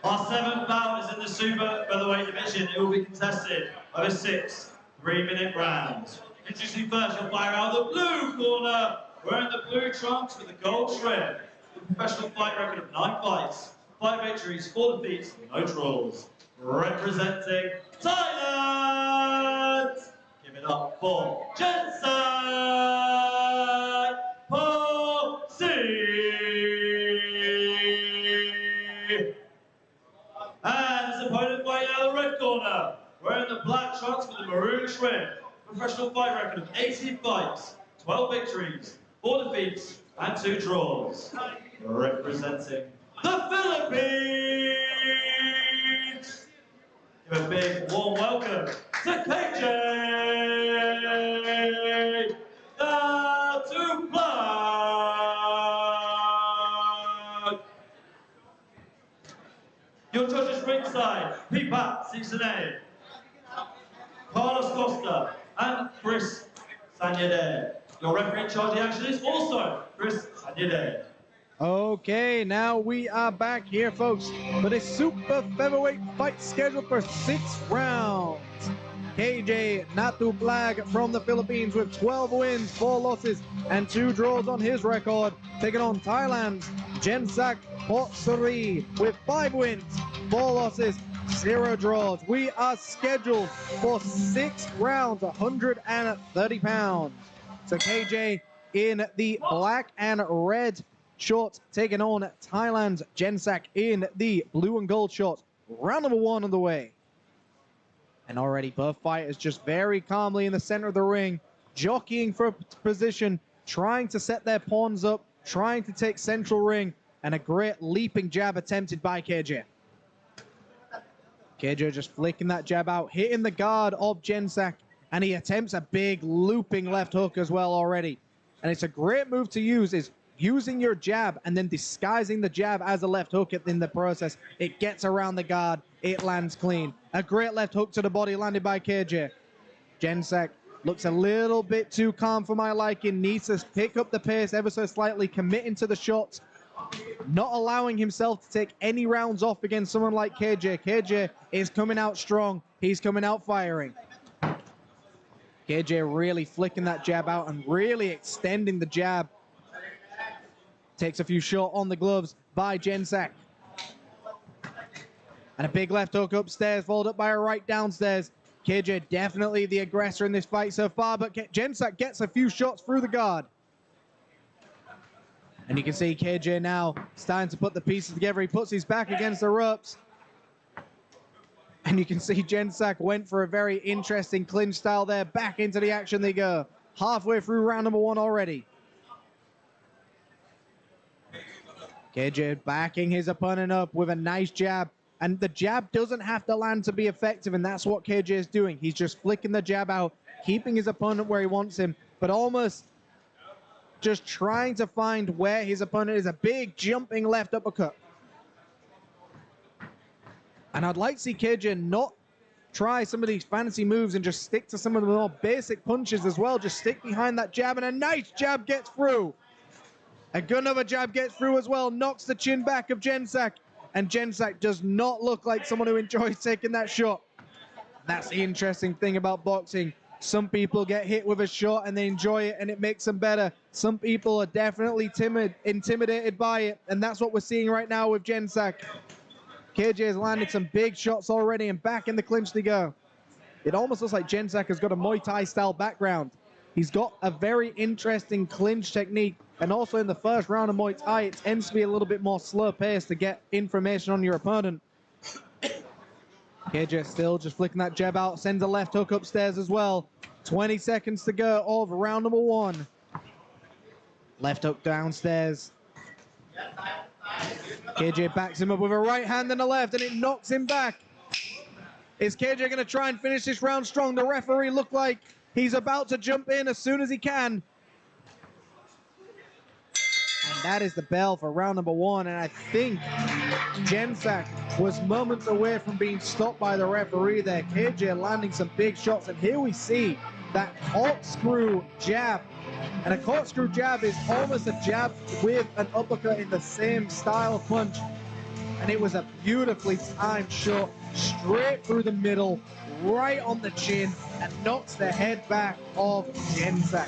Our 7th bout is in the super featherweight division. It will be contested over 6 3-minute rounds. Introducing first, your fighter out of the blue corner, wearing the blue trunks with the gold trim. With a professional fight record of 9 fights, 5 victories, 4 defeats, no draws. Representing Thailand! Give it up for Jensak Po-Si! And his opponent fighting out of the red corner, wearing the black trunks with the maroon trim. Professional fight record of 18 fights, 12 victories, 4 defeats, and 2 draws. Representing the Philippines! Give a big warm welcome to KJ Natu Black! Your judges ringside, Pipat Sisane, Carlos Costa, and Chris Sanyade. Your referee in charge of the action is also Chris Sanyade. Okay, now we are back here, folks, for the super featherweight fight scheduled for 6 rounds. KJ Natu Black from the Philippines with 12 wins, 4 losses, and 2 draws on his record, taking on Thailand's Jensak Po-Si with 5 wins, 4 losses, 0 draws. We are scheduled for 6 rounds, 130 pounds. So KJ in the black and red shorts taking on Thailand's Jensak in the blue and gold shorts. Round number 1 on the way. And already both fighters just very calmly in the center of the ring, jockeying for position, trying to set their pawns up, trying to take central ring, and a great leaping jab attempted by KJ. KJ just flicking that jab out, hitting the guard of Jensak, and he attempts a big looping left hook as well already. And it's a great move to use, is using your jab and then disguising the jab as a left hook in the process. It gets around the guard, it lands clean. A great left hook to the body landed by KJ. Jensak looks a little bit too calm for my liking, needs to pick up the pace ever so slightly, committing to the shots, not allowing himself to take any rounds off against someone like KJ. KJ is coming out strong, he's coming out firing. KJ really flicking that jab out and really extending the jab. Takes a few short on the gloves by Jensak. And a big left hook upstairs, followed up by a right downstairs. KJ definitely the aggressor in this fight so far, but Jensak gets a few shots through the guard. And you can see KJ now starting to put the pieces together. He puts his back against the ropes. And you can see Jensak went for a very interesting clinch style there. Back into the action they go. Halfway through round number 1 already. KJ backing his opponent up with a nice jab. And the jab doesn't have to land to be effective, and that's what KJ is doing. He's just flicking the jab out, keeping his opponent where he wants him, but almost just trying to find where his opponent is. A big jumping left uppercut. And I'd like to see KJ not try some of these fancy moves and just stick to some of the more basic punches as well. Just stick behind that jab, and a nice jab gets through. A good another jab gets through as well, knocks the chin back of Jensak. And Jensak does not look like someone who enjoys taking that shot. That's the interesting thing about boxing. Some people get hit with a shot and they enjoy it and it makes them better. Some people are definitely intimidated by it, and that's what we're seeing right now with Jensak. KJ has landed some big shots already, and back in the clinch they go. It almost looks like Jensak has got a Muay Thai style background. He's got a very interesting clinch technique, and also in the first round of Muay Thai, it tends to be a little bit more slow paced to get information on your opponent. KJ still just flicking that jab out, sends a left hook upstairs as well. 20 seconds to go of round number 1. Left hook downstairs. KJ backs him up with a right hand and a left, and it knocks him back. Is KJ going to try and finish this round strong? The referee looked like he's about to jump in as soon as he can. And that is the bell for round number 1. And I think Jensak was moments away from being stopped by the referee there. KJ landing some big shots. And here we see that corkscrew jab. And a corkscrew jab is almost a jab with an uppercut in the same style of punch. And it was a beautifully timed shot, straight through the middle, right on the chin, and knocks the head back of Jensak.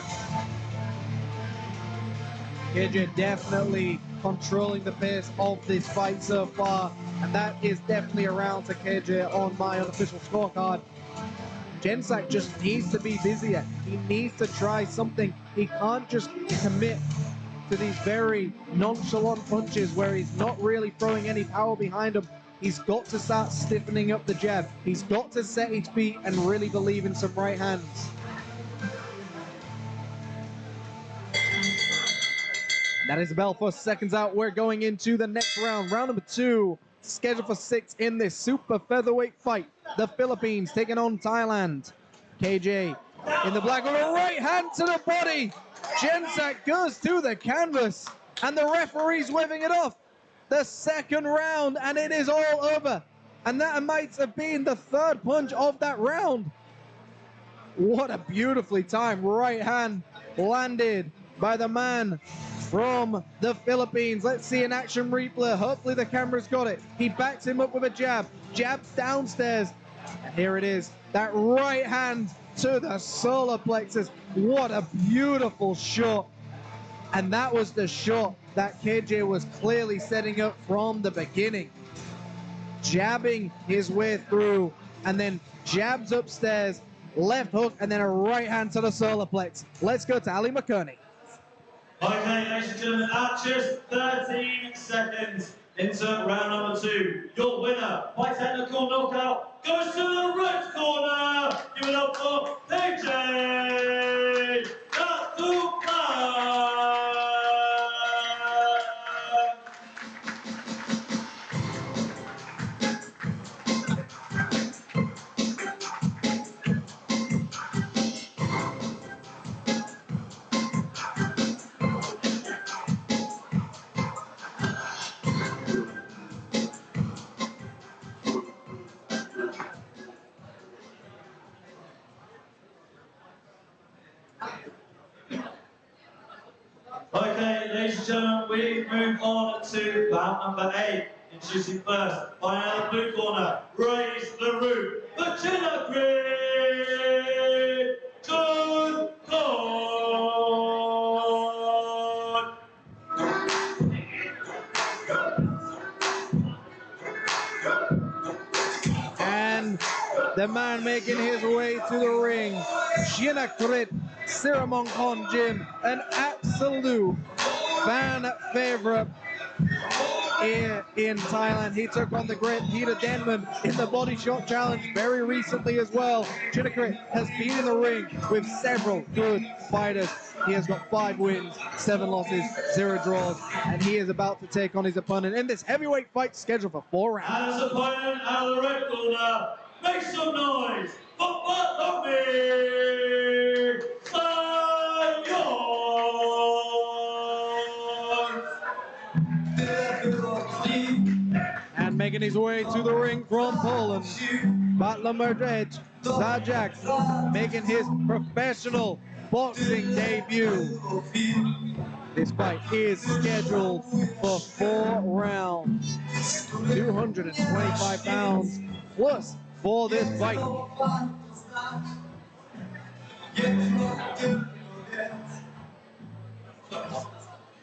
KJ definitely controlling the pace of this fight so far, and that is definitely a round to KJ on my unofficial scorecard. Jensak just needs to be busier. He needs to try something. He can't just commit to these very nonchalant punches where he's not really throwing any power behind him. He's got to start stiffening up the jab. He's got to set his feet and really believe in some right hands. That is the bell for seconds out. We're going into the next round. Round number 2, scheduled for 6 in this super featherweight fight. The Philippines taking on Thailand. KJ in the black with a right hand to the body. Jensak goes to the canvas, and the referee's waving it off. The second round, and it is all over. And that might have been the third punch of that round. What a beautifully timed right hand landed by the man from the Philippines. Let's see an action replay. Hopefully the camera's got it. He backs him up with a jab. Jabs downstairs. And here it is. That right hand to the solar plexus. What a beautiful shot. And that was the shot that KJ was clearly setting up from the beginning. Jabbing his way through, and then jabs upstairs, left hook, and then a right hand to the solar plex. Let's go to Ali McCurney. Okay, ladies and gentlemen, at just 13 seconds into round number 2, your winner by technical knockout goes to the red corner. Give it up for KJ Katupa. ladies and gentlemen, we move on to bout number 8. Introducing first, by out of the blue corner, raise the roof, Virginia Green, good God! And the man making his way to the ring, Chinakrit Siramongkon Jim, an absolute fan favorite here in Thailand. He took on the great Peter Denman in the Body Shot Challenge very recently as well. Chinakrit has been in the ring with several good fighters. He has got 5 wins, 7 losses, 0 draws, and he is about to take on his opponent in this heavyweight fight scheduled for 4 rounds. And his opponent out of the red corner, make some noise for Bartleby Sayon! And making his way to the ring from Poland, Bartlomiej Zajac, making his professional boxing debut. This fight is scheduled for 4 rounds, 225 pounds plus for this fight.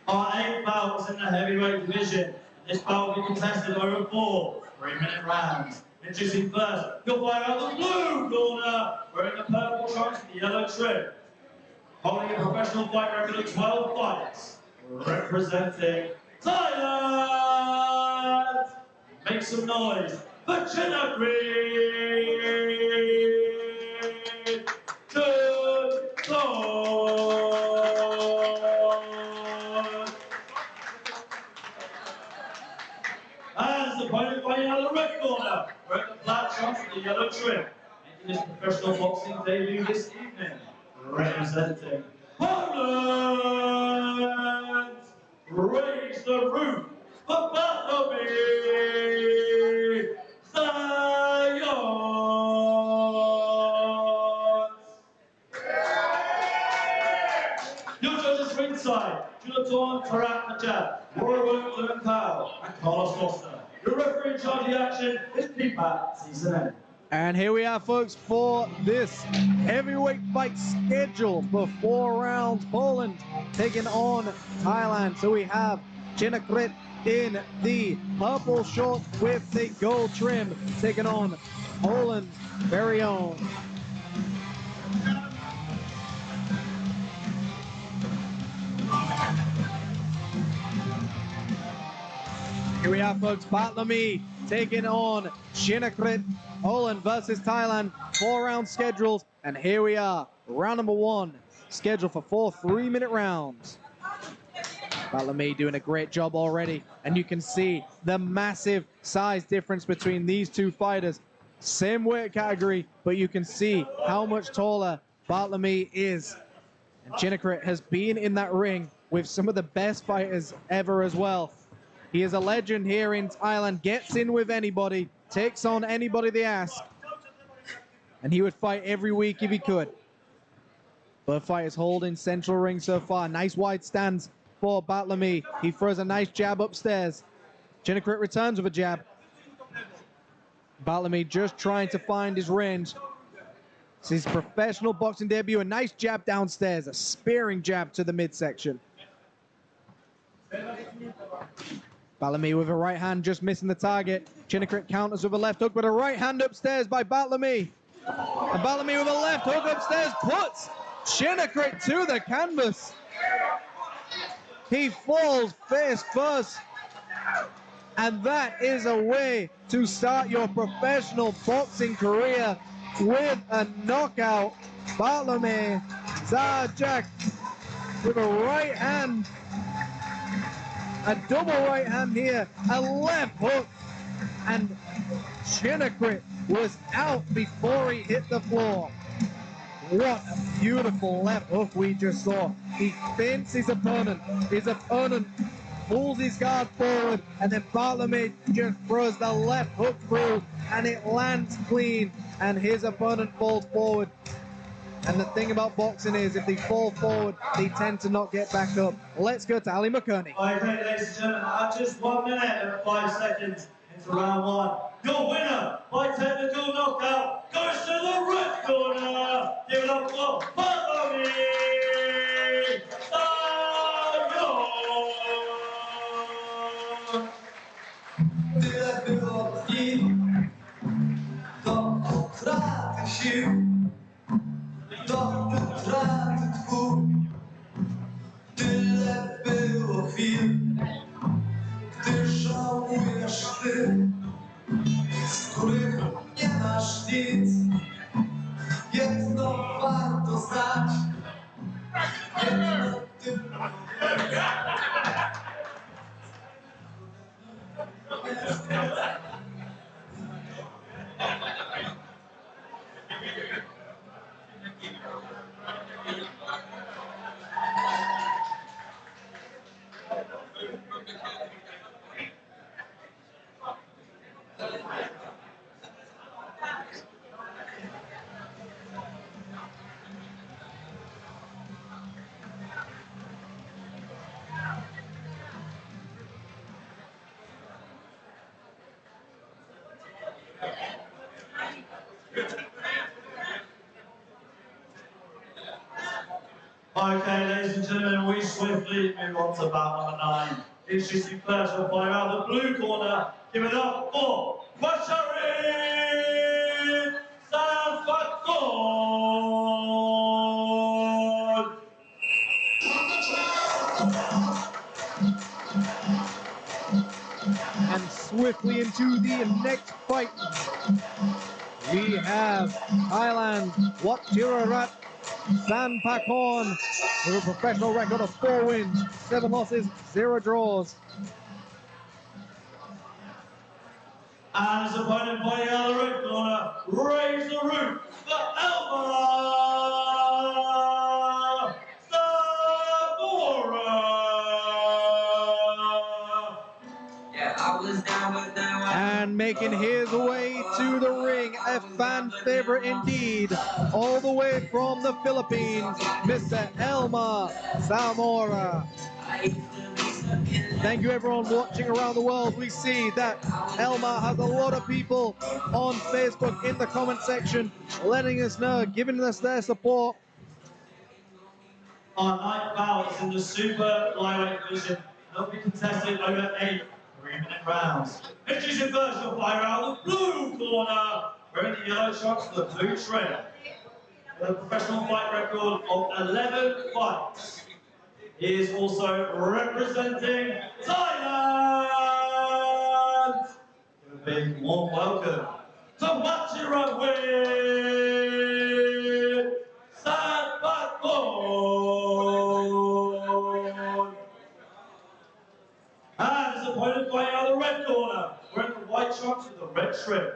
Our 8th bout is in the heavyweight division. This bout will be contested over 4 3-minute rounds. Introducing first, your fighter out of the blue corner, wearing the purple trunks and the yellow trim. Holding a professional fight record of 12 fights, representing Thailand. Make some noise for Virginia Green. Good God. And the opponent fighting out of the red corner, wearing the black trunks and the yellow trim, making his professional boxing debut this evening, representing Poland. Raise the roof for Bartleby Sayon. Your judges ringside, Julian Tarak Najab, Roy William Powell, and Carlos Foster. Your referee in charge of the action is Peepat Season. And here we are, folks, for this heavyweight fight scheduled for 4 rounds. Poland taking on Thailand. So we have Chinakrit in the purple short with the gold trim, taking on Poland's very own. Here we are, folks, Bartleby taking on Chinakrit. Poland versus Thailand, 4 round schedules, and here we are, round number 1, scheduled for 4 3-minute rounds. Bartleby doing a great job already, and you can see the massive size difference between these two fighters. Same weight category, but you can see how much taller Bartleby is. And Chinakrit has been in that ring with some of the best fighters ever as well. He is a legend here in Thailand, gets in with anybody, takes on anybody they ask, and he would fight every week if he could. Both fighters holding central ring so far. Nice wide stance for Bartleby. He throws a nice jab upstairs. Chinakrit returns with a jab. Bartleby just trying to find his range. It's his professional boxing debut. A nice jab downstairs, a spearing jab to the midsection. Bartleby with a right hand, just missing the target. Chinakrit counters with a left hook, but a right hand upstairs by Bartleby. And Bartleby with a left hook upstairs puts Chinakrit to the canvas. He falls face first. And that is a way to start your professional boxing career, with a knockout. Bartleby Zajac with a right hand. A double right hand here, a left hook, and Chinakrit was out before he hit the floor. What a beautiful left hook we just saw. He feints his opponent pulls his guard forward, and then Bartleby just throws the left hook through, and it lands clean, and his opponent falls forward. And the thing about boxing is if they fall forward, they tend to not get back up. Let's go to Ali McKerney. Okay, ladies and gentlemen, at just 1 minute and 5 seconds into round one, your winner by technical knockout goes to the red corner. Give it up for Bartholomew Tyle było dni do utraty sił, do utraty tchu. Tyle było chwil, gdy żałujesz ty, z których nie masz nic. Jedno warto znać, jedno tylko Okay, ladies and gentlemen, we swiftly move on to bout number 9. It's just the first one by out the blue corner. Give it up for Basharin Sanfakon. And swiftly into the next fight, we have Thailand Wattirarat Sanpakon with a professional record of 4 wins, 7 losses, 0 draws. And his opponent fighting out of the red corner, raise the roof for Elba Zamora. Yeah, I was down, but now And making his way to the ring, a fan favorite indeed, all the way from the Philippines, Mr. Elma Zamora. Thank you everyone watching around the world. We see that Elma has a lot of people on Facebook in the comment section letting us know, giving us their support. Our ninth bout is in the super lightweight division. They'll be contested over 8 3-minute rounds. Introducing first, the fighter out of the blue corner, wearing the yellow shorts for the blue shredder. With a professional fight record of 11 fights. He is also representing Thailand. Give a big warm welcome to Wattirarat Sanpakon. And his opponent fighting out of the red corner, wearing the white trunks with the red trim.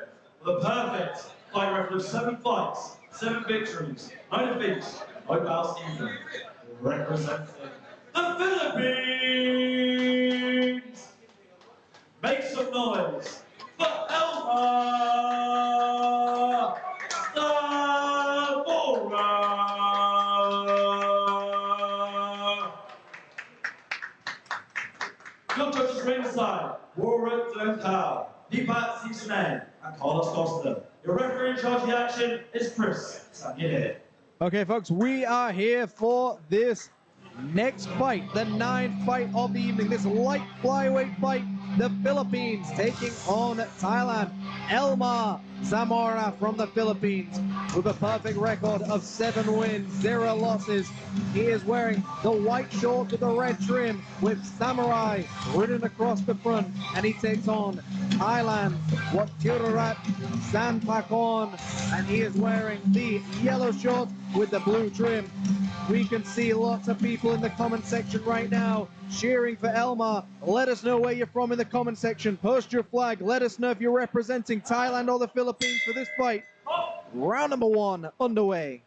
With a perfect fight record of 7 fights, 7 victories, no defeats, no bouts even. Representing the Philippines. Make some noise for Elma Zamora. Your judges ringside, Warwick Dentau, Deepak Sisane, and Carlos Costa. Your referee in charge of the action is Chris Sanyede. Okay, folks, we are here for this next fight, the 9th fight of the evening, this light flyweight fight. The Philippines taking on Thailand. Elma Zamora from the Philippines with a perfect record of 7 wins, 0 losses. He is wearing the white shorts with the red trim with samurai written across the front, and he takes on Thailand Wattirarat Sanpakon, and he is wearing the yellow shorts with the blue trim. We can see lots of people in the comment section right now cheering for Elma. Let us know where you're from in the comment section. Post your flag. Let us know if you're representing Thailand or the Philippines for this fight. Round number 1 underway.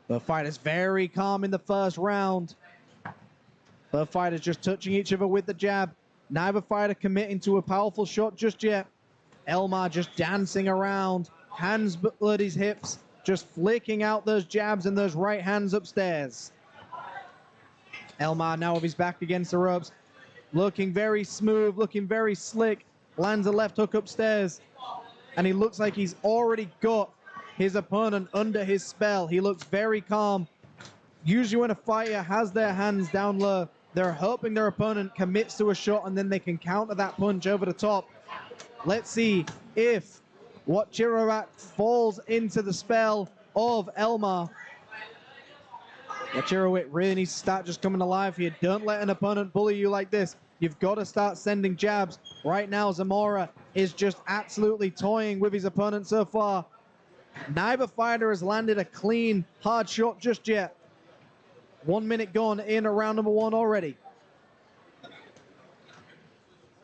The fight is very calm in the first round. Both fighters just touching each other with the jab. Neither fighter committing to a powerful shot just yet. Elma just dancing around, hands at his hips, just flicking out those jabs and those right hands upstairs. Elmar now with his back against the ropes, looking very smooth, looking very slick, lands a left hook upstairs, and he looks like he's already got his opponent under his spell. He looks very calm. Usually when a fighter has their hands down low, they're hoping their opponent commits to a shot and then they can counter that punch over the top. Let's see if Wachirawat falls into the spell of Elmar. Wachirawat really needs to start just coming alive here. Don't let an opponent bully you like this. You've got to start sending jabs. Right now, Zamora is just absolutely toying with his opponent so far. Neither fighter has landed a clean, hard shot just yet. 1 minute gone in round number one already.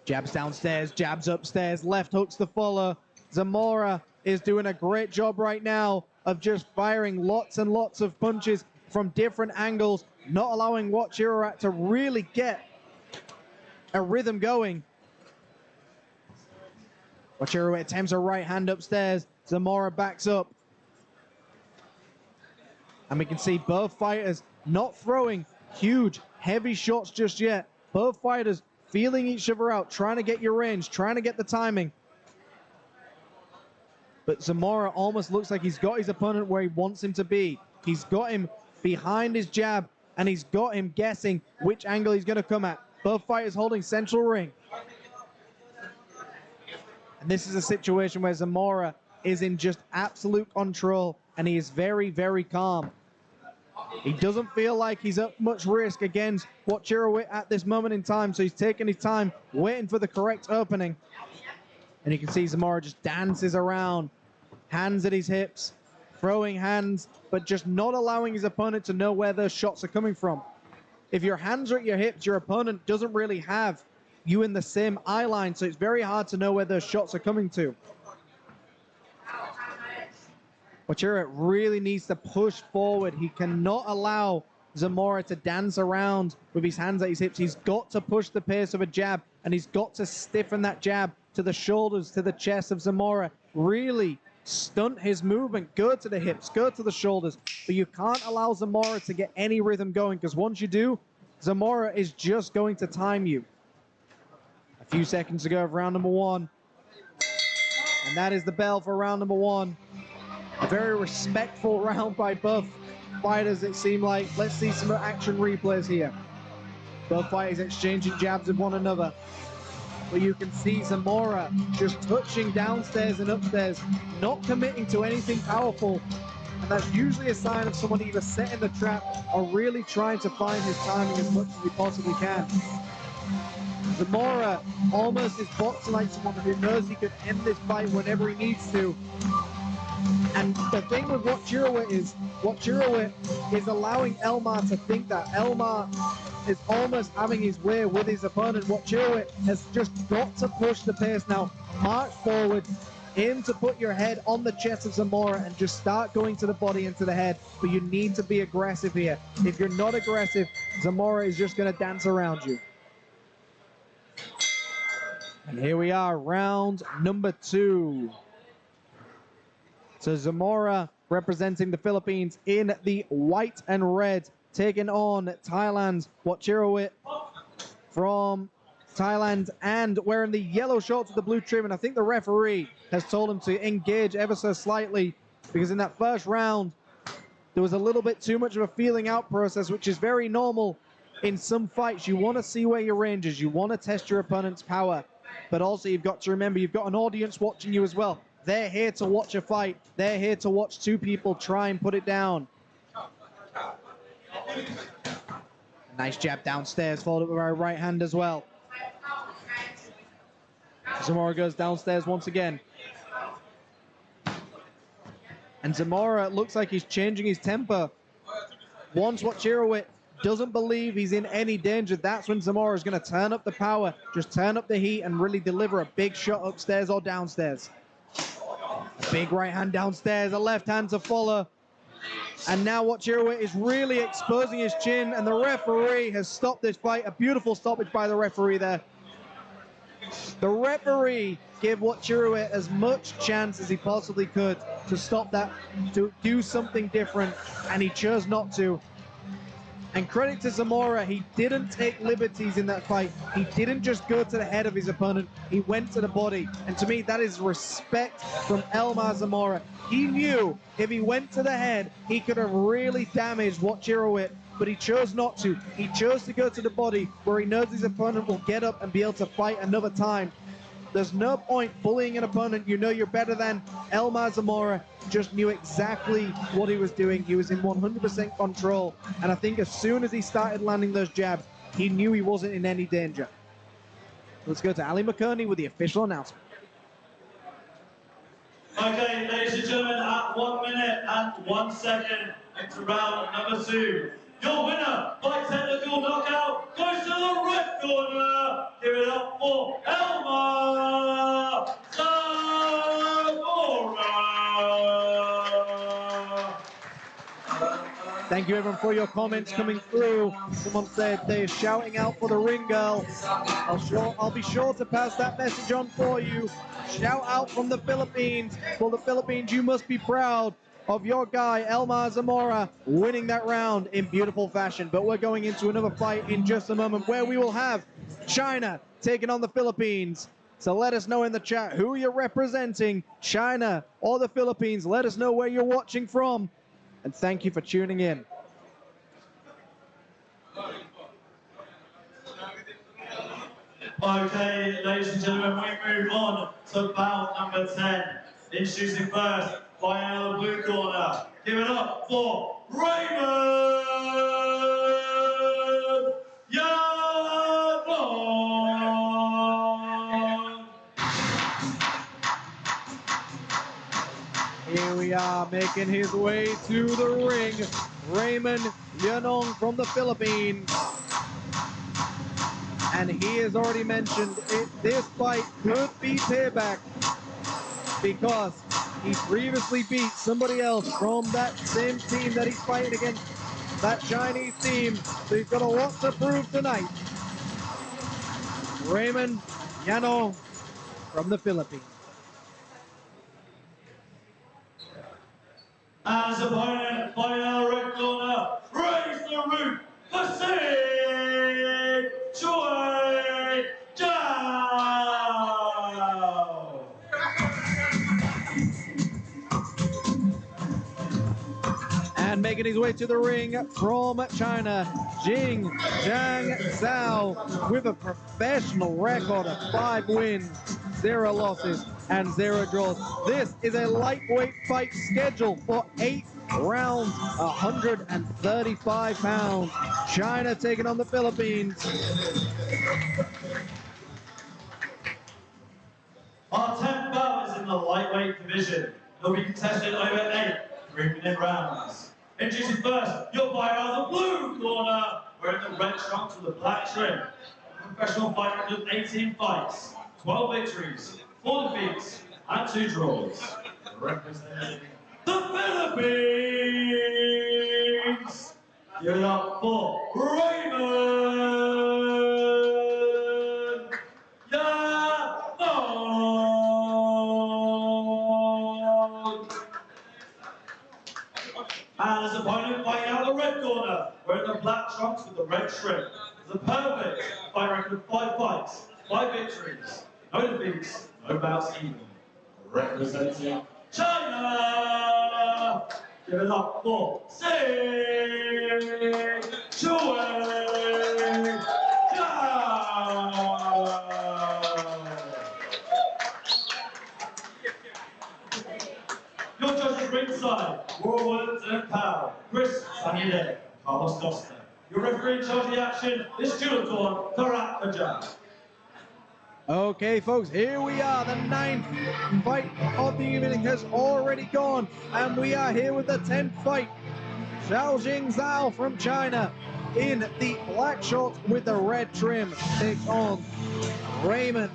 Jabs downstairs, jabs upstairs, left hooks to follow. Zamora is doing a great job right now of just firing lots and lots of punches from different angles, not allowing Wachirawat to really get a rhythm going. Wachirawat attempts a right hand upstairs. Zamora backs up. And we can see both fighters not throwing huge, heavy shots just yet. Both fighters feeling each other out, trying to get your range, trying to get the timing. But Zamora almost looks like he's got his opponent where he wants him to be. He's got him behind his jab, and he's got him guessing which angle he's going to come at. Both fighters holding central ring. And this is a situation where Zamora is in just absolute control, and he is very, very calm. He doesn't feel like he's at much risk against Wachirawat at this moment in time, so he's taking his time, waiting for the correct opening. And you can see Zamora just dances around, hands at his hips, throwing hands, but just not allowing his opponent to know where those shots are coming from. If your hands are at your hips, your opponent doesn't really have you in the same eye line, so it's very hard to know where those shots are coming to. Wachirawat really needs to push forward. He cannot allow Zamora to dance around with his hands at his hips. He's got to push the pace of a jab, and he's got to stiffen that jab to the shoulders, to the chest of Zamora. Really stunt his movement. Go to the hips, go to the shoulders. But you can't allow Zamora to get any rhythm going, because once you do, Zamora is just going to time you. A few seconds ago of round number one. And that is the bell for round number one. A very respectful round by both fighters, it seemed like. Let's see some action replays here. Both fighters exchanging jabs with one another. But you can see Zamora just touching downstairs and upstairs, not committing to anything powerful. And that's usually a sign of someone either setting the trap or really trying to find his timing as much as he possibly can. Zamora almost is boxing like someone who knows he can end this fight whenever he needs to. And the thing with Wachirawat is allowing Elmar to think that. Elmar is almost having his way with his opponent. Wachirawat has just got to push the pace now. March forward, aim to put your head on the chest of Zamora and just start going to the body and to the head. But you need to be aggressive here. If you're not aggressive, Zamora is just going to dance around you. And here we are, round number two. So Zamora representing the Philippines in the white and red, taking on Thailand's Wachirawat from Thailand, and wearing the yellow shorts with the blue trim. And I think the referee has told him to engage ever so slightly, because in that first round, there was a little bit too much of a feeling out process, which is very normal in some fights. You want to see where your range is. You want to test your opponent's power. But also you've got to remember, you've got an audience watching you as well. They're here to watch a fight. They're here to watch two people try and put it down. Nice jab downstairs, followed up with our right hand as well. Zamora goes downstairs once again. And Zamora looks like he's changing his tempo. Once Wachirawat doesn't believe he's in any danger, that's when Zamora is going to turn up the power, just turn up the heat and really deliver a big shot upstairs or downstairs. A big right hand downstairs, a left hand to follow. And now Wachirawat is really exposing his chin, and the referee has stopped this fight. A beautiful stoppage by the referee there. The referee gave Wachiruit as much chance as he possibly could to stop that, to do something different, and he chose not to. And credit to Zamora, he didn't take liberties in that fight. He didn't just go to the head of his opponent, he went to the body. And to me, that is respect from Elmar Zamora. He knew if he went to the head, he could have really damaged Wachiruit, but he chose not to. He chose to go to the body where he knows his opponent will get up and be able to fight another time. There's no point bullying an opponent you know you're better than. Elmar Zamora just knew exactly what he was doing. He was in 100% control. And I think as soon as he started landing those jabs, he knew he wasn't in any danger. Let's go to Ali McCurney with the official announcement. Okay, ladies and gentlemen, at 1 minute and 1 second into round number 2. Your winner by technical knockout goes to the red corner. Give it up for Elmar Zamora. Thank you everyone for your comments coming through. Someone said they're shouting out for the ring girl. I'll be sure to pass that message on for you. Shout out from the Philippines. For the Philippines, you must be proud of your guy, Elmar Zamora, winning that round in beautiful fashion. But we're going into another fight in just a moment where we will have China taking on the Philippines. So let us know in the chat who you're representing, China or the Philippines. Let us know where you're watching from. And thank you for tuning in. Okay, ladies and gentlemen, we move on to bout number 10. Introducing first, fighting out of the blue corner. Give it up for Raymond Yanong. Here we are, making his way to the ring, Raymond Yanong from the Philippines. And he has already mentioned this fight could be payback because he previously beat somebody else from that same team that he's fighting against, that Chinese team. So he's got a lot to prove tonight. Raymond Yanong from the Philippines. And his opponent, fighting out of the red corner, raise the roof, Pacific Chui Jiao. And making his way to the ring from China, Jing Jiang Zhao with a professional record of 5 wins, 0 losses, and 0 draws. This is a lightweight fight scheduled for 8 rounds, 135 pounds. China taking on the Philippines. Our 10th bout is in the lightweight division. It'll be contested over 8 3-minute rounds. Introducing first, your fighter out of the blue corner, wearing the red trunks with the black trim. A professional fighter with 18 fights, 12 victories, 4 defeats, and 2 draws. Representing the Philippines, give it up for Raymond Yanong. And his opponent fighting out of the red corner, wearing the black trunks with the red trim. The perfect fight record of 5 fights, 5 victories, no defeats, no bouts even. Representing China, give it up for Chui Jiao. Your judges ringside, Roy Williams and Powell, Chris Sanide, Carlos Costa. Your referee in charge of the action is Julian Tarak Kajak. Okay, folks, here we are. The 9th fight of the evening has already gone, and we are here with the 10th fight. Xiaojing Zhao from China in the black shorts with the red trim takes on Raymond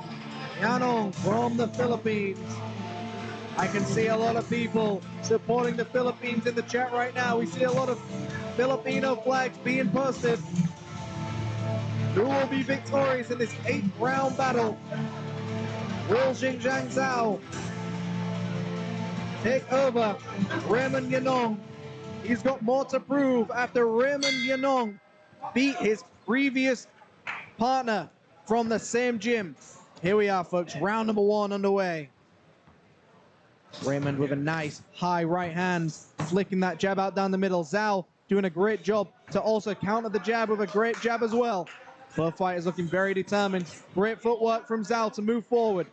Yanong from the Philippines. I can see a lot of people supporting the Philippines in the chat right now. We see a lot of Filipino flags being posted. Who will be victorious in this 8th round battle Will Xinjiang Zhao take over Raymond Yanong? He's got more to prove after Raymond Yanong beat his previous partner from the same gym. Here we are, folks. Round number 1 underway. Raymond with a nice high right hand, flicking that jab out down the middle. Zhao doing a great job to also counter the jab with a great jab as well. Both fighters looking very determined. Great footwork from Zhao to move forward.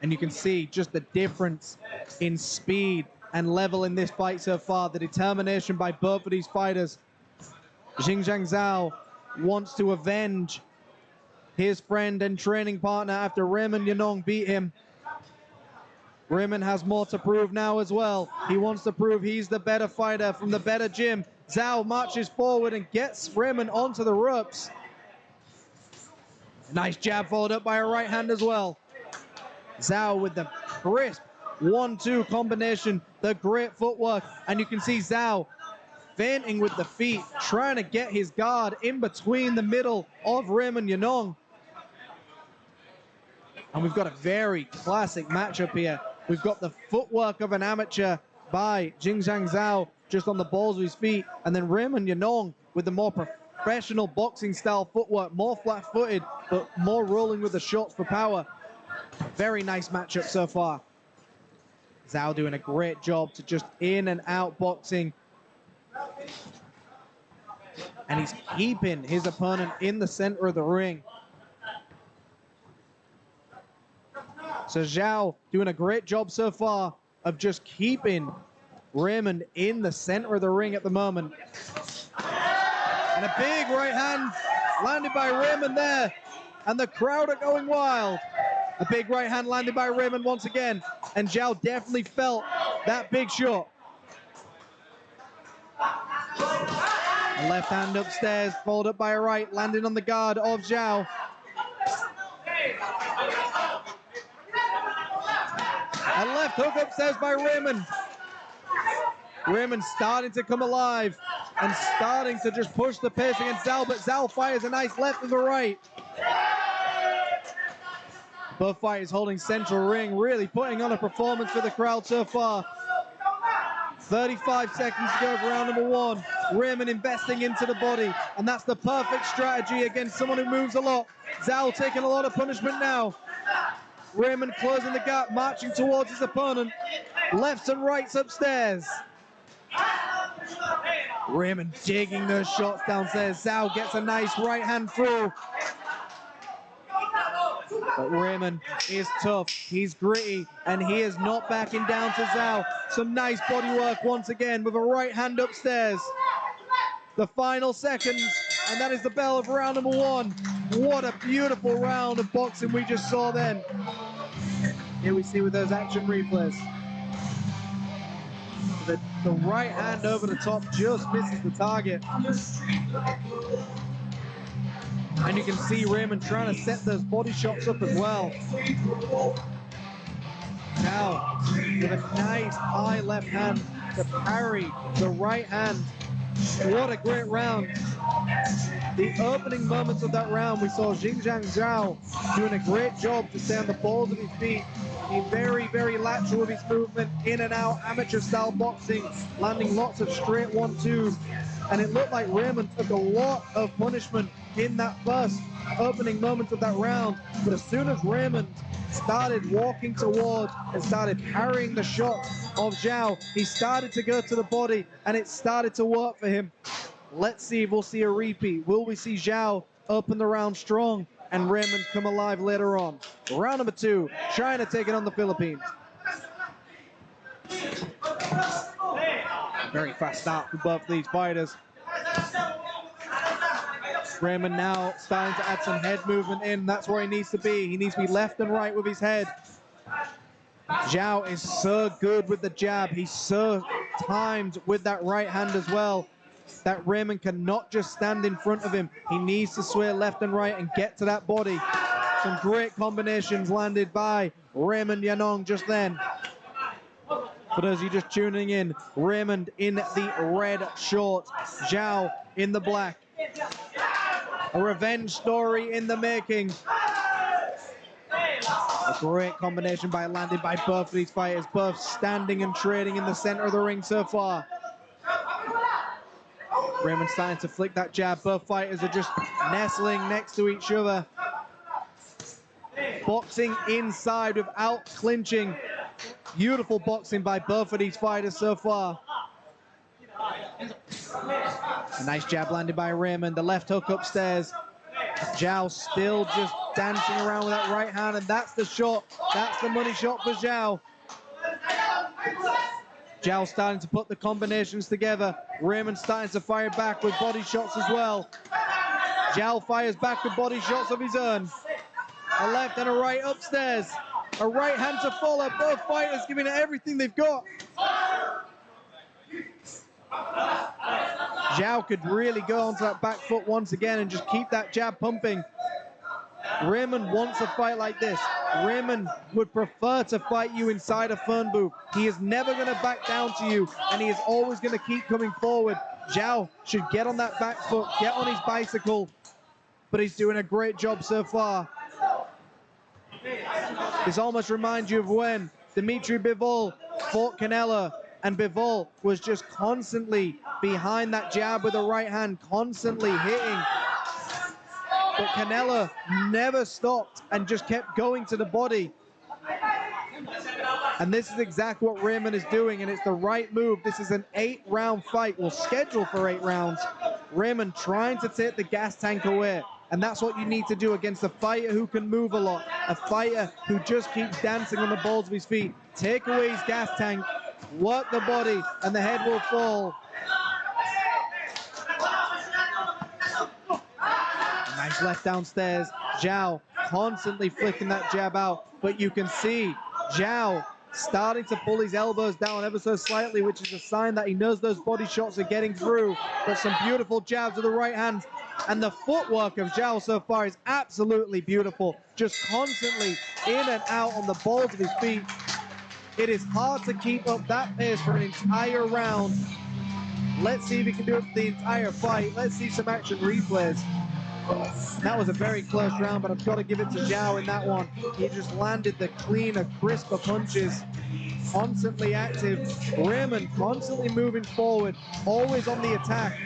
And you can see just the difference in speed and level in this fight so far. The determination by both of these fighters. Xinjiang Zhao wants to avenge his friend and training partner after Raymond Yanong beat him. Raymond has more to prove now as well. He wants to prove he's the better fighter from the better gym. Zhao marches forward and gets Raymond onto the ropes. A nice jab followed up by a right hand as well. Zhao with the crisp 1-2 combination, the great footwork, and you can see Zhao feinting with the feet, trying to get his guard in between the middle of Raymond Yanong. And we've got a very classic matchup here. We've got the footwork of an amateur by Xinjiang Zhao just on the balls of his feet, and then Raymond Yanong with the more professional boxing style footwork, more flat-footed, but more rolling with the shots for power. Very nice matchup so far. Zhao doing a great job to just in and out boxing. And he's keeping his opponent in the center of the ring. So Zhao doing a great job so far of just keeping Raymond in the center of the ring at the moment. And a big right hand landed by Raymond there. And the crowd are going wild. A big right hand landed by Raymond once again. And Zhao definitely felt that big shot. A left hand upstairs, followed up by a right, landing on the guard of Zhao. A left hook upstairs by Raymond. Raymond starting to come alive and starting to just push the pace against Zhao, but Zhao fires a nice left with the right. Both fighters holding central ring, really putting on a performance for the crowd so far. 35 seconds to go of round number 1. Raymond investing into the body, and that's the perfect strategy against someone who moves a lot. Zhao taking a lot of punishment now. Raymond closing the gap, marching towards his opponent. Lefts and rights upstairs. Raymond digging those shots downstairs. Zhao gets a nice right hand through. But Raymond is tough, he's gritty, and he is not backing down to Zhao. Some nice body work once again with a right hand upstairs. The final seconds, and that is the bell of round number 1. What a beautiful round of boxing we just saw then. Here we see with those action replays. The right hand over the top just misses the target. And you can see Raymond trying to set those body shots up as well. Now, with a nice high left hand to parry the right hand. What a great round. The opening moments of that round, we saw Xinjiang Zhao doing a great job to stay on the balls of his feet. Being very, very lateral with his movement, in and out, amateur style boxing, landing lots of straight 1-2s. And it looked like Raymond took a lot of punishment in that first opening moment of that round. But as soon as Raymond started walking towards and started parrying the shots of Zhao, he started to go to the body and it started to work for him. Let's see if we'll see a repeat. Will we see Zhao open the round strong and Raymond come alive later on? Round number 2, China taking on the Philippines. Very fast start for both of these fighters. Raymond now starting to add some head movement in. That's where he needs to be. He needs to be left and right with his head. Zhao is so good with the jab. He's so timed with that right hand as well, that Raymond cannot just stand in front of him. He needs to sway left and right and get to that body. Some great combinations landed by Raymond Yanong just then. For those of you just tuning in, Raymond in the red shorts, Zhao in the black. A revenge story in the making. A great combination landed by both of these fighters, both standing and trading in the center of the ring so far. Raymond starting to flick that jab. Both fighters are just nestling next to each other. Boxing inside without clinching. Beautiful boxing by both of these fighters so far. A nice jab landed by Raymond. The left hook upstairs. Zhao still just dancing around with that right hand, and that's the shot. That's the money shot for Zhao. Zhao starting to put the combinations together. Raymond starting to fire back with body shots as well. Zhao fires back with body shots of his own. A left and a right upstairs. A right hand to follow. Both fighters giving it everything they've got. Zhao could really go onto that back foot once again and just keep that jab pumping. Raymond wants a fight like this. Raymond would prefer to fight you inside a phone booth. He is never going to back down to you, and he is always going to keep coming forward. Zhao should get on that back foot, get on his bicycle, but he's doing a great job so far. This almost reminds you of when Dimitri Bivol fought Canelo, and Bivol was just constantly behind that jab with the right hand, constantly hitting. But Canelo never stopped and just kept going to the body. And this is exactly what Raymond is doing, and it's the right move. This is an 8-round fight, well, scheduled for 8 rounds. Raymond trying to take the gas tank away. And that's what you need to do against a fighter who can move a lot, a fighter who just keeps dancing on the balls of his feet. Take away his gas tank, work the body, and the head will fall. Nice left downstairs. Zhao constantly flicking that jab out, but you can see Zhao starting to pull his elbows down ever so slightly, which is a sign that he knows those body shots are getting through. But some beautiful jabs with the right hand. And the footwork of Zhao so far is absolutely beautiful. Just constantly in and out on the balls of his feet. It is hard to keep up that pace for an entire round. Let's see if he can do it for the entire fight. Let's see some action replays. That was a very close round, but I've got to give it to Zhao in that one. He just landed the cleaner, crisper punches. Constantly active. Raymond constantly moving forward, always on the attack.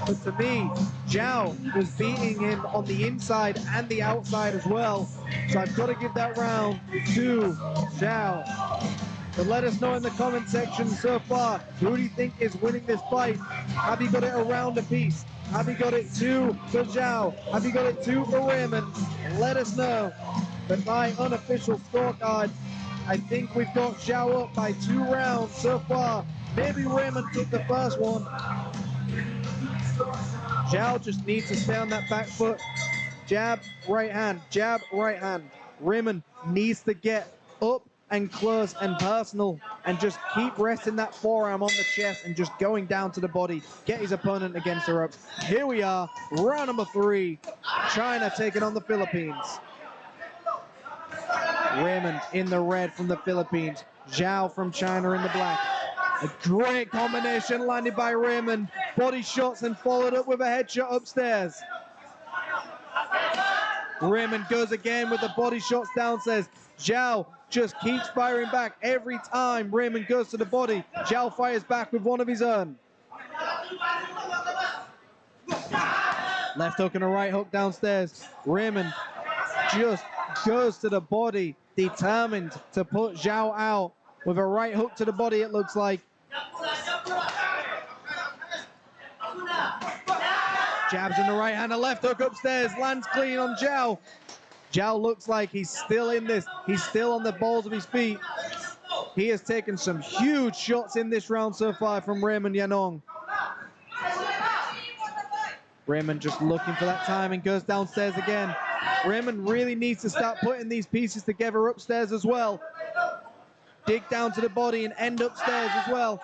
But to me, Zhao was beating him on the inside and the outside as well. So I've got to give that round to Zhao. But let us know in the comment section so far, who do you think is winning this fight? Have you got it a round apiece? Have you got it 2 for Zhao? Have you got it 2 for Raymond? Let us know. But my unofficial scorecard, I think we've got Zhao up by 2 rounds so far. Maybe Raymond took the first one. Zhao just needs to stay on that back foot. Jab, right hand, jab, right hand. Raymond needs to get up and close and personal and just keep resting that forearm on the chest and just going down to the body. Get his opponent against the ropes. Here we are, round number 3. China taking on the Philippines. Raymond in the red from the Philippines. Zhao from China in the black. A great combination landed by Raymond. Body shots and followed up with a headshot upstairs. Raymond goes again with the body shots downstairs. Zhao just keeps firing back every time Raymond goes to the body. Zhao fires back with one of his own. Left hook and a right hook downstairs. Raymond just goes to the body, determined to put Zhao out with a right hook to the body, it looks like. Jabs in the right hand, a left hook upstairs, lands clean on Zhao. Zhao looks like he's still in this. He's still on the balls of his feet. He has taken some huge shots in this round so far from Raymond Yanong. Raymond just looking for that time and goes downstairs again. Raymond really needs to start putting these pieces together upstairs as well. Dig down to the body and end upstairs as well.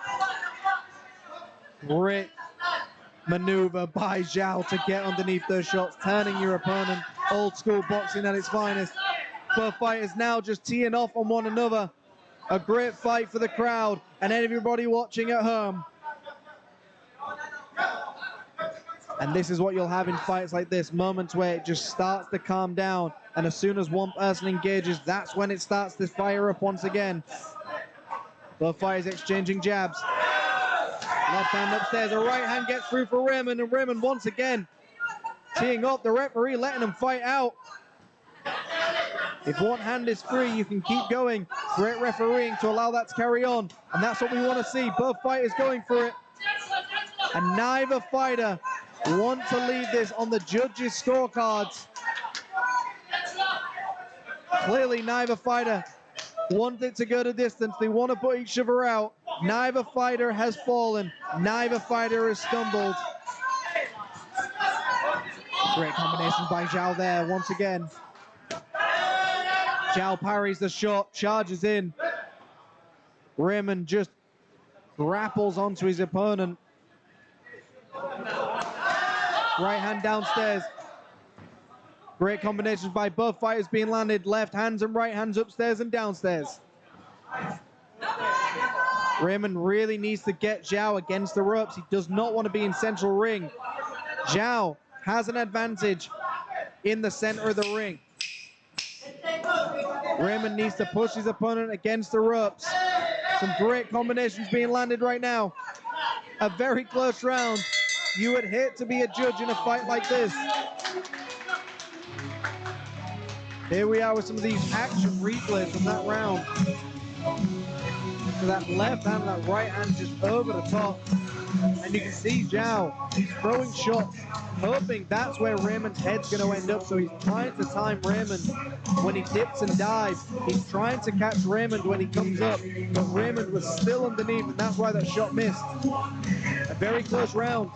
Great maneuver by Zhao to get underneath those shots, turning your opponent. Old school boxing at its finest. Both fighters now just teeing off on one another. A great fight for the crowd and everybody watching at home. And this is what you'll have in fights like this, moments where it just starts to calm down. And as soon as one person engages, that's when it starts to fire up once again. Both fighters exchanging jabs. Left hand upstairs, a right hand gets through for Raymond, and Raymond once again teeing up. The referee letting him fight out. If one hand is free, you can keep going. Great refereeing to allow that to carry on, and that's what we want to see. Both fighters going for it, and neither fighter want to leave this on the judges' scorecards. Clearly, neither fighter want it to go the distance. They want to put each other out. Neither fighter has fallen. Neither fighter has stumbled. Great combination by Zhao there once again. Zhao parries the shot, charges in. Raymond just grapples onto his opponent. Right hand downstairs. Great combinations by both fighters being landed. Left hands and right hands upstairs and downstairs. Raymond really needs to get Zhao against the ropes. He does not want to be in central ring. Zhao has an advantage in the center of the ring. Raymond needs to push his opponent against the ropes. Some great combinations being landed right now. A very close round. You would hate to be a judge in a fight like this. Here we are with some of these action replays from that round. So that left hand and that right hand just over the top. And you can see Zhao, he's throwing shots, hoping that's where Raymond's head's going to end up. So he's trying to time Raymond when he dips and dives. He's trying to catch Raymond when he comes up, but Raymond was still underneath, and that's why that shot missed. A very close round.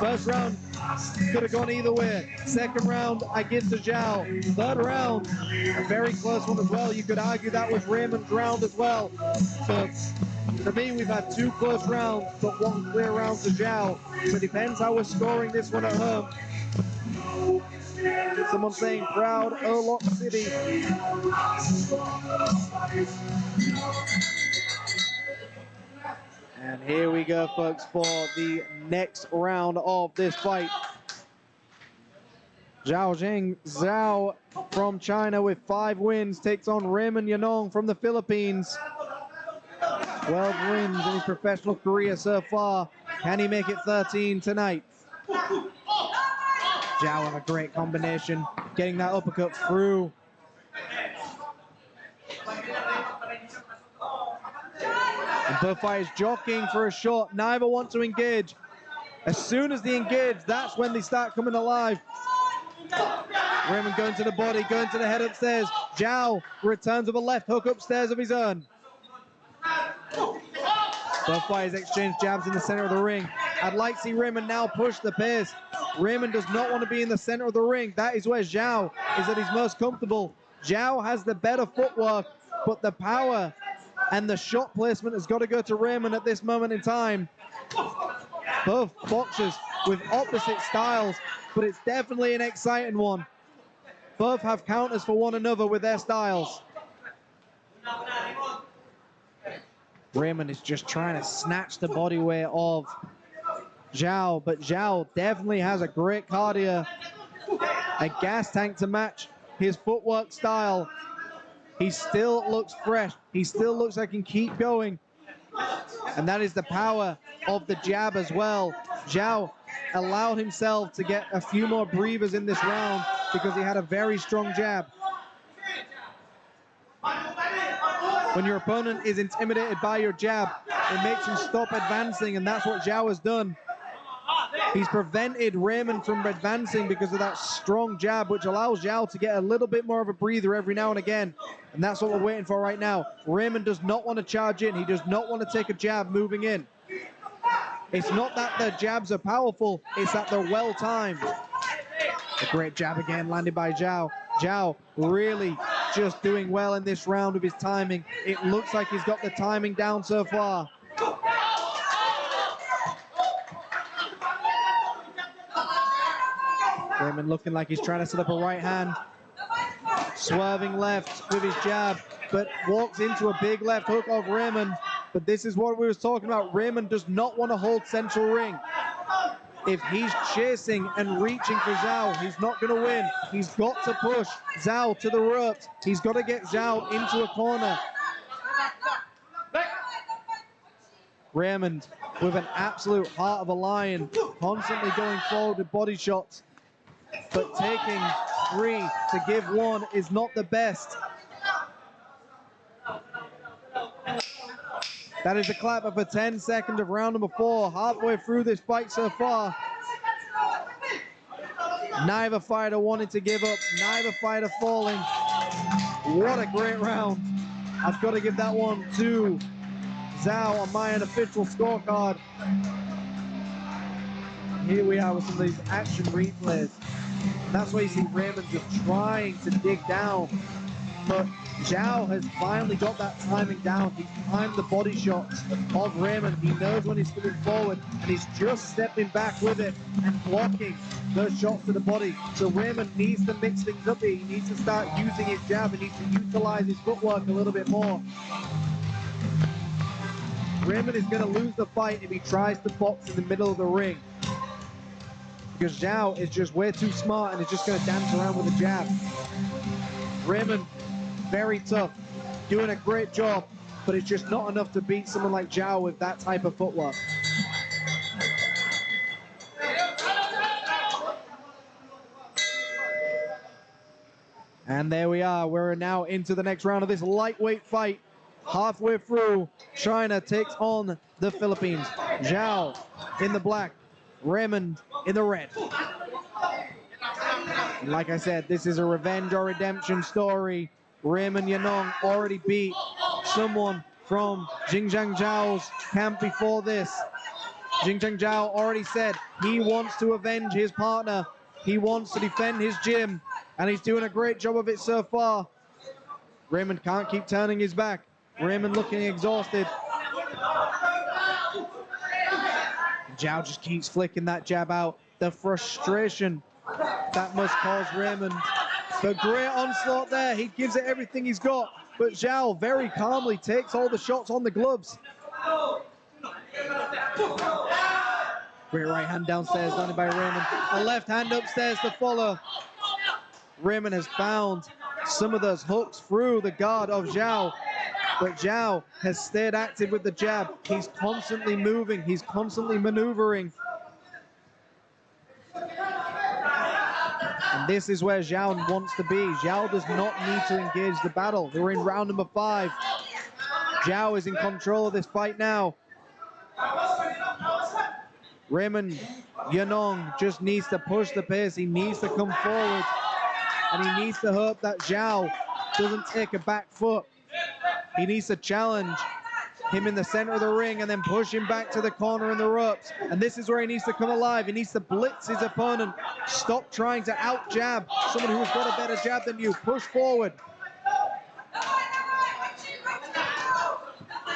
First round could have gone either way. Second round, I give to Zhao. Third round, a very close one as well. You could argue that was Raymond's round as well. So for me, we've had two close rounds, but one clear round to Zhao. So it depends how we're scoring this one at home. Someone saying proud Urlock City. And here we go, folks, for the next round of this fight. Zhao from China with 5 wins takes on Raymond Yanong from the Philippines. 12 wins in his professional career so far. Can he make it 13 tonight? Zhao with a great combination, getting that uppercut through. And both fighters jockeying for a shot. Neither want to engage. As soon as they engage, that's when they start coming alive. Raymond going to the body, going to the head upstairs. Zhao returns with a left hook upstairs of his own. Both fighters exchange jabs in the center of the ring. I'd like to see Raymond now push the pace. Raymond does not want to be in the center of the ring. That is where Zhao is at his most comfortable. Zhao has the better footwork, but the power and the shot placement has got to go to Raymond at this moment in time. Both boxers with opposite styles, but it's definitely an exciting one. Both have counters for one another with their styles. Raymond is just trying to snatch the body weight of Zhao, but Zhao definitely has a great cardio, a gas tank to match his footwork style. He still looks fresh. He still looks like he can keep going. And that is the power of the jab as well. Zhao allowed himself to get a few more breathers in this round because he had a very strong jab. When your opponent is intimidated by your jab, it makes him stop advancing, and that's what Zhao has done. He's prevented Raymond from advancing because of that strong jab, which allows Zhao to get a little bit more of a breather every now and again. And that's what we're waiting for right now. Raymond does not want to charge in. He does not want to take a jab moving in. It's not that the jabs are powerful, it's that they're well timed. A great jab again landed by Zhao. Zhao really just doing well in this round with his timing. It looks like he's got the timing down so far. Raymond looking like he's trying to set up a right hand. Swerving left with his jab, but walks into a big left hook of Raymond. But this is what we was talking about. Raymond does not want to hold central ring. If he's chasing and reaching for Zhao, he's not going to win. He's got to push Zhao to the ropes. He's got to get Zhao into a corner. Raymond with an absolute heart of a lion, constantly going forward with body shots, but taking 3 to give 1 is not the best. That is a clapper for 10 seconds of round number 4, halfway through this fight so far. Neither fighter wanting to give up, neither fighter falling. What a great round. I've got to give that one to Zhao on my unofficial scorecard. Here we are with some of these action replays. That's why you see Raymond just trying to dig down. But Zhao has finally got that timing down. He's timed the body shots of Raymond. He knows when he's coming forward, and he's just stepping back with it and blocking those shots to the body. So Raymond needs to mix things up here. He needs to start using his jab. He needs to utilize his footwork a little bit more. Raymond is going to lose the fight if he tries to box in the middle of the ring, because Zhao is just way too smart and is just going to dance around with a jab. Raymond, very tough, doing a great job, but it's just not enough to beat someone like Zhao with that type of footwork. And there we are. We're now into the next round of this lightweight fight. Halfway through, China takes on the Philippines. Zhao in the black, Raymond in the red. And like I said, this is a revenge or redemption story. Raymond Yanong already beat someone from Xinjiang Zhao's camp before this. Xinjiang Zhao already said he wants to avenge his partner. He wants to defend his gym, and he's doing a great job of it so far. Raymond can't keep turning his back. Raymond looking exhausted. Zhao just keeps flicking that jab out. The frustration that must cause Raymond. The great onslaught there. He gives it everything he's got. But Zhao very calmly takes all the shots on the gloves. Great right hand downstairs, done by Raymond. A left hand upstairs to follow. Raymond has found some of those hooks through the guard of Zhao. But Zhao has stayed active with the jab. He's constantly moving. He's constantly maneuvering. And this is where Zhao wants to be. Zhao does not need to engage the battle. We're in round number 5. Zhao is in control of this fight now. Raymond Yanong just needs to push the pace. He needs to come forward. And he needs to hope that Zhao doesn't take a back foot. He needs to challenge him in the center of the ring and then push him back to the corner in the ropes. And this is where he needs to come alive. He needs to blitz his opponent. Stop trying to out-jab someone who's got a better jab than you. Push forward.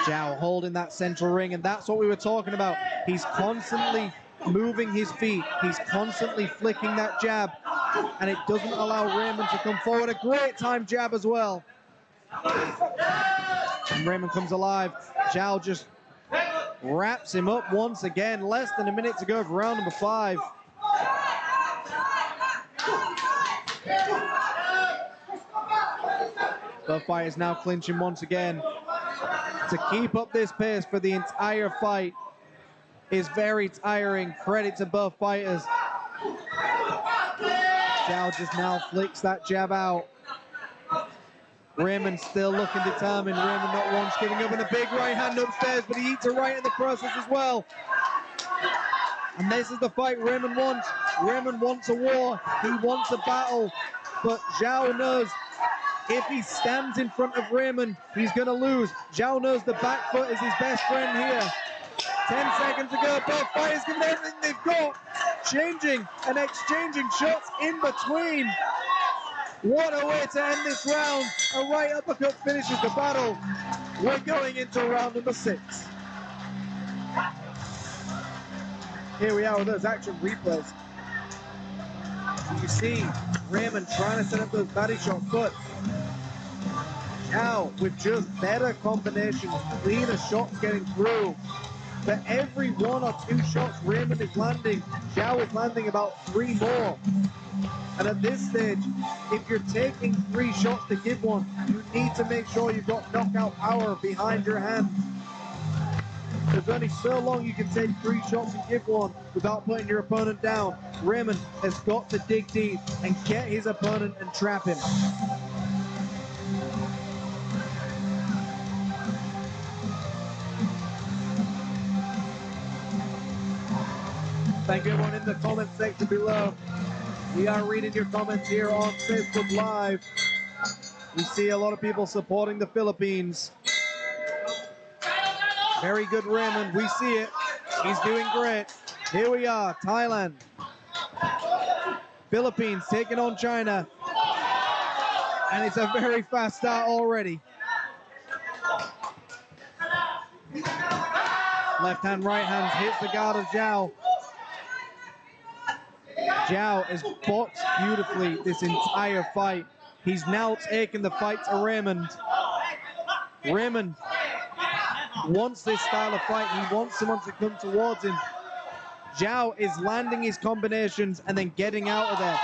Zhao holding that central ring, and that's what we were talking about. He's constantly moving his feet. He's constantly flicking that jab, and it doesn't allow Raymond to come forward. A great time jab as well. And Raymond comes alive. Zhao just wraps him up once again. Less than a minute to go for round number 5. Both fighters now clinching once again. To keep up this pace for the entire fight is very tiring. Credit to both fighters. Zhao just now flicks that jab out. Raymond still looking determined. Raymond not once giving up, and a big right hand upstairs, but he eats a right in the process as well. And this is the fight Raymond wants. Raymond wants a war. He wants a battle. But Zhao knows if he stands in front of Raymond, he's going to lose. Zhao knows the back foot is his best friend here. 10 seconds to go. Both fighters giving everything they've got. Changing and exchanging shots in between. What a way to end this round. A right uppercut finishes the battle. We're going into round number 6. Here we are with those action replays. You see Raymond trying to set up those body shots, but now with just better combinations, cleaner shots getting through. For every 1 or 2 shots Raymond is landing, Zhao is landing about 3 more. And at this stage, if you're taking 3 shots to give one, you need to make sure you've got knockout power behind your hand. There's only so long you can take 3 shots and give one without putting your opponent down. Raymond has got to dig deep and get his opponent and trap him. Thank you everyone in the comment section below. We are reading your comments here on Facebook Live. We see a lot of people supporting the Philippines. Very good Raymond, we see it. He's doing great. Here we are, Thailand. Philippines taking on China. And it's a very fast start already. Left hand, right hand hits the guard of Zhao. Zhao has boxed beautifully this entire fight. He's now taken the fight to Raymond. Raymond wants this style of fight. He wants someone to come towards him. Zhao is landing his combinations and then getting out of there.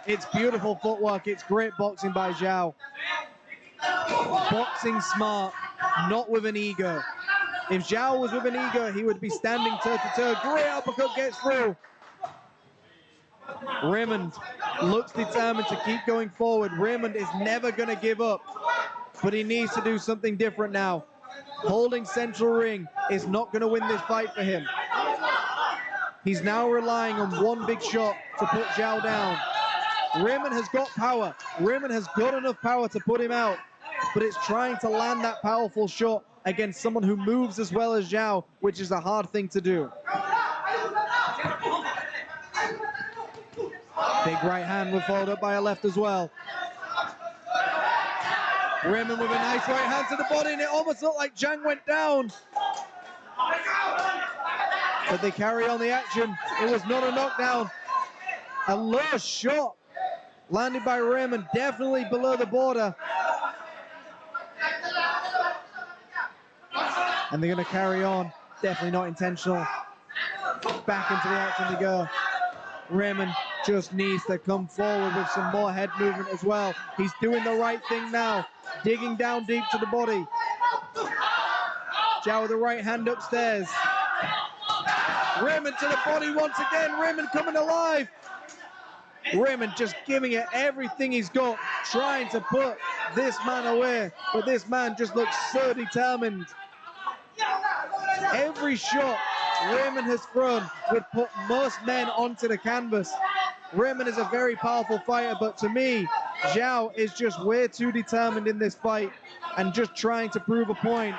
It's beautiful footwork. It's great boxing by Zhao. Boxing smart, not with an ego. If Zhao was with an ego, he would be standing toe-to-toe. Great uppercut gets through. Raymond looks determined to keep going forward. Raymond is never going to give up, but he needs to do something different now. Holding central ring is not going to win this fight for him. He's now relying on 1 big shot to put Zhao down. Raymond has got power. Raymond has got enough power to put him out, but it's trying to land that powerful shot against someone who moves as well as Zhao, which is a hard thing to do. Big right hand was followed up by a left as well. Raymond with a nice right hand to the body, and it almost looked like Zhang went down. But they carry on the action. It was not a knockdown. A low shot landed by Raymond, definitely below the border. And they're going to carry on. Definitely not intentional. Back into the action they go. Raymond just needs to come forward with some more head movement as well. He's doing the right thing now, digging down deep to the body. Zhao with the right hand upstairs. Raymond to the body once again. Raymond coming alive. Raymond just giving it everything he's got, trying to put this man away. But this man just looks so determined. Every shot Raymond has thrown would put most men onto the canvas. Raymond is a very powerful fighter, but to me, Zhao is just way too determined in this fight and just trying to prove a point.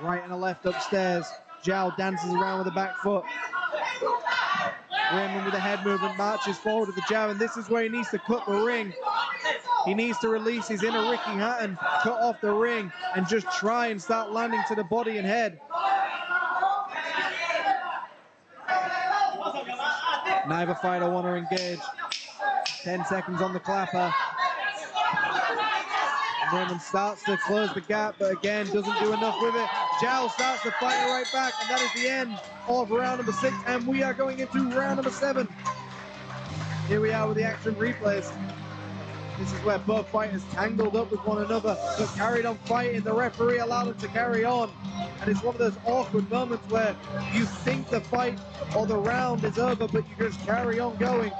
Right and a left upstairs. Zhao dances around with the back foot. Raymond with a head movement marches forward to the jab, and this is where he needs to cut the ring. He needs to release his inner Ricky Hatton, cut off the ring, and just try and start landing to the body and head. Neither fighter want to engage. 10 seconds on the clapper. Raymond starts to close the gap, but again, doesn't do enough with it. Zhao starts to fight right back, and that is the end of round number 6, and we are going into round number 7. Here we are with the action replays. This is where both fighters tangled up with one another, but carried on fighting. The referee allowed them to carry on, and it's one of those awkward moments where you think the fight or the round is over, but you just carry on going.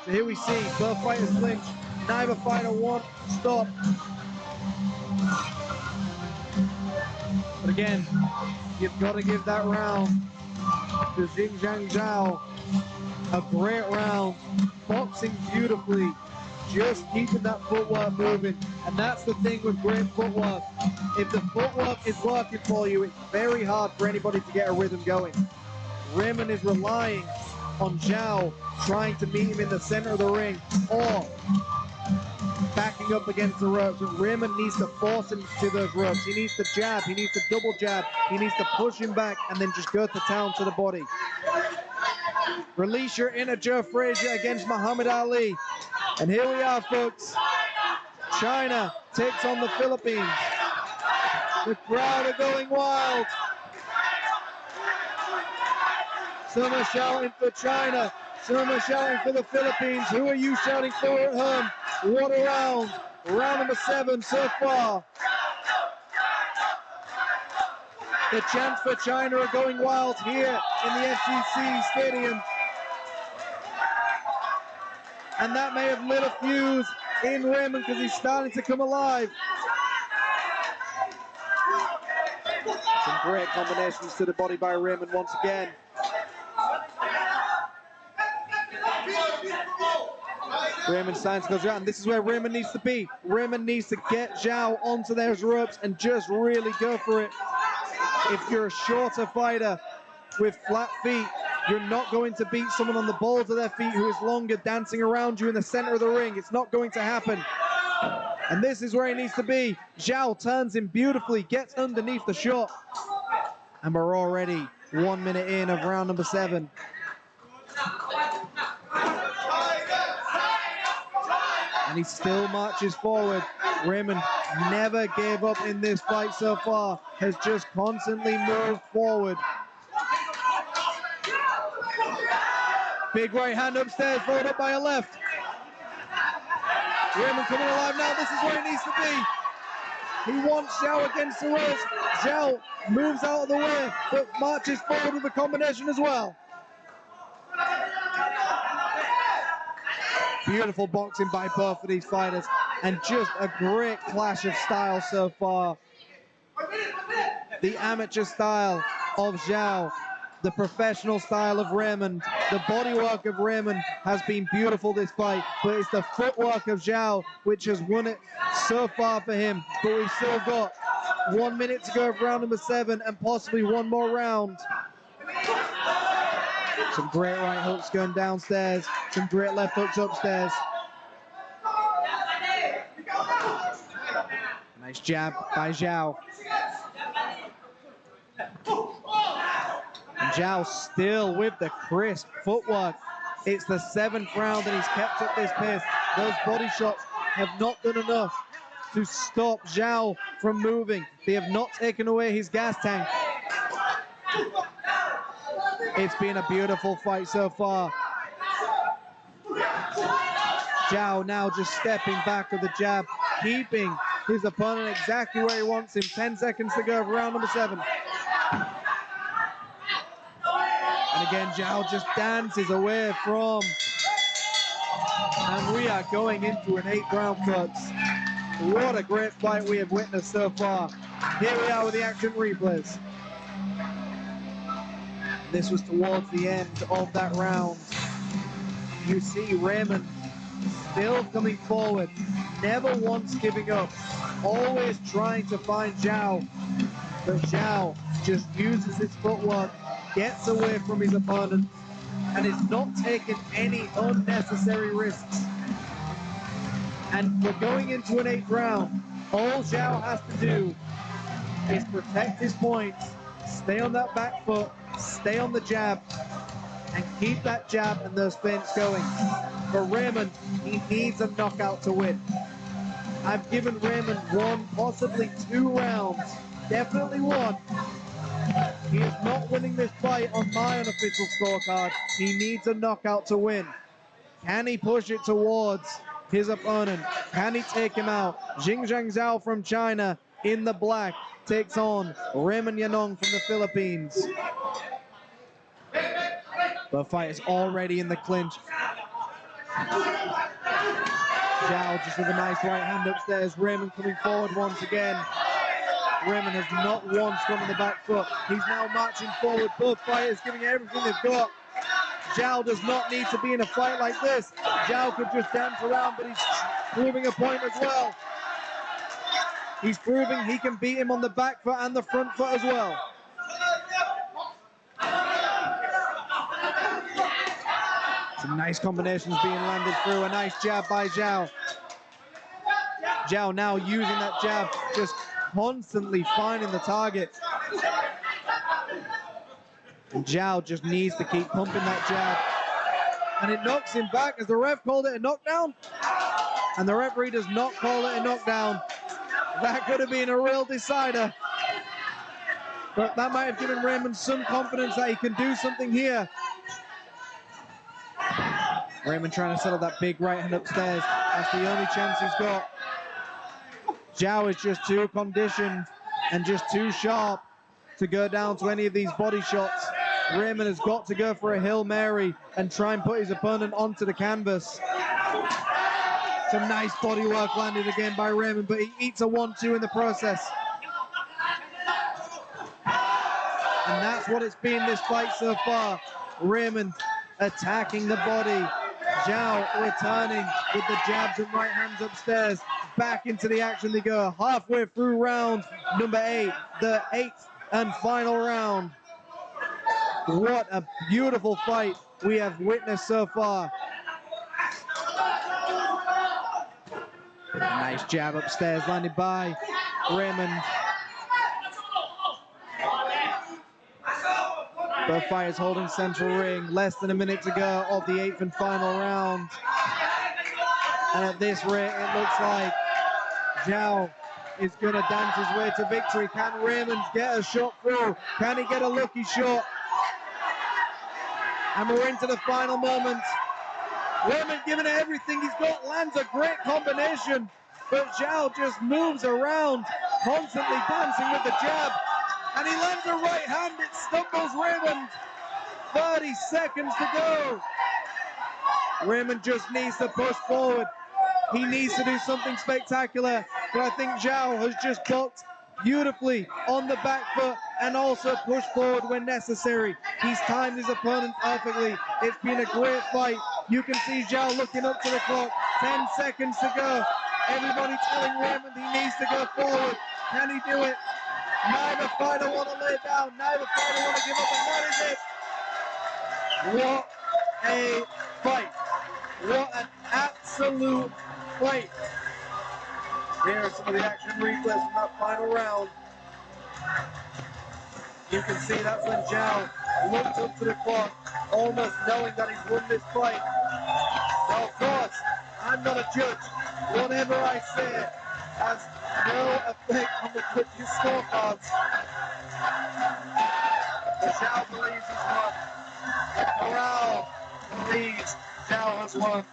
So here we see both fighters clinch. Neither fighter wants to stop. But again, you've got to give that round to Xinjiang Zhao. A great round, boxing beautifully, just keeping that footwork moving. And that's the thing with great footwork. If the footwork is working for you, it's very hard for anybody to get a rhythm going. Raymond is relying on Zhao trying to meet him in the center of the ring or backing up against the ropes, and Raymond needs to force him to those ropes. He needs to jab, he needs to double jab, he needs to push him back and then just go to town to the body. Release your inner Joe Frazier against Muhammad Ali. And here we are, folks. China takes on the Philippines. The crowd are going wild. Some are shouting for China. Some are shouting for the Philippines. Who are you shouting for at home? What a round. Round number 7 so far. The chants for China are going wild here in the FCC stadium. And that may have lit a fuse in Raymond because he's starting to come alive. Some great combinations to the body by Raymond once again. Raymond starting to go through, and this is where Raymond needs to be. Raymond needs to get Zhao onto those ropes and just really go for it. If you're a shorter fighter with flat feet, you're not going to beat someone on the balls of their feet who is longer, dancing around you in the center of the ring. It's not going to happen. And this is where he needs to be. Zhao turns him beautifully, gets underneath the shot. And we're already 1 minute in of round number 7. And he still marches forward. Raymond never gave up in this fight so far, has just constantly moved forward. Big right hand upstairs, followed up by a left. Raymond coming alive now, this is where he needs to be. He wants Zhao against the ropes. Zhao moves out of the way, but marches forward with a combination as well. Beautiful boxing by both of these fighters, and just a great clash of styles so far. The amateur style of Zhao, the professional style of Raymond. The bodywork of Raymond has been beautiful this fight, but it's the footwork of Zhao which has won it so far for him. But we've still got 1 minute to go of round number 7 and possibly one more round. Some great right hooks going downstairs, some great left hooks upstairs. Nice jab by Zhao. And Zhao still with the crisp footwork. It's the 7th round and he's kept up this pace. Those body shots have not done enough to stop Zhao from moving. They have not taken away his gas tank. It's been a beautiful fight so far. Zhao now just stepping back with the jab, keeping his opponent exactly where he wants him. 10 seconds to go of round number 7. And again, Zhao just dances away from. And we are going into an 8th round, folks. What a great fight we have witnessed so far. Here we are with the action replays. This was towards the end of that round. You see Raymond still coming forward, never once giving up, always trying to find Zhao. But Zhao just uses his footwork, gets away from his opponent, and is not taking any unnecessary risks. And we're going into an 8th round. All Zhao has to do is protect his points, stay on that back foot, stay on the jab, and keep that jab and those feints going. For Raymond, he needs a knockout to win. I've given Raymond 1, possibly 2 rounds, definitely 1. He is not winning this fight on my unofficial scorecard. He needs a knockout to win. Can he push it towards his opponent? Can he take him out? Xingjiang Zhao from China in the black takes on Raymond Yanong from the Philippines. The fight is already in the clinch. Zhao just with a nice right hand upstairs. Raymond coming forward once again. Raymond has not once gone on the back foot. He's now marching forward. Both fighters giving everything they've got. Zhao does not need to be in a fight like this. Zhao could just dance around, but he's proving a point as well. He's proving he can beat him on the back foot and the front foot as well. Some nice combinations being landed through. A nice jab by Zhao. Zhao now using that jab, just constantly finding the target. And Zhao just needs to keep pumping that jab. And it knocks him back as the ref called it a knockdown. And the referee does not call it a knockdown. That could have been a real decider. But that might have given Raymond some confidence that he can do something here. Raymond trying to settle that big right hand upstairs. That's the only chance he's got. Zhao is just too conditioned and just too sharp to go down to any of these body shots. Raymond has got to go for a Hail Mary and try and put his opponent onto the canvas. Some nice body work landed again by Raymond, but he eats a 1-2 in the process. And that's what it's been this fight so far. Raymond attacking the body. Zhao returning with the jabs and right hands upstairs. Back into the action they go. Halfway through round number 8, the 8th and final round. What a beautiful fight we have witnessed so far. A nice jab upstairs landed by Raymond. Both fighters holding central ring. Less than a minute to go of the 8th and final round. And at this rate, it looks like Zhao is going to dance his way to victory. Can Raymond get a shot through? Can he get a lucky shot? And we're into the final moments. Raymond giving it everything he's got, lands a great combination, but Zhao just moves around, constantly dancing with the jab. And he lands a right hand, it stumbles Raymond. 30 seconds to go. Raymond just needs to push forward. He needs to do something spectacular, but I think Zhao has just boxed beautifully on the back foot and also pushed forward when necessary. He's timed his opponent perfectly. It's been a great fight. You can see Zhao looking up to the clock. 10 seconds to go. Everybody telling Raymond he needs to go forward. Can he do it? Neither fighter want to lay down. Neither fighter want to give up, and that is it. What a fight. What an absolute fight. Here are some of the action replays from that final round. You can see that's when Zhao looked up to the clock, almost knowing that he's won this fight. Now, of course, I'm not a judge. Whatever I say has no effect on the judges' scorecards. But Zhao believes he's won. The corral believes Zhao has won.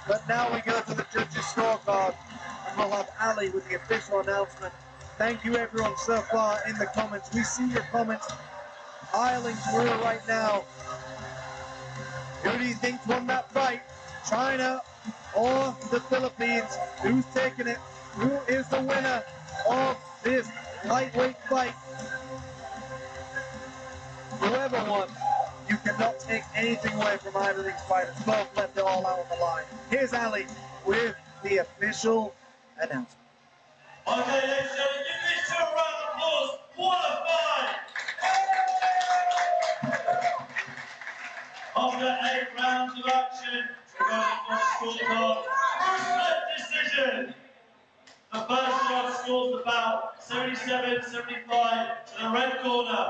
But now we go to the judges' scorecard, and we'll have Ali with the official announcement. Thank you everyone so far in the comments. We see your comments piling through right now. Who do you think won that fight? China or the Philippines? Who's taking it? Who is the winner of this lightweight fight? Whoever won, you cannot take anything away from either of these fighters. Both left it all out on the line. Here's Ali with the official announcement. Okay, ladies and gentlemen, give these two a round of applause. What a fight! After 8 rounds of action, we're going to the scorecard. Split decision. The first judge scores the bout 77-75 to the red corner.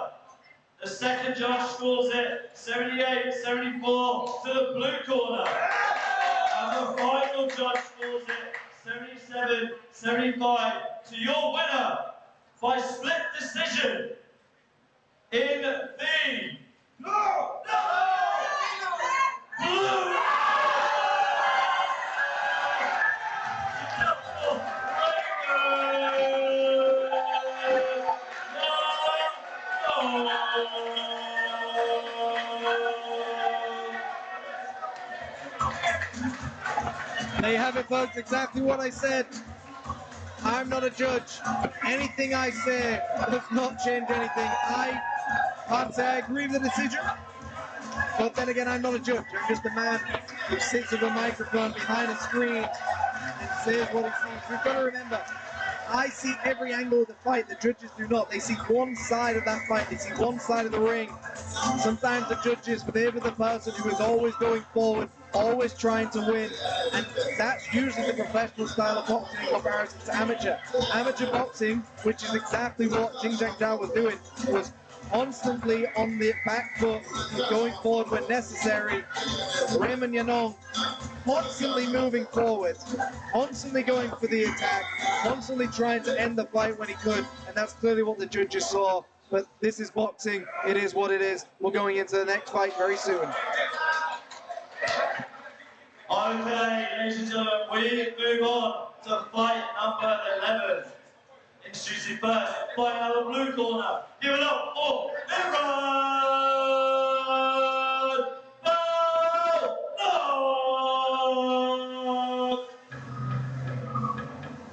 The second judge scores it 78-74 to the blue corner. And the final judge scores it 77-75 to your winner by split decision in the blue. There you have it, folks. Exactly what I said. I'm not a judge. Anything I say does not change anything. I can't say I agree with the decision, but then again, I'm not a judge. I'm just a man who sits with a microphone behind a screen and says what he sees. We've got to remember, I see every angle of the fight. The judges do not. They see one side of that fight. They see one side of the ring. Sometimes the judges favor the person who is always going forward, always trying to win, and that's usually the professional style of boxing in comparison to amateur. Amateur boxing, which is exactly what Jing Zhang Zhao was doing, was constantly on the back foot, going forward when necessary. Raymond Yanong constantly moving forward, constantly going for the attack, constantly trying to end the fight when he could, and that's clearly what the judges saw but this is boxing. It is what it is. We're going into the next fight very soon. Okay, ladies and gentlemen, we move on to fight number 11. Introducing first, fighting out of the blue corner. Give it up for Imran Balog!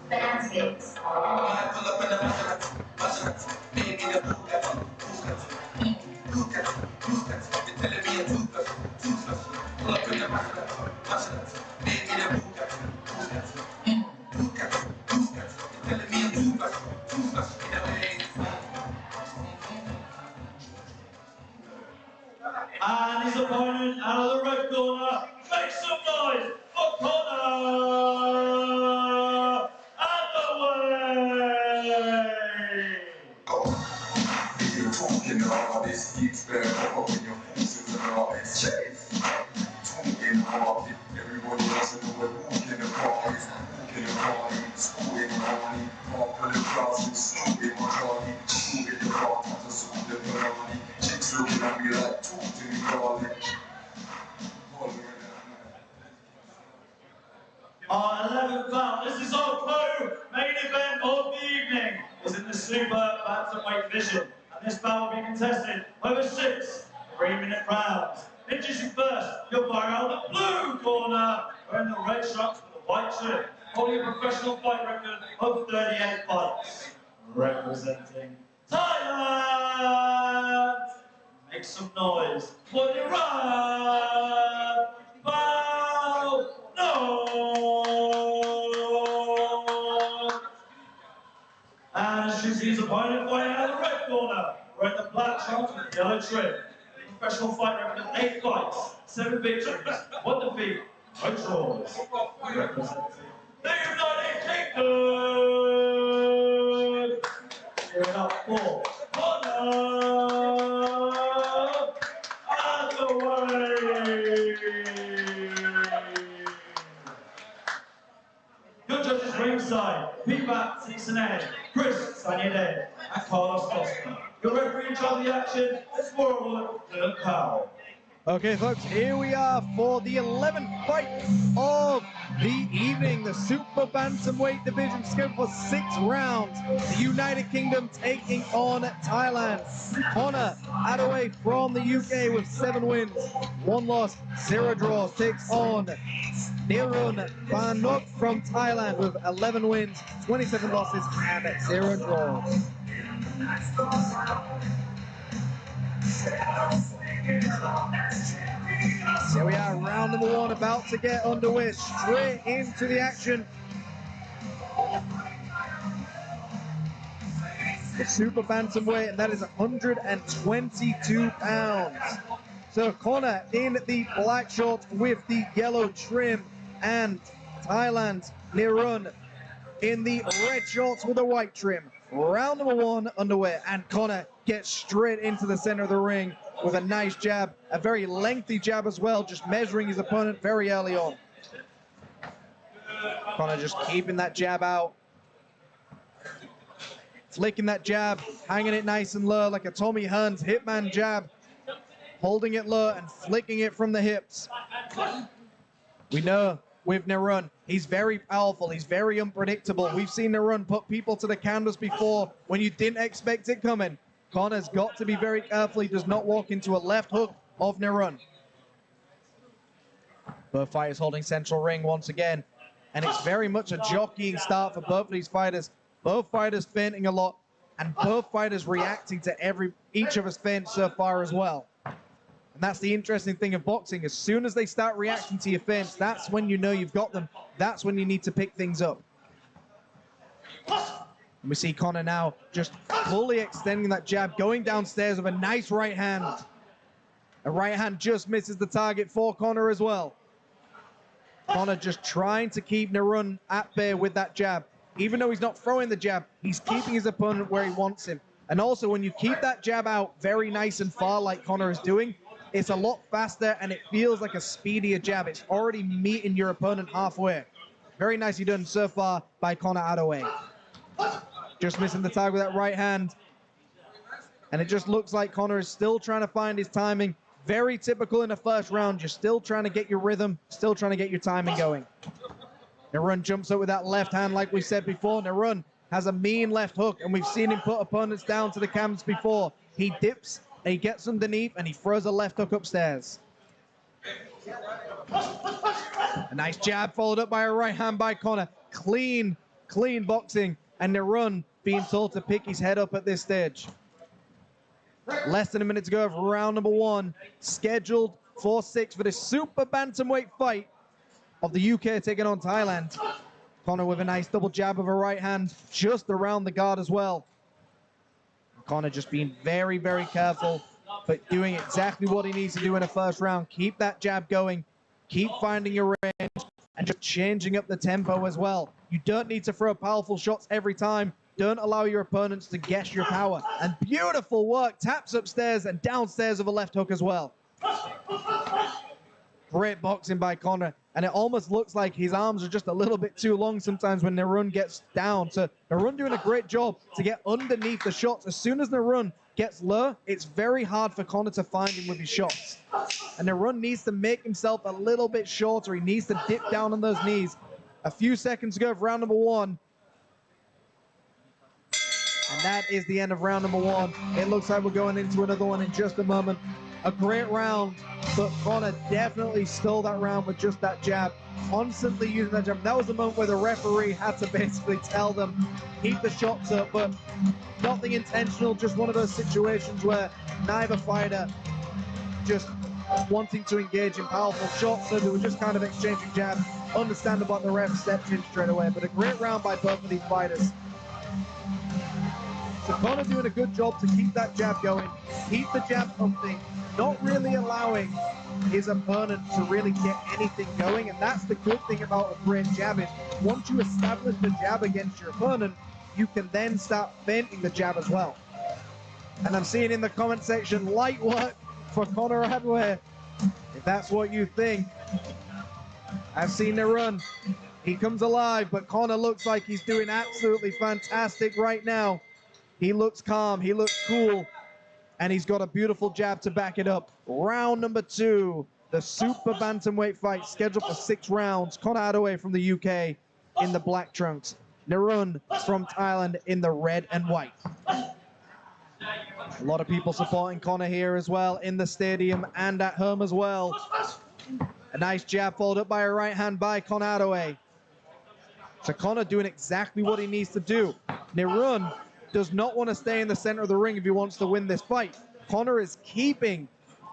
Basics. And his opponent out of the red corner, make some noise for Connor Our 11th bout, this is our co-main event of the evening, is in the super bantamweight division, and this bout will be contested over 6 3-minute rounds. Introducing first, your fighter out of the blue corner, wearing the red shorts with the white shirt, holding a professional fight record of 38 fights. Representing Thailand! Make some noise for Iran! Bow! No! And choosing his opponent fighting out of the red corner, wearing the black shorts with the yellow trim. Professional fight record of 8 fights, 7 victories, 1 defeat, no draws. Representing the United Kingdom! Give it up for Connor Hathaway! Your judges ringside, P-Bat Cincinnati, Chris Sanyade, and Carlos Costa. Your referee in charge of the action is forward Dylan Powell. Okay, folks, here we are for the 11th fight of the evening. The super bantamweight division scheduled for 6 rounds. The United Kingdom taking on Thailand. Connor Hathaway from the UK with 7 wins, 1 loss, 0 draws, takes on Nirun Banok from Thailand with 11 wins, 27 losses, and 0 draws. So we are, round number 1 about to get underway, straight into the action. The super bantamweight, and that is 122 pounds. So Connor in the black shorts with the yellow trim, and Thailand Nirun in the red shorts with the white trim. Round number 1 underway, and Connor gets straight into the center of the ring with a nice jab, a very lengthy jab as well, just measuring his opponent very early on. Connor just keeping that jab out, flicking that jab, hanging it nice and low like a Tommy Hearns hitman jab, holding it low and flicking it from the hips. We know with Nirun, he's very powerful, he's very unpredictable. We've seen Nirun put people to the canvas before when you didn't expect it coming. Connor's got to be very careful he does not walk into a left hook of Nirun. Both fighters holding central ring once again, and it's very much a jockeying start for both of these fighters. Both fighters feinting a lot, and both fighters reacting to each of us feints so far as well. And that's the interesting thing of boxing. As soon as they start reacting to your feints, that's when you know you've got them. That's when you need to pick things up. And we see Connor now just fully extending that jab, going downstairs with a nice right hand. A right hand just misses the target for Connor as well. Connor just trying to keep Nirun at bay with that jab. Even though he's not throwing the jab, he's keeping his opponent where he wants him. And also, when you keep that jab out very nice and far like Connor is doing, it's a lot faster and it feels like a speedier jab. It's already meeting your opponent halfway. Very nicely done so far by Connor Hathaway. Just missing the target with that right hand. And it just looks like Conor is still trying to find his timing. Very typical in the first round. You're still trying to get your rhythm, still trying to get your timing going. Narun jumps up with that left hand like we said before. Narun has a mean left hook, and we've seen him put opponents down to the cams before. He dips, and he gets underneath, and he throws a left hook upstairs. A nice jab followed up by a right hand by Conor. Clean boxing, and Narun being told to pick his head up at this stage. Less than a minute to go of round number 1, scheduled for 6 for this super bantamweight fight of the UK taking on Thailand. Conor with a nice double jab of a right hand just around the guard as well. Conor just being very, very careful, but doing exactly what he needs to do in the first round. Keep that jab going, keep finding your range, and just changing up the tempo as well. You don't need to throw powerful shots every time. Don't allow your opponents to guess your power. And beautiful work, taps upstairs and downstairs of a left hook as well. Great boxing by Conor, and it almost looks like his arms are just a little bit too long sometimes when Narun gets down. So Narun doing a great job to get underneath the shots. As soon as Narun gets low, it's very hard for Conor to find him with his shots. And Narun needs to make himself a little bit shorter. He needs to dip down on those knees. A few seconds to go of round number 1. And that is the end of round number 1. It looks like we're going into another one in just a moment. A great round, but Conor definitely stole that round with just that jab, constantly using that jab. That was the moment where the referee had to basically tell them, keep the shots up, but nothing intentional, just one of those situations where neither fighter just wanting to engage in powerful shots, so they were just kind of exchanging jabs. Understandable that the ref stepped in straight away, but a great round by both of these fighters. So Conor doing a good job to keep that jab going, keep the jab pumping, not really allowing his opponent to really get anything going. And that's the good thing about a great jab is once you establish the jab against your opponent, you can then start feinting the jab as well. And I'm seeing in the comment section, light work for Conor Hadway. If that's what you think, I've seen the run. He comes alive, but Conor looks like he's doing absolutely fantastic right now. He looks calm, he looks cool, and he's got a beautiful jab to back it up. Round number 2, the super bantamweight fight scheduled for 6 rounds. Conor Hadway from the UK in the black trunks. Narun from Thailand in the red and white. A lot of people supporting Conor here as well in the stadium and at home as well. A nice jab followed up by a right hand by Conor Hadway. So Conor doing exactly what he needs to do. Narun does not want to stay in the center of the ring if he wants to win this fight. Conor is keeping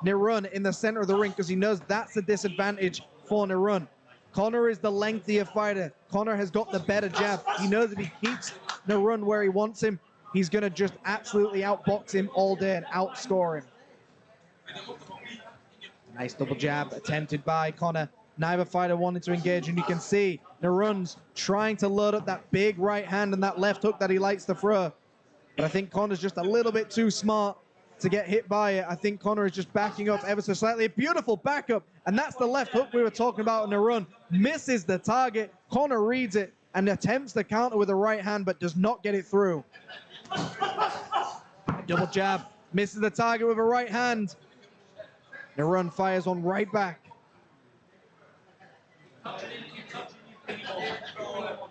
Narun in the center of the ring because he knows that's a disadvantage for Narun. Conor is the lengthier fighter. Conor has got the better jab. He knows if he keeps Narun where he wants him, he's going to just absolutely outbox him all day and outscore him. Nice double jab attempted by Conor. Neither fighter wanted to engage, and you can see Narun's trying to load up that big right hand and that left hook that he likes to throw. But I think Conor's just a little bit too smart to get hit by it. I think Conor is just backing up ever so slightly. A beautiful backup, and that's the left hook we were talking about in the run. Misses the target. Conor reads it and attempts the counter with a right hand, but does not get it through. Double jab, misses the target with a right hand. Narun fires on right back.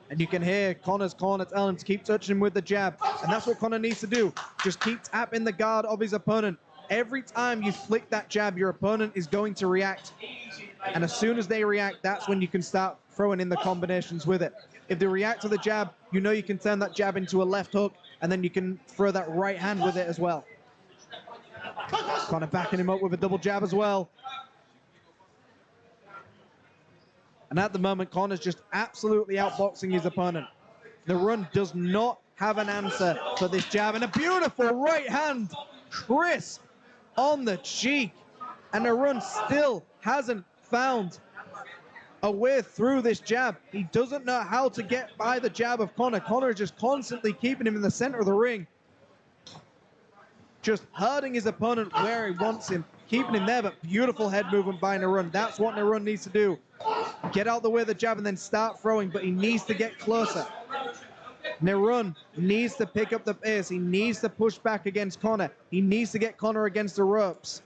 And you can hear Conor's corner telling him to keep touching him with the jab. And that's what Conor needs to do. Just keep tapping the guard of his opponent. Every time you flick that jab, your opponent is going to react. And as soon as they react, that's when you can start throwing in the combinations with it. If they react to the jab, you know you can turn that jab into a left hook, and then you can throw that right hand with it as well. Conor backing him up with a double jab as well. And at the moment, Conor's just absolutely outboxing his opponent. Narun does not have an answer for this jab. And a beautiful right hand, crisp on the cheek. And Narun still hasn't found a way through this jab. He doesn't know how to get by the jab of Conor. Conor is just constantly keeping him in the center of the ring. Just hurting his opponent where he wants him, keeping him there, but beautiful head movement by Narun. That's what Narun needs to do. Get out the way of the jab and then start throwing, but he needs to get closer. Nerun needs to pick up the pace. He needs to push back against Connor. He needs to get Connor against the ropes.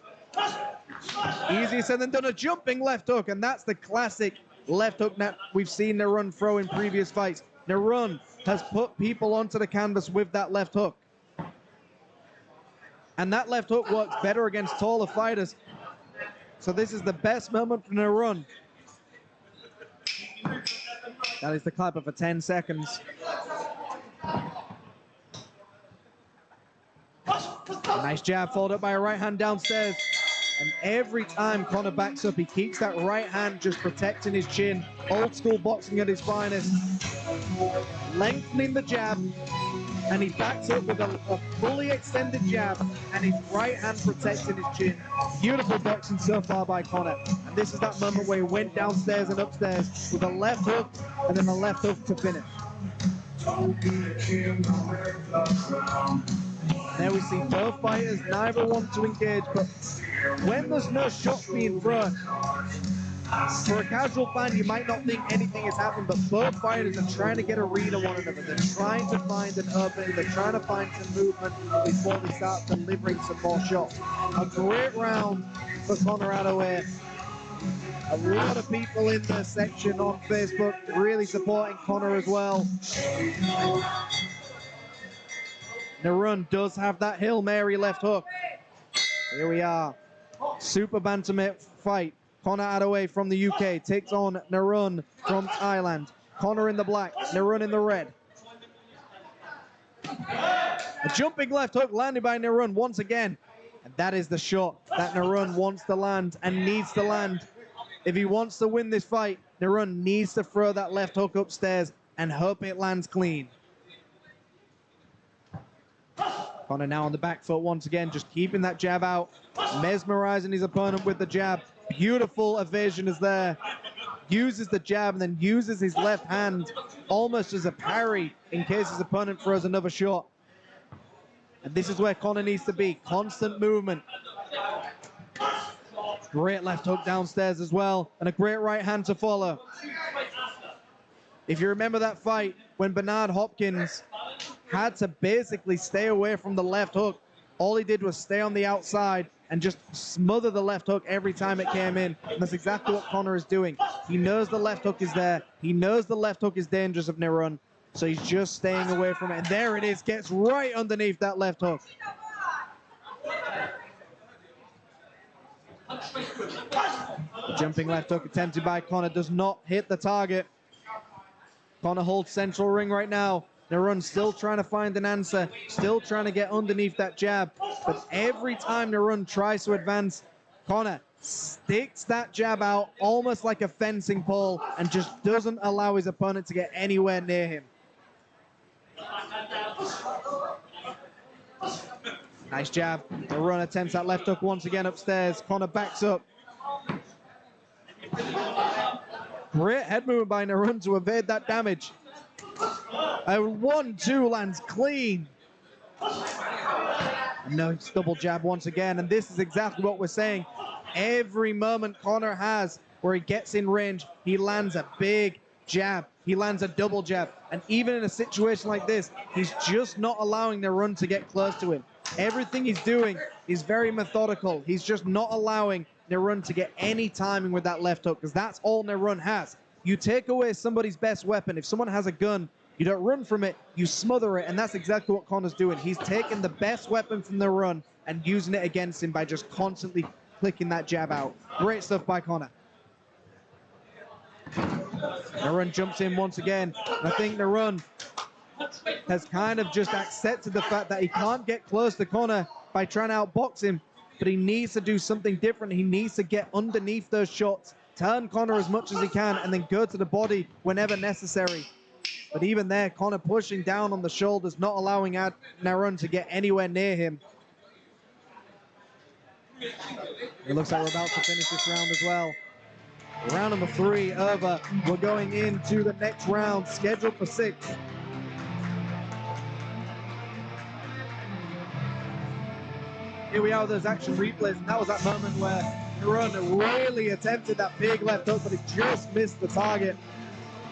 Easier said than done, a jumping left hook, and that's the classic left hook that we've seen Nerun throw in previous fights. Nerun has put people onto the canvas with that left hook. And that left hook works better against taller fighters. So this is the best moment for Nerun. That is the clapper for 10 seconds. A nice jab followed up by a right hand downstairs. And every time Connor backs up, he keeps that right hand just protecting his chin. Old school boxing at his finest. Lengthening the jab. And he backs up with a fully extended jab. And his right hand protecting his chin. Beautiful boxing so far by Connor. And this is that moment where he went downstairs and upstairs with a left hook and then a left hook to finish. There we see both fighters, neither want to engage, but when there's no shots being thrown, for a casual fan, you might not think anything has happened, but both fighters are trying to get a read on one another. They're trying to find an opening, they're trying to find some movement before they start delivering some more shots. A great round for Conor Hathaway. A lot of people in the section on Facebook really supporting Conor as well. Nerun does have that Hail Mary left hook. Here we are. Super bantamweight fight. Conor Hathaway from the UK takes on Nerun from Thailand. Conor in the black, Nerun in the red. A jumping left hook landed by Nerun once again. And that is the shot that Nerun wants to land and needs to land. If he wants to win this fight, Nerun needs to throw that left hook upstairs and hope it lands clean. Conor now on the back foot once again, just keeping that jab out, mesmerizing his opponent with the jab. Beautiful evasion is there. Uses the jab and then uses his left hand almost as a parry in case his opponent throws another shot. And this is where Conor needs to be. Constant movement. Great left hook downstairs as well, and a great right hand to follow. If you remember that fight when Bernard Hopkins had to basically stay away from the left hook, all he did was stay on the outside and just smother the left hook every time it came in. And that's exactly what Conor is doing. He knows the left hook is there. He knows the left hook is dangerous of Nerun, so he's just staying away from it. And there it is, gets right underneath that left hook. The jumping left hook attempted by Conor does not hit the target. Conor holds central ring right now. Nerun still trying to find an answer, still trying to get underneath that jab. But every time Nerun tries to advance, Conor sticks that jab out almost like a fencing pole and just doesn't allow his opponent to get anywhere near him. Nice jab. Nerun attempts that left hook once again upstairs. Conor backs up. Great head movement by Nerun to evade that damage. A 1-2 lands clean. No, it's double jab once again, and this is exactly what we're saying. Every moment Conor has where he gets in range, he lands a big jab. He lands a double jab. And even in a situation like this, he's just not allowing Nerun to get close to him. Everything he's doing is very methodical. He's just not allowing Nerun to get any timing with that left hook, because that's all Nerun has. You take away somebody's best weapon. If someone has a gun, you don't run from it, you smother it, and that's exactly what Conor's doing. He's taking the best weapon from the run and using it against him by just constantly clicking that jab out. Great stuff by Conor. Nerun jumps in once again, and I think Nerun has kind of just accepted the fact that he can't get close to Conor by trying to outbox him, but he needs to do something different. He needs to get underneath those shots, turn Conor as much as he can, and then go to the body whenever necessary. But even there, Conor pushing down on the shoulders, not allowing Nerun to get anywhere near him. It looks like we're about to finish this round as well. Round number 3 over. We're going into the next round, scheduled for 6. Here we are with those action replays, and that was that moment where Nerun really attempted that big left hook, but it just missed the target.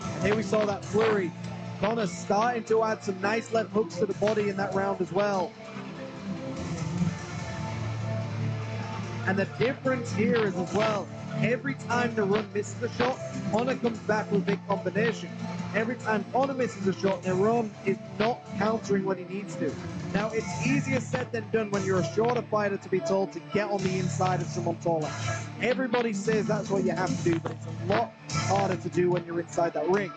And here we saw that flurry. Conor starting to add some nice left hooks to the body in that round as well. And the difference here is as well, every time Narun misses a shot, Conor comes back with big combination. Every time Conor misses a shot, Narun is not countering when he needs to. Now, it's easier said than done when you're a shorter fighter to be told to get on the inside of someone taller. Everybody says that's what you have to do, but it's a lot harder to do when you're inside that ring.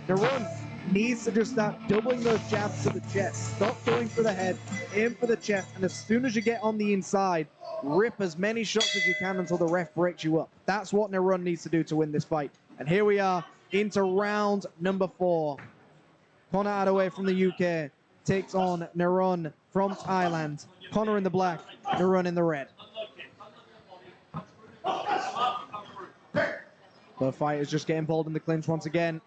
Narun needs to just start doubling those jabs to the chest. Stop going for the head, aim for the chest, and as soon as you get on the inside, rip as many shots as you can until the ref breaks you up. That's what Narun needs to do to win this fight. And here we are into round number 4. Conor Adaway from the UK takes on Narun from Thailand. Conor in the black, Narun in the red. Both fighters just getting involved in the clinch once again.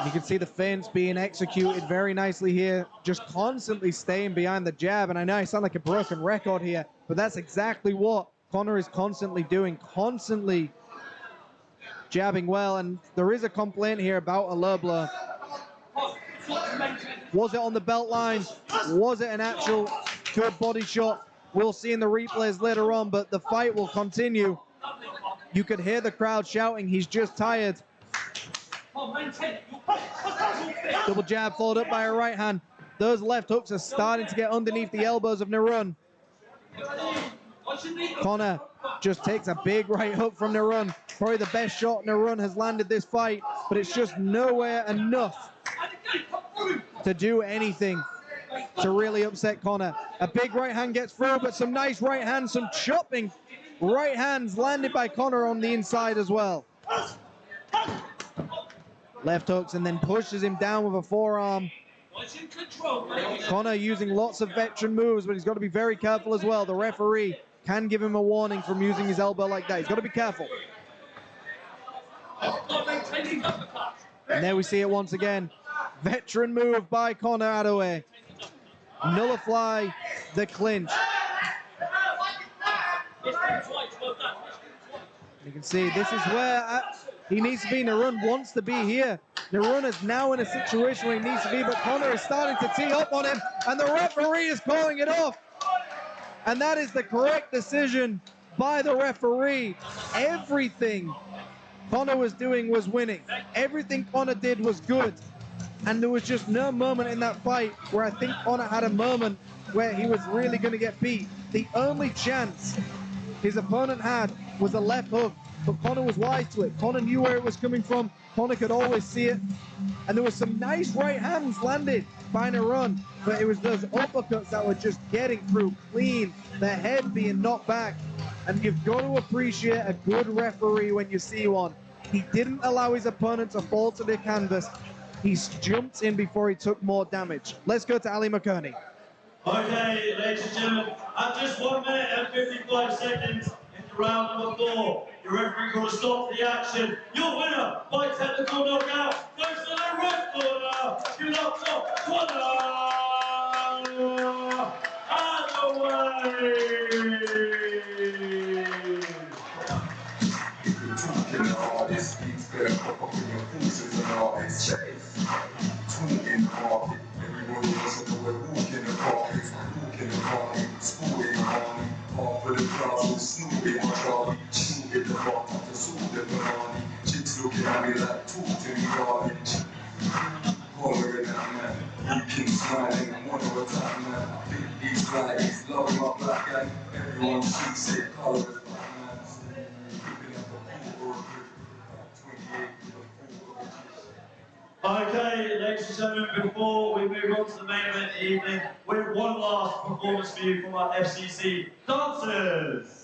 You can see the feints being executed very nicely here, just constantly staying behind the jab. And I know I sound like a broken record here, but that's exactly what Conor is constantly doing, constantly jabbing well. And there is a complaint here about a low blow. Was it on the belt line? Was it an actual good body shot? We'll see in the replays later on, but the fight will continue. You could hear the crowd shouting, he's just tired. Double jab followed up by a right hand. Those left hooks are starting to get underneath the elbows of Narun. Conor just takes a big right hook from Narun. Probably the best shot Narun has landed this fight, but it's just nowhere enough to do anything to really upset Conor. A big right hand gets through, but some nice right hands, some chopping right hands landed by Conor on the inside as well. Left hooks and then pushes him down with a forearm. Conor using lots of veteran moves, but he's got to be very careful as well. The referee can give him a warning from using his elbow like that. He's got to be careful. And there we see it once again. Veteran move by Conor Adaway. Nullify the clinch. You can see this is where he needs to be. Narun wants to be here. Narun is now in a situation where he needs to be, but Conor is starting to tee up on him, and the referee is calling it off. And that is the correct decision by the referee. Everything Conor was doing was winning. Everything Conor did was good. And there was just no moment in that fight where I think Conor had a moment where he was really going to get beat. The only chance his opponent had was a left hook, but Conor was wise to it. Conor knew where it was coming from. Conor could always see it. And there was some nice right hands landed by Narun, but it was those uppercuts that were just getting through clean, the head being knocked back. And you've got to appreciate a good referee when you see one. He didn't allow his opponent to fall to the canvas. He jumped in before he took more damage. Let's go to Ali McCurney. Okay, ladies and gentlemen, at just 1 minute and 55 seconds into round number 4, your referee will stop the action. Your winner by technical knockout goes to the red corner. You knocked off Conor Adaway. Okay, ladies and gentlemen, before we move on to the main event of the evening, we have one last performance for you from our FCC dancers.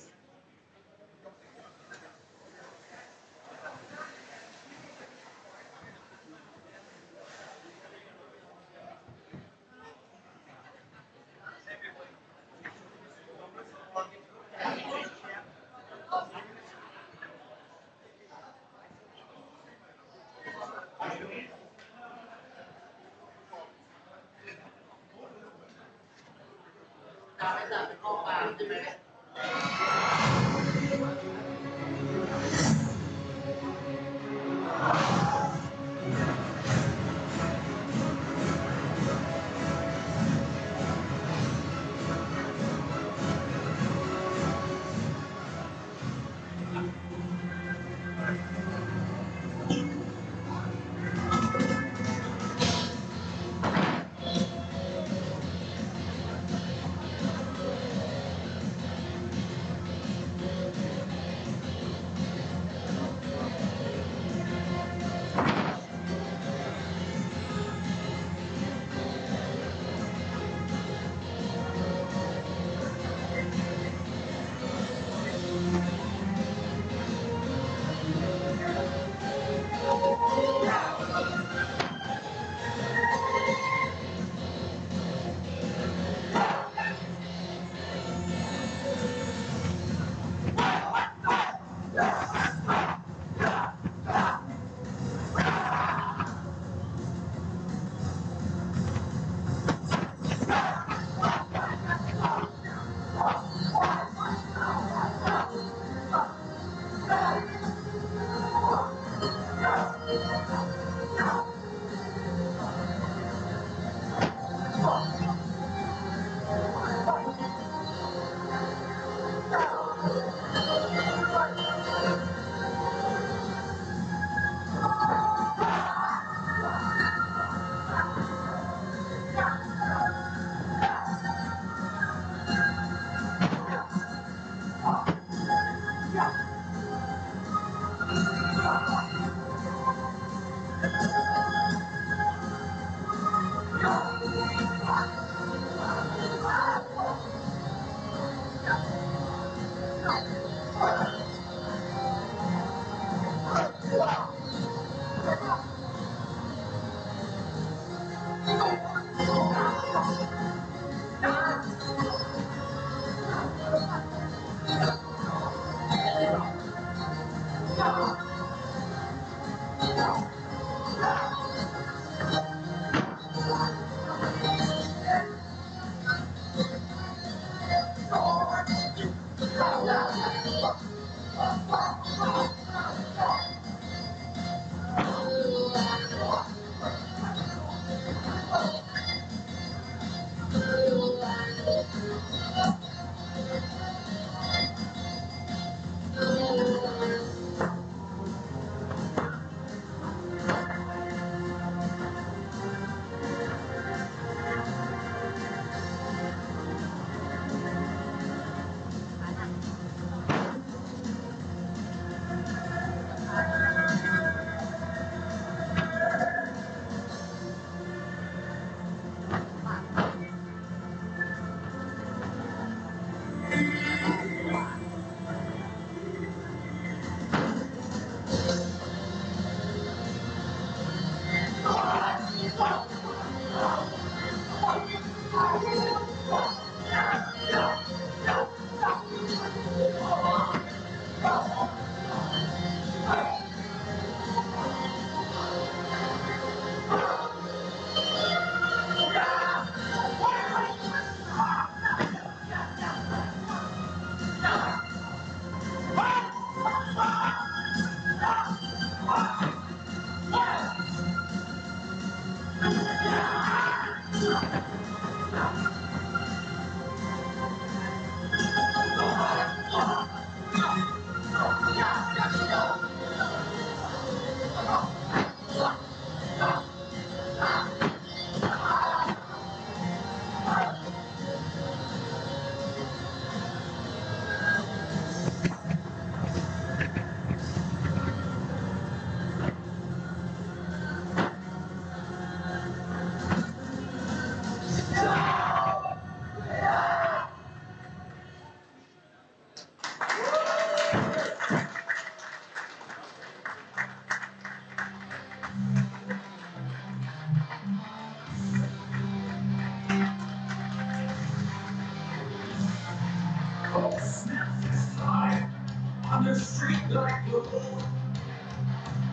On the street like blue,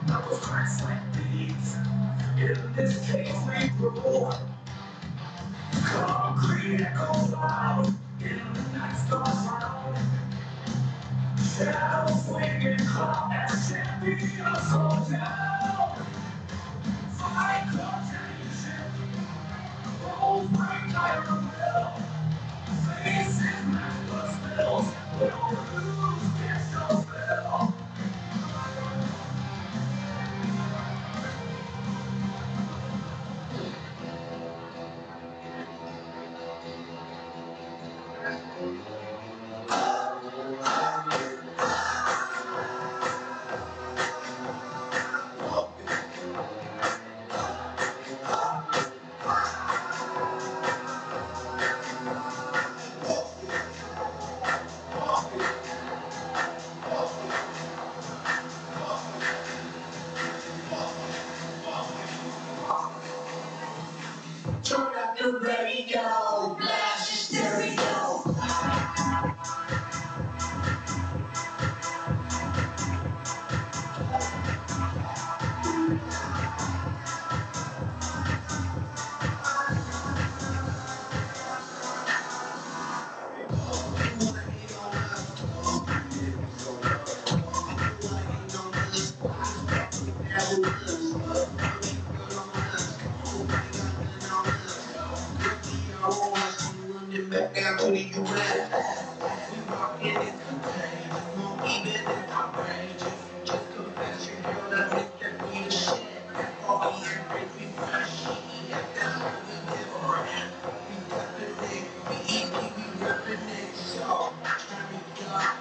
knuckles cracks like these. In this case we grew. Concrete echoes loud in the night stars round. Shadows swinging cloud as champions go down. Fight club championship, bold break iron will. Faces match blood spills, we'll lose, can't show fill. Turn up the radio, blast your stereo. Back down to the US. We walk in it today. Won't even in our range. Just confess your girl that make that we the shit. All we hear is we fresh. Yeah, that's what we different. We reppin' it. We eat, we reppin' it. So, turn it up.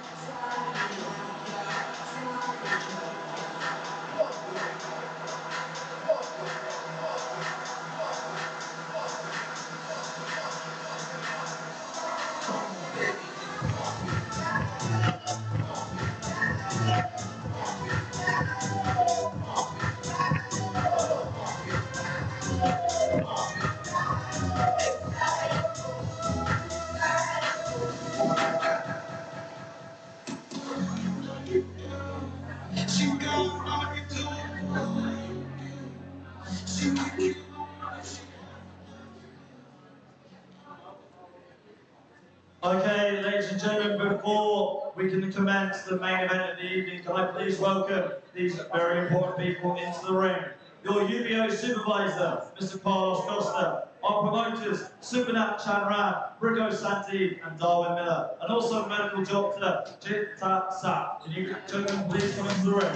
gentlemen, before we can commence the main event of the evening, can I please welcome these very important people into the ring. Your UBO supervisor, Mr. Carlos Costa, our promoters, Supernat Chanran, Rico Santi, and Darwin Miller, and also medical doctor, Jita Sa. Can you gentlemen please come into the ring?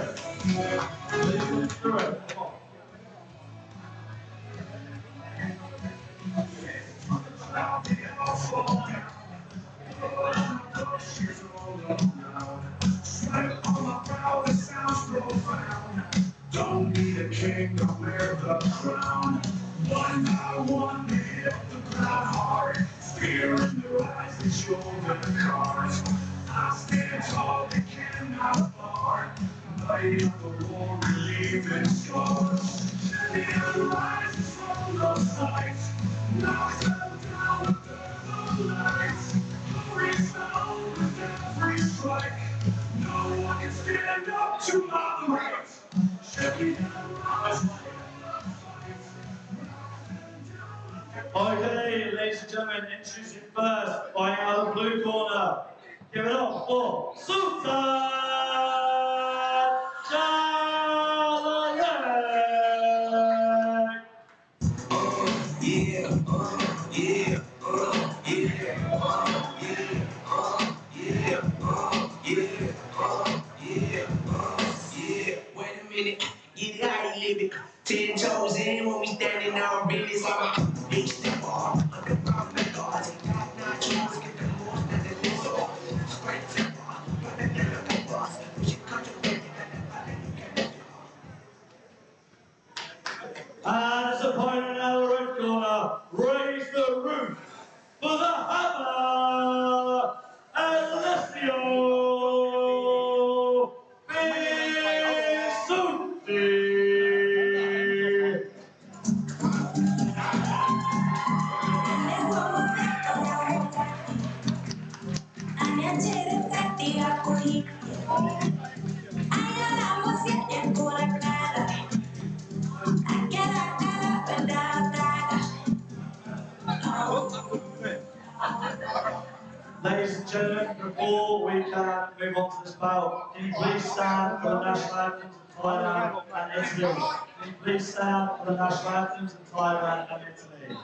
Please come into the ring. Come on. Don't be the king, don't wear the crown. One by one, they hit the ground hard. Fear in their eyes, they show their cards. I stand tall, they cannot bar. Light of the war, relieving scars. The other rises from those sights. Knocks them down with the lights. Glory's found with every strike. No one can stand up to my right. Okay, ladies and gentlemen, introducing first, by out of the blue corner. Give it up for Sultan Jalal. Wait a minute, get it how you live it. 10 toes in when we standing on business. I'm a big step off. Underground like guards and top notch shoes. Get the most that the list off. Straight step off. But then you look at boss. We should cut your baby. And as a opponent out of the red corner, raise the roof for the Hammer, Alessio Bisutti. Ladies and gentlemen, before we can move on to this bout, can you please stand for the national anthems of Thailand and Italy? Can you please stand for the national anthems of Thailand and Italy?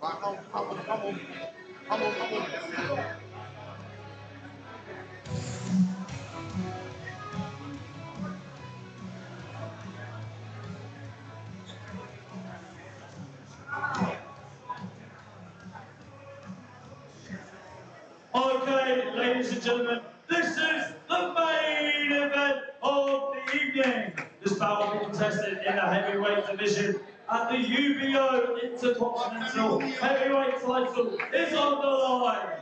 Okay, ladies and gentlemen, this is the main event of the evening. This battle will be contested in the heavyweight division, and the UBO Intercontinental Heavyweight title is on the line.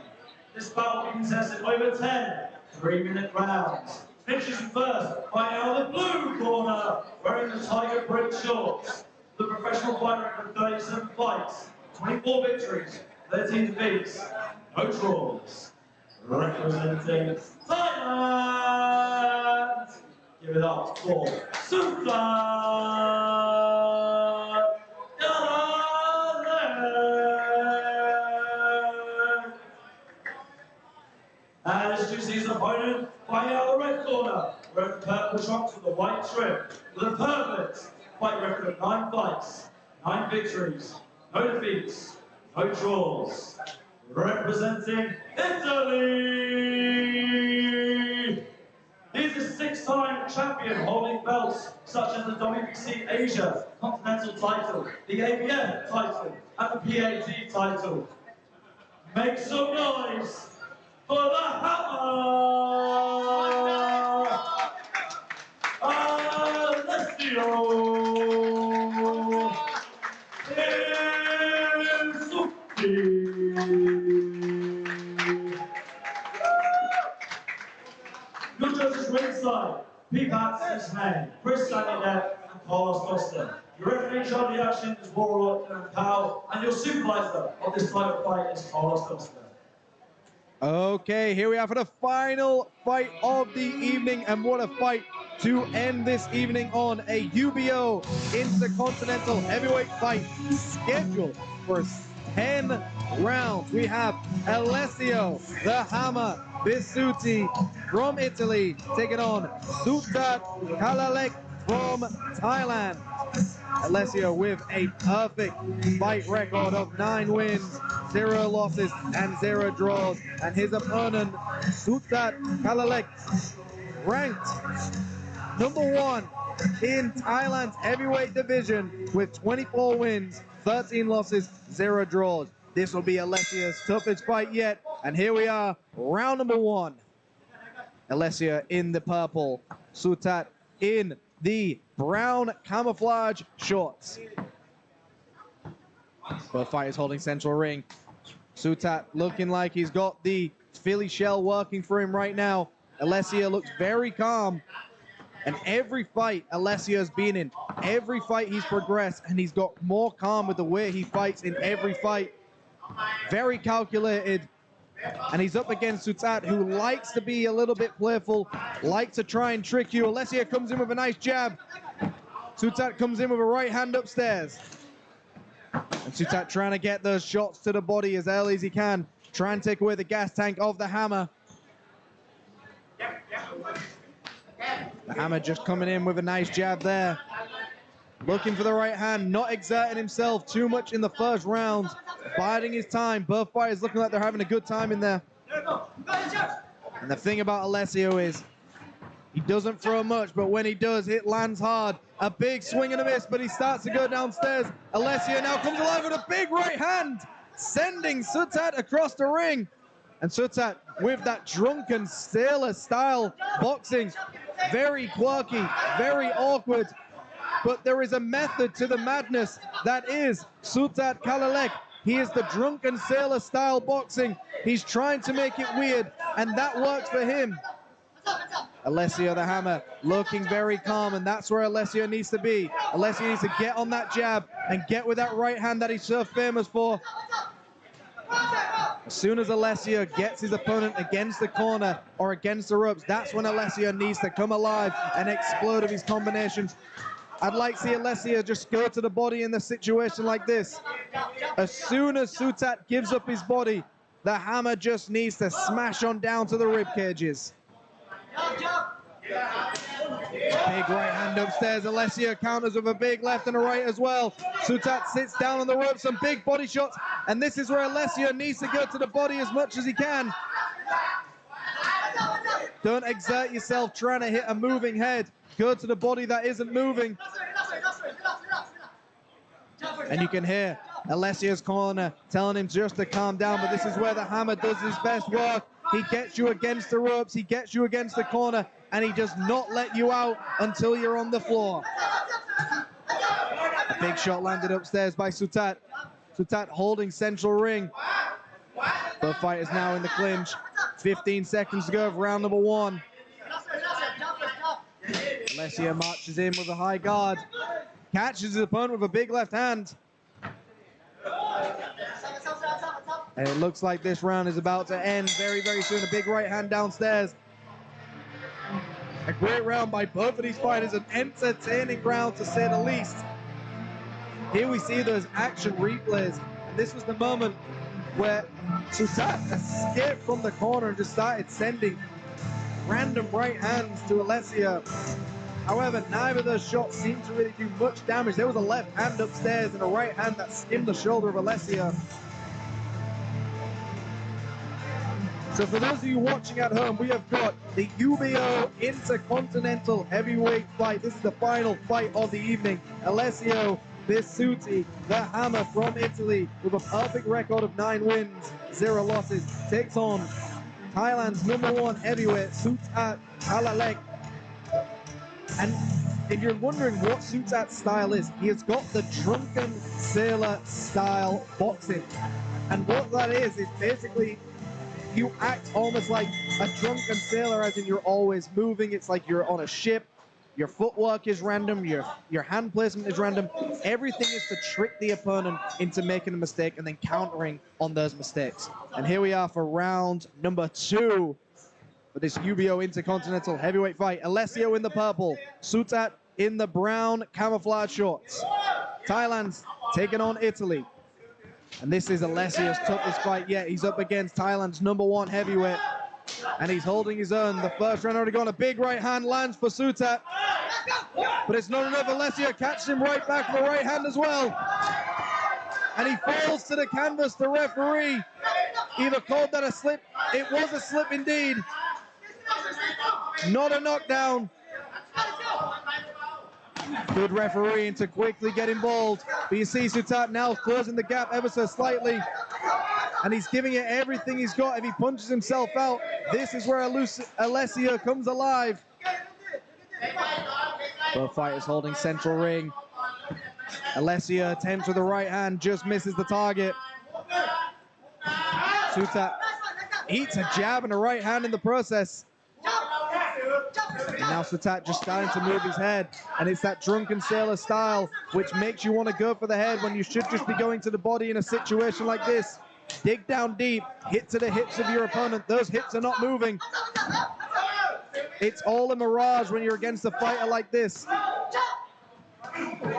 This battle will be contested over 10 3-minute rounds. Finishing first by out of the blue corner, wearing the tiger print shorts. The professional fighter with 37 fights, 24 victories, 13 defeats, no draws. Representing Thailand! Give it up for Sultan Kalalek! And introducing his opponent, fighting out of the red corner, wearing the purple trunks with the white trim, with a perfect fight record of 9 fights, 9 victories, no defeats, no draws. Representing Italy! He's a 6-time champion holding belts such as the WBC Asia Continental title, the ABF title, and the PAT title. Make some noise for the Hammer! Alessio Inzausti! Your judges ringside, P-Pat Smith, Chris Sandinet, and Carlos Costa. Your referee in charge of the action is Warlock and Powell, and your supervisor of this title fight is Carlos Costa. Okay, here we are for the final fight of the evening, and what a fight to end this evening on. A UBO Intercontinental Heavyweight fight scheduled for 10 rounds. We have Alessio the Hammer Bisutti from Italy taking on Sultan Kalalek from Thailand. Alessio with a perfect fight record of 9 wins, 0 losses, and 0 draws. And his opponent, Sultan Kalalek, ranked #1 in Thailand's heavyweight division with 24 wins, 13 losses, 0 draws. This will be Alessio's toughest fight yet. And here we are, round #1. Alessio in the purple, Sultan in the brown camouflage shorts. Both fighters holding central ring. Sultan looking like he's got the Philly shell working for him right now. Alessio looks very calm. And every fight Alessio's been in, every fight he's progressed, and he's got more calm with the way he fights in every fight. Very calculated. And he's up against Sultan, who likes to be a little bit playful, likes to try and trick you. Alessio comes in with a nice jab. Sultan comes in with a right hand upstairs. And Sultan trying to get those shots to the body as early as he can. Try and take away the gas tank of the Hammer. The Hammer just coming in with a nice jab there. Looking for the right hand, not exerting himself too much in the first round. Biding his time. Both fighters looking like they're having a good time in there. And the thing about Alessio is he doesn't throw much, but when he does, it lands hard. A big swing and a miss, but he starts to go downstairs. Alessio now comes alive with a big right hand, sending Sultan across the ring. And Sultan with that drunken sailor style boxing. Very quirky, very awkward. But there is a method to the madness that is Sultan Kalalek. He is the drunken sailor style boxing. He's trying to make it weird, and that works for him. Alessio the Hammer looking very calm, and that's where Alessio needs to be. Alessio needs to get on that jab and get with that right hand that he's so famous for. As soon as Alessio gets his opponent against the corner or against the ropes, that's when Alessio needs to come alive and explode with his combinations. I'd like to see Alessio just go to the body in a situation like this. As soon as Sultan gives up his body, the Hammer just needs to smash on down to the rib cages. Big right hand upstairs. Alessio counters with a big left and a right as well. Sutat sits down on the rope, some big body shots. And this is where Alessio needs to go to the body as much as he can. Don't exert yourself trying to hit a moving head. Go to the body that isn't moving. And you can hear Alessio's corner telling him just to calm down, but this is where the hammer does his best work. He gets you against the ropes, he gets you against the corner, and he does not let you out until you're on the floor. A big shot landed upstairs by Sutat. Sutat holding central ring. Both fighters now in the clinch. 15 seconds to go of round number 1. Alessio marches in with a high guard. Catches his opponent with a big left hand. And it looks like this round is about to end very, very soon. A big right hand downstairs. A great round by both of these fighters. An entertaining round, to say the least. Here we see those action replays. And this was the moment where Sutat escaped from the corner and just started sending random right hands to Alessio. However, neither of those shots seemed to really do much damage. There was a left hand upstairs and a right hand that skimmed the shoulder of Alessio. So for those of you watching at home, we have got the UBO Intercontinental Heavyweight fight. This is the final fight of the evening. Alessio Bisutti, the Hammer from Italy, with a perfect record of 9 wins, 0 losses, takes on Thailand's #1 heavyweight, Sutat Thailalaek. And if you're wondering what Sutat's style is, he has got the drunken sailor style boxing. And what that is basically you act almost like a drunken sailor, as in you're always moving. It's like you're on a ship. Your footwork is random. Your hand placement is random. Everything is to trick the opponent into making a mistake and then countering on those mistakes. And here we are for round number 2 for this UBO Intercontinental Heavyweight fight. Alessio in the purple, Sutat in the brown camouflage shorts. Thailand's taking on Italy. And this is Alessio's toughest fight yet. He's up against Thailand's #1 heavyweight. And he's holding his own. The first round already gone. A big right hand lands for Sutat. But it's not enough. Alessio catches him right back with a right hand as well. And he falls to the canvas. The referee either called that a slip. It was a slip indeed. Not a knockdown. Good refereeing to quickly get involved. But you see Sutat now closing the gap ever so slightly. And he's giving it everything he's got. If he punches himself out, this is where Alessio comes alive. Both fighters holding central ring. Alessio attempts with the right hand, just misses the target. Sutat eats a jab and a right hand in the process. And now Sutat just starting to move his head. And it's that drunken sailor style, which makes you want to go for the head when you should just be going to the body in a situation like this. Dig down deep, hit to the hips of your opponent. Those hips are not moving. It's all a mirage when you're against a fighter like this.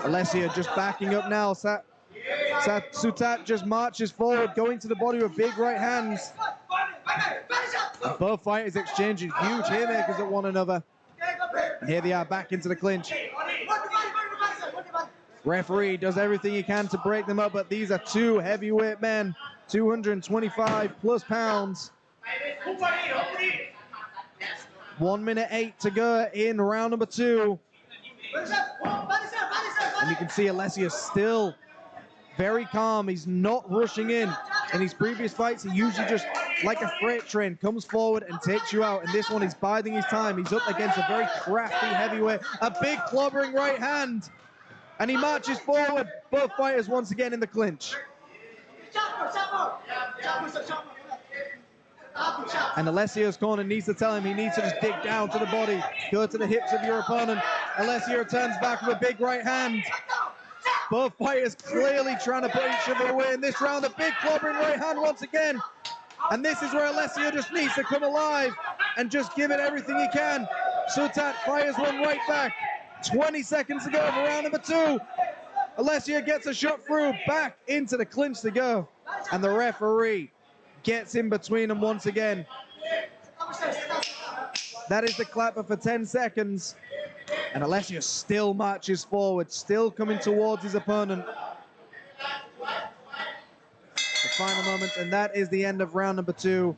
Alessio just backing up now. Sutat just marches forward, going to the body with big right hands. And both fighters exchanging huge haymakers at one another. And here they are back into the clinch. Referee does everything he can to break them up, but these are two heavyweight men, 225 plus pounds. 1 minute 8 to go in round number 2. And you can see Alessio still very calm. He's not rushing in. In his previous fights, he usually just, like a freight train, comes forward and takes you out. And this one, he's biding his time. He's up against a very crafty heavyweight. A big clobbering right hand. And he marches forward. Both fighters once again in the clinch. And Alessio's corner needs to tell him he needs to just dig down to the body, go to the hips of your opponent. Alessio turns back with a big right hand. Both fighters clearly trying to put each other away in this round. A big clobbering right hand once again. And this is where Alessio just needs to come alive and just give it everything he can. Sutat fires one right back. 20 seconds to go for round number 2. Alessio gets a shot through, back into the clinch to go. And the referee gets in between them once again. That is the clapper for 10 seconds. And Alessio still marches forward, still coming towards his opponent. The final moments, and that is the end of round number 2.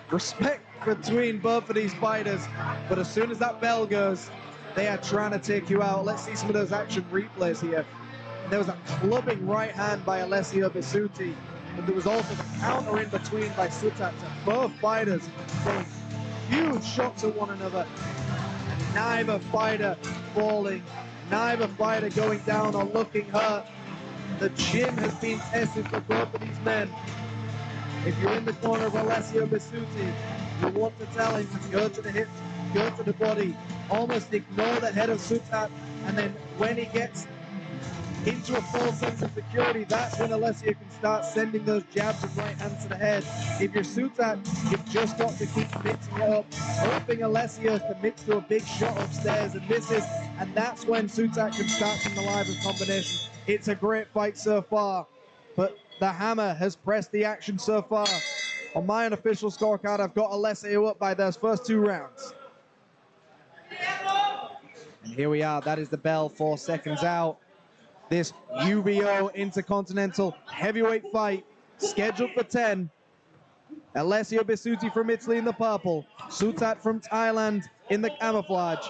Respect between both of these fighters, but as soon as that bell goes, they are trying to take you out. Let's see some of those action replays here. There was a clubbing right hand by Alessio Bisutti, but there was also the counter in between by Sutat. Both fighters throwing huge shots at one another, and neither fighter falling, neither fighter going down or looking hurt. The gym has been tested for both of these men. If you're in the corner of Alessio Bisutti, you want to tell him to go to the hips, go to the body, almost ignore the head of Sutat, and then when he gets into a full sense of security, that's when Alessio can start sending those jabs and right hands to the head. If you're Sutat, you've just got to keep mixing it up, hoping Alessio commits to a big shot upstairs and misses, and that's when Sutat can start from the live combination. It's a great fight so far, but the hammer has pressed the action so far. On my unofficial scorecard, I've got Alessio up by those first 2 rounds. And here we are, that is the bell, 4 seconds out. This UBO Intercontinental Heavyweight fight, scheduled for 10. Alessio Bisutti from Italy in the purple, Sutat from Thailand in the camouflage.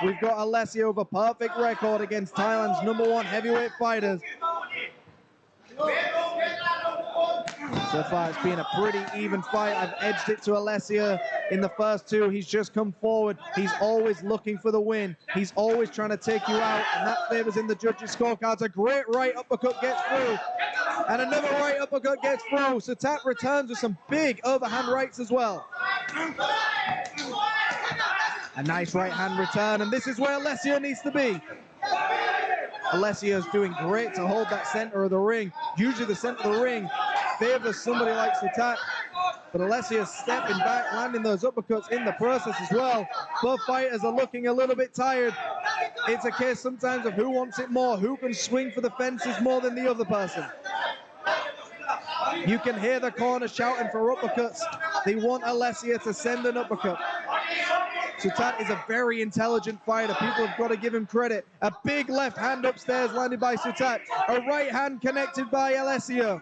We've got Alessio with a perfect record against Thailand's #1 heavyweight fighters. So far, it's been a pretty even fight. I've edged it to Alessio in the first 2. He's just come forward. He's always looking for the win. He's always trying to take you out, and that favors in the judges' scorecards. A great right uppercut gets through, and another right uppercut gets through. Sutat returns with some big overhand rights as well. A nice right hand return, and this is where Alessio needs to be. Alessio's doing great to hold that center of the ring. Usually the center of the ring favors somebody like Sutat, but Alessio's stepping back, landing those uppercuts in the process as well. Both fighters are looking a little bit tired. It's a case sometimes of who wants it more, who can swing for the fences more than the other person. You can hear the corner shouting for uppercuts. They want Alessio to send an uppercut. Sutat is a very intelligent fighter. People have got to give him credit. A big left hand upstairs landed by Sutat. A right hand connected by Alessio.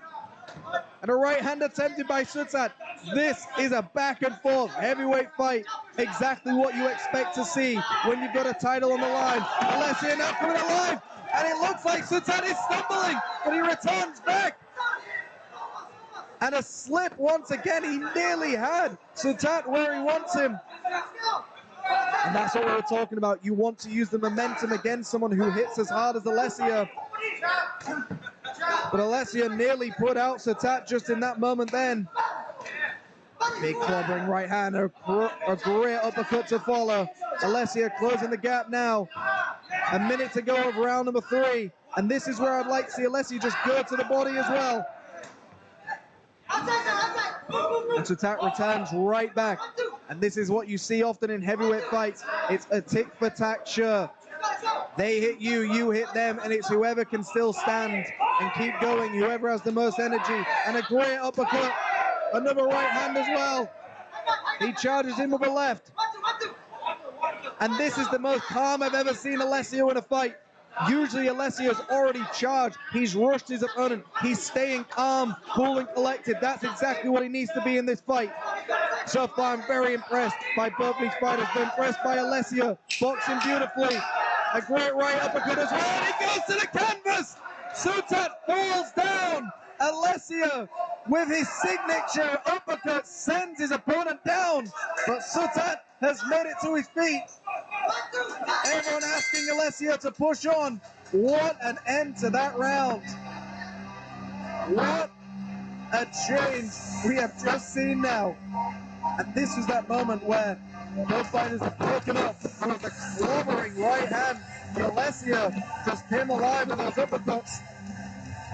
And a right hand attempted by Sutat. This is a back and forth heavyweight fight. Exactly what you expect to see when you've got a title on the line. Alessio now coming alive. And it looks like Sutat is stumbling, but he returns back. And a slip once again. He nearly had Sutat where he wants him. And that's what we were talking about. You want to use the momentum against someone who hits as hard as Alessio. But Alessio nearly put out Sutat just in that moment then. Big clobbering right hand, a great uppercut to follow. Alessio closing the gap now. A minute to go of round number 3. And this is where I'd like to see Alessio just go to the body as well. And Sutat returns right back. And this is what you see often in heavyweight fights. It's a tick-for-tack show. They hit you, you hit them, and it's whoever can still stand and keep going, whoever has the most energy. And a great uppercut. Another right hand as well. He charges in with a left. And this is the most calm I've ever seen Alessio in a fight. Usually Alessio's already charged. He's rushed his opponent. He's staying calm, cool and collected. That's exactly what he needs to be in this fight. So far, I'm very impressed by both these fighters. I'm impressed by Alessio, boxing beautifully. A great right uppercut as well. And he goes to the canvas. Sutat falls down. Alessio, with his signature uppercut, sends his opponent down. But Sutat has made it to his feet. Everyone asking Alessio to push on. What an end to that round. What a change we have just seen now. And this was that moment where both fighters have broken up. There was a clobbering right hand. Alessio just came alive with those uppercuts.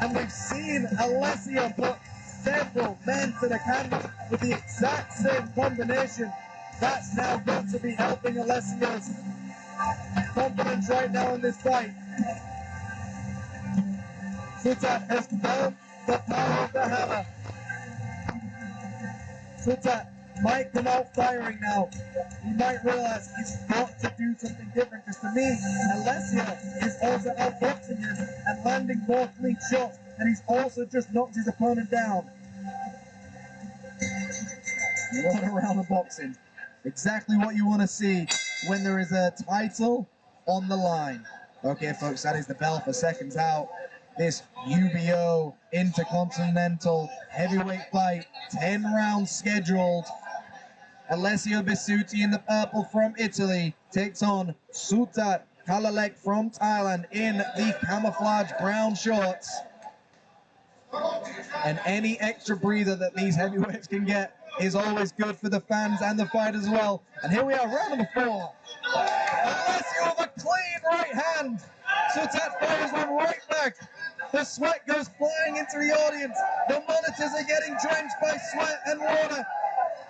And we've seen Alessio put several men to the canvas with the exact same combination. That's now going to be helping Alessio's confidence right now in this fight. Sutat has felt the power of the hammer. Sutat might come out firing now. He might realize he's got to do something different, because to me, Alessio is also outboxing him and landing more clean shots, and he's also just knocked his opponent down. What a round of boxing. Exactly what you want to see when there is a title on the line. Okay, folks, that is the bell for seconds out. This UBO Intercontinental Heavyweight fight, 10 rounds scheduled. Alessio Bisutti in the purple from Italy takes on Sutat Kalalek from Thailand in the camouflage brown shorts. And any extra breather that these heavyweights can get is always good for the fans and the fight as well. And here we are, round number 4. Alessio with a clean right hand. Sutat fires one right back. The sweat goes flying into the audience. The monitors are getting drenched by sweat and water.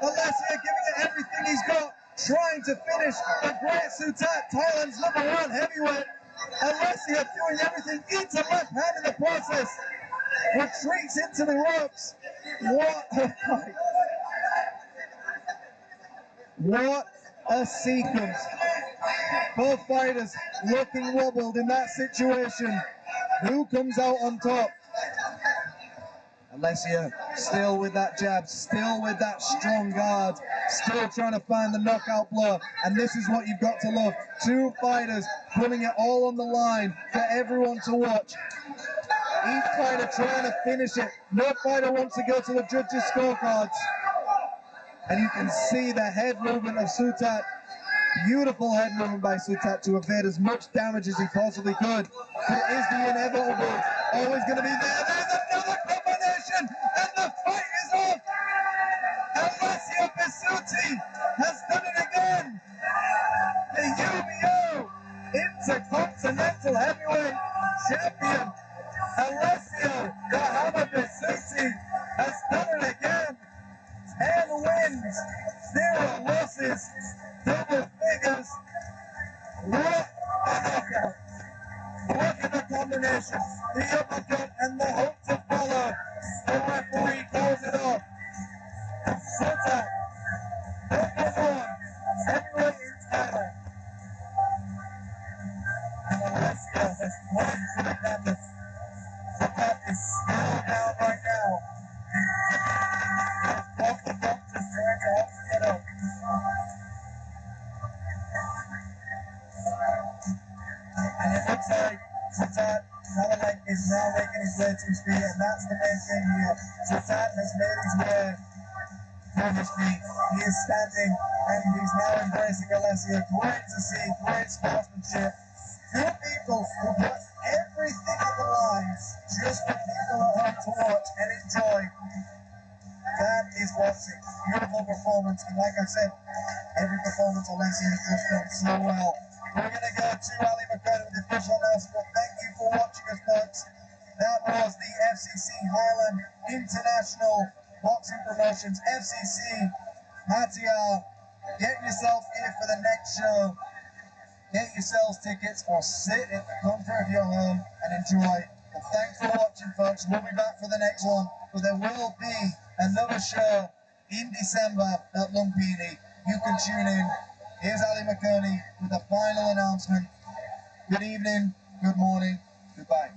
Alessio giving it everything he's got, trying to finish the great Sutat, Thailand's #1 heavyweight. Alessio doing everything, eats a left hand in the process, retreats into the ropes. What a fight. What a sequence. Both fighters looking wobbled in that situation. Who comes out on top? Alessio still with that jab, still with that strong guard, still trying to find the knockout blow. And this is what you've got to love. Two fighters putting it all on the line for everyone to watch. Each fighter trying to finish it. No fighter wants to go to the judges' scorecards. And you can see the head movement of Sutat. Beautiful head movement by Sutat to evade as much damage as he possibly could. But it is the inevitable. Always going to be there. There's another combination, and the fight is off. Alessio Bisutti has done it again. The UBO Intercontinental Heavyweight Champion, Alessio "The Hammer" Bisutti, has done it again. 10 wins, 0 losses, double figures. What a knockout. Look at the combination, the uppercut and the hook to follow. The referee calls it off. Sutat, #1 heavyweight in Thailand. And Alessio has won to the canvas. Sutat is still down right now. Both the doctors trying to help him get up. And it looks like Sutat Kalalek is now making his way to his feet, and that's the main thing here. Sutat has made his way to his feet. He is standing, and he's now embracing Alessio. Great to see, great sportsmanship. Two people who put everything on the lines just for people at home to watch and enjoy. That is boxing. Beautiful performance, and like I said, every performance Alessio has just done so well. We're going to go to Ali McCarthy with the official announcement. Thank you for watching us, folks. That was the FCC Thailand International Boxing Promotions, FCC Hatia. Get yourself here for the next show. Get yourselves tickets or sit in the comfort of your home and enjoy. But thanks for watching, folks. We'll be back for the next one, but there will be another show in December at Lumpini. You can tune in. Here's Ali McConey with the final announcement. Good evening, good morning, goodbye.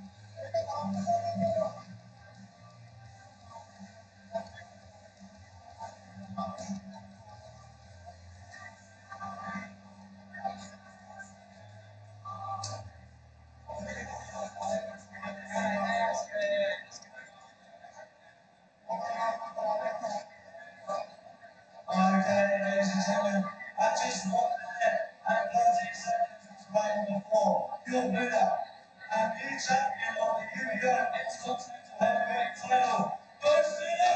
Ladies and gentlemen, I just want to let 30 seconds right on the floor. Your winner and new champion of the UBO Intercontinental Heavyweight title, Alessio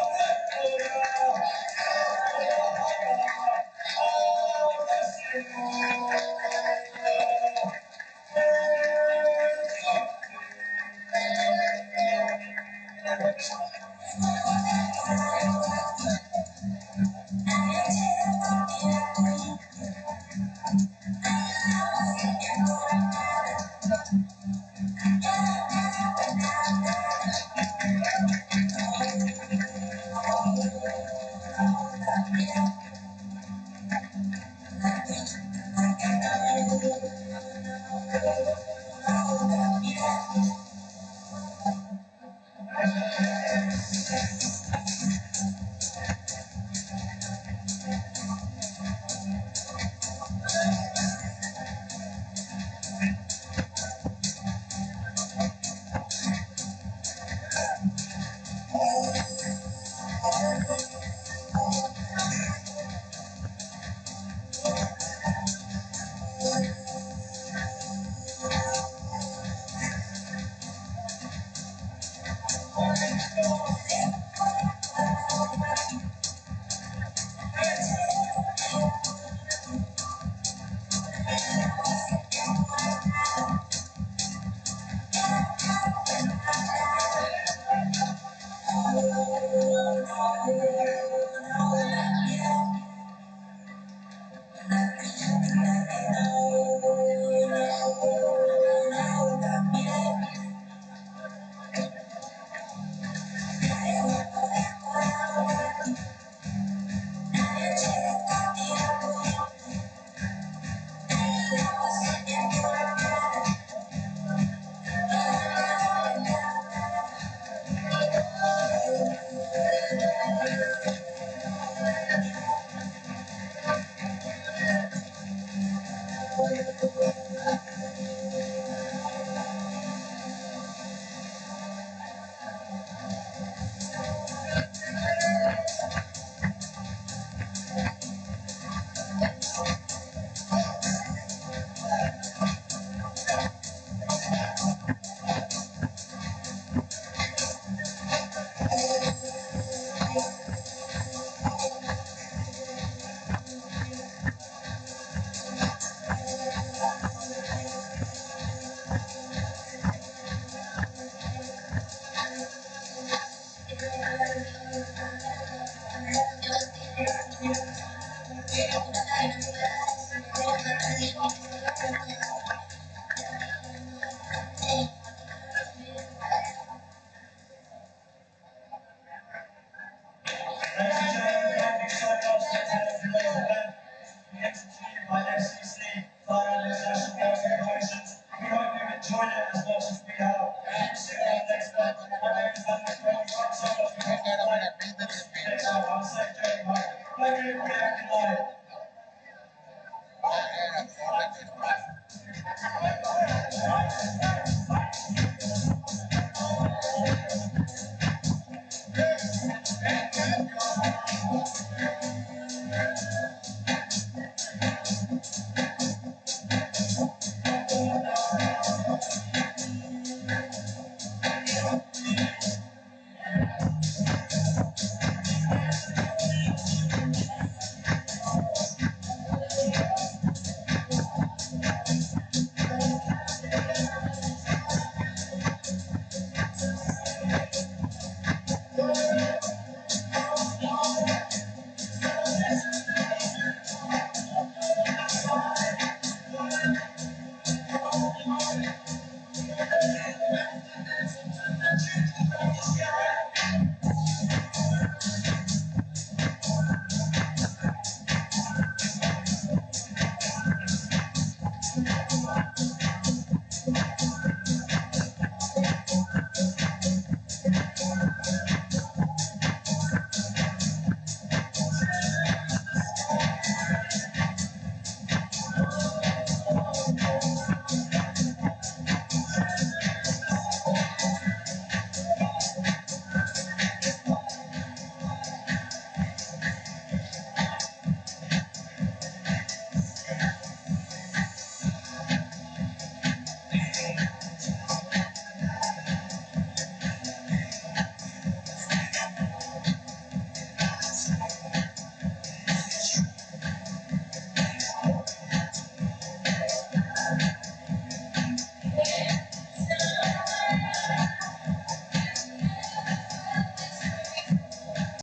Executed by FCC Thailand International Boxing Promotions. We hope you enjoyed it as much as we have. See you next month. My name is Daniel Crowe. Next time, I'll say Jerry Hart. Thank you. Good night.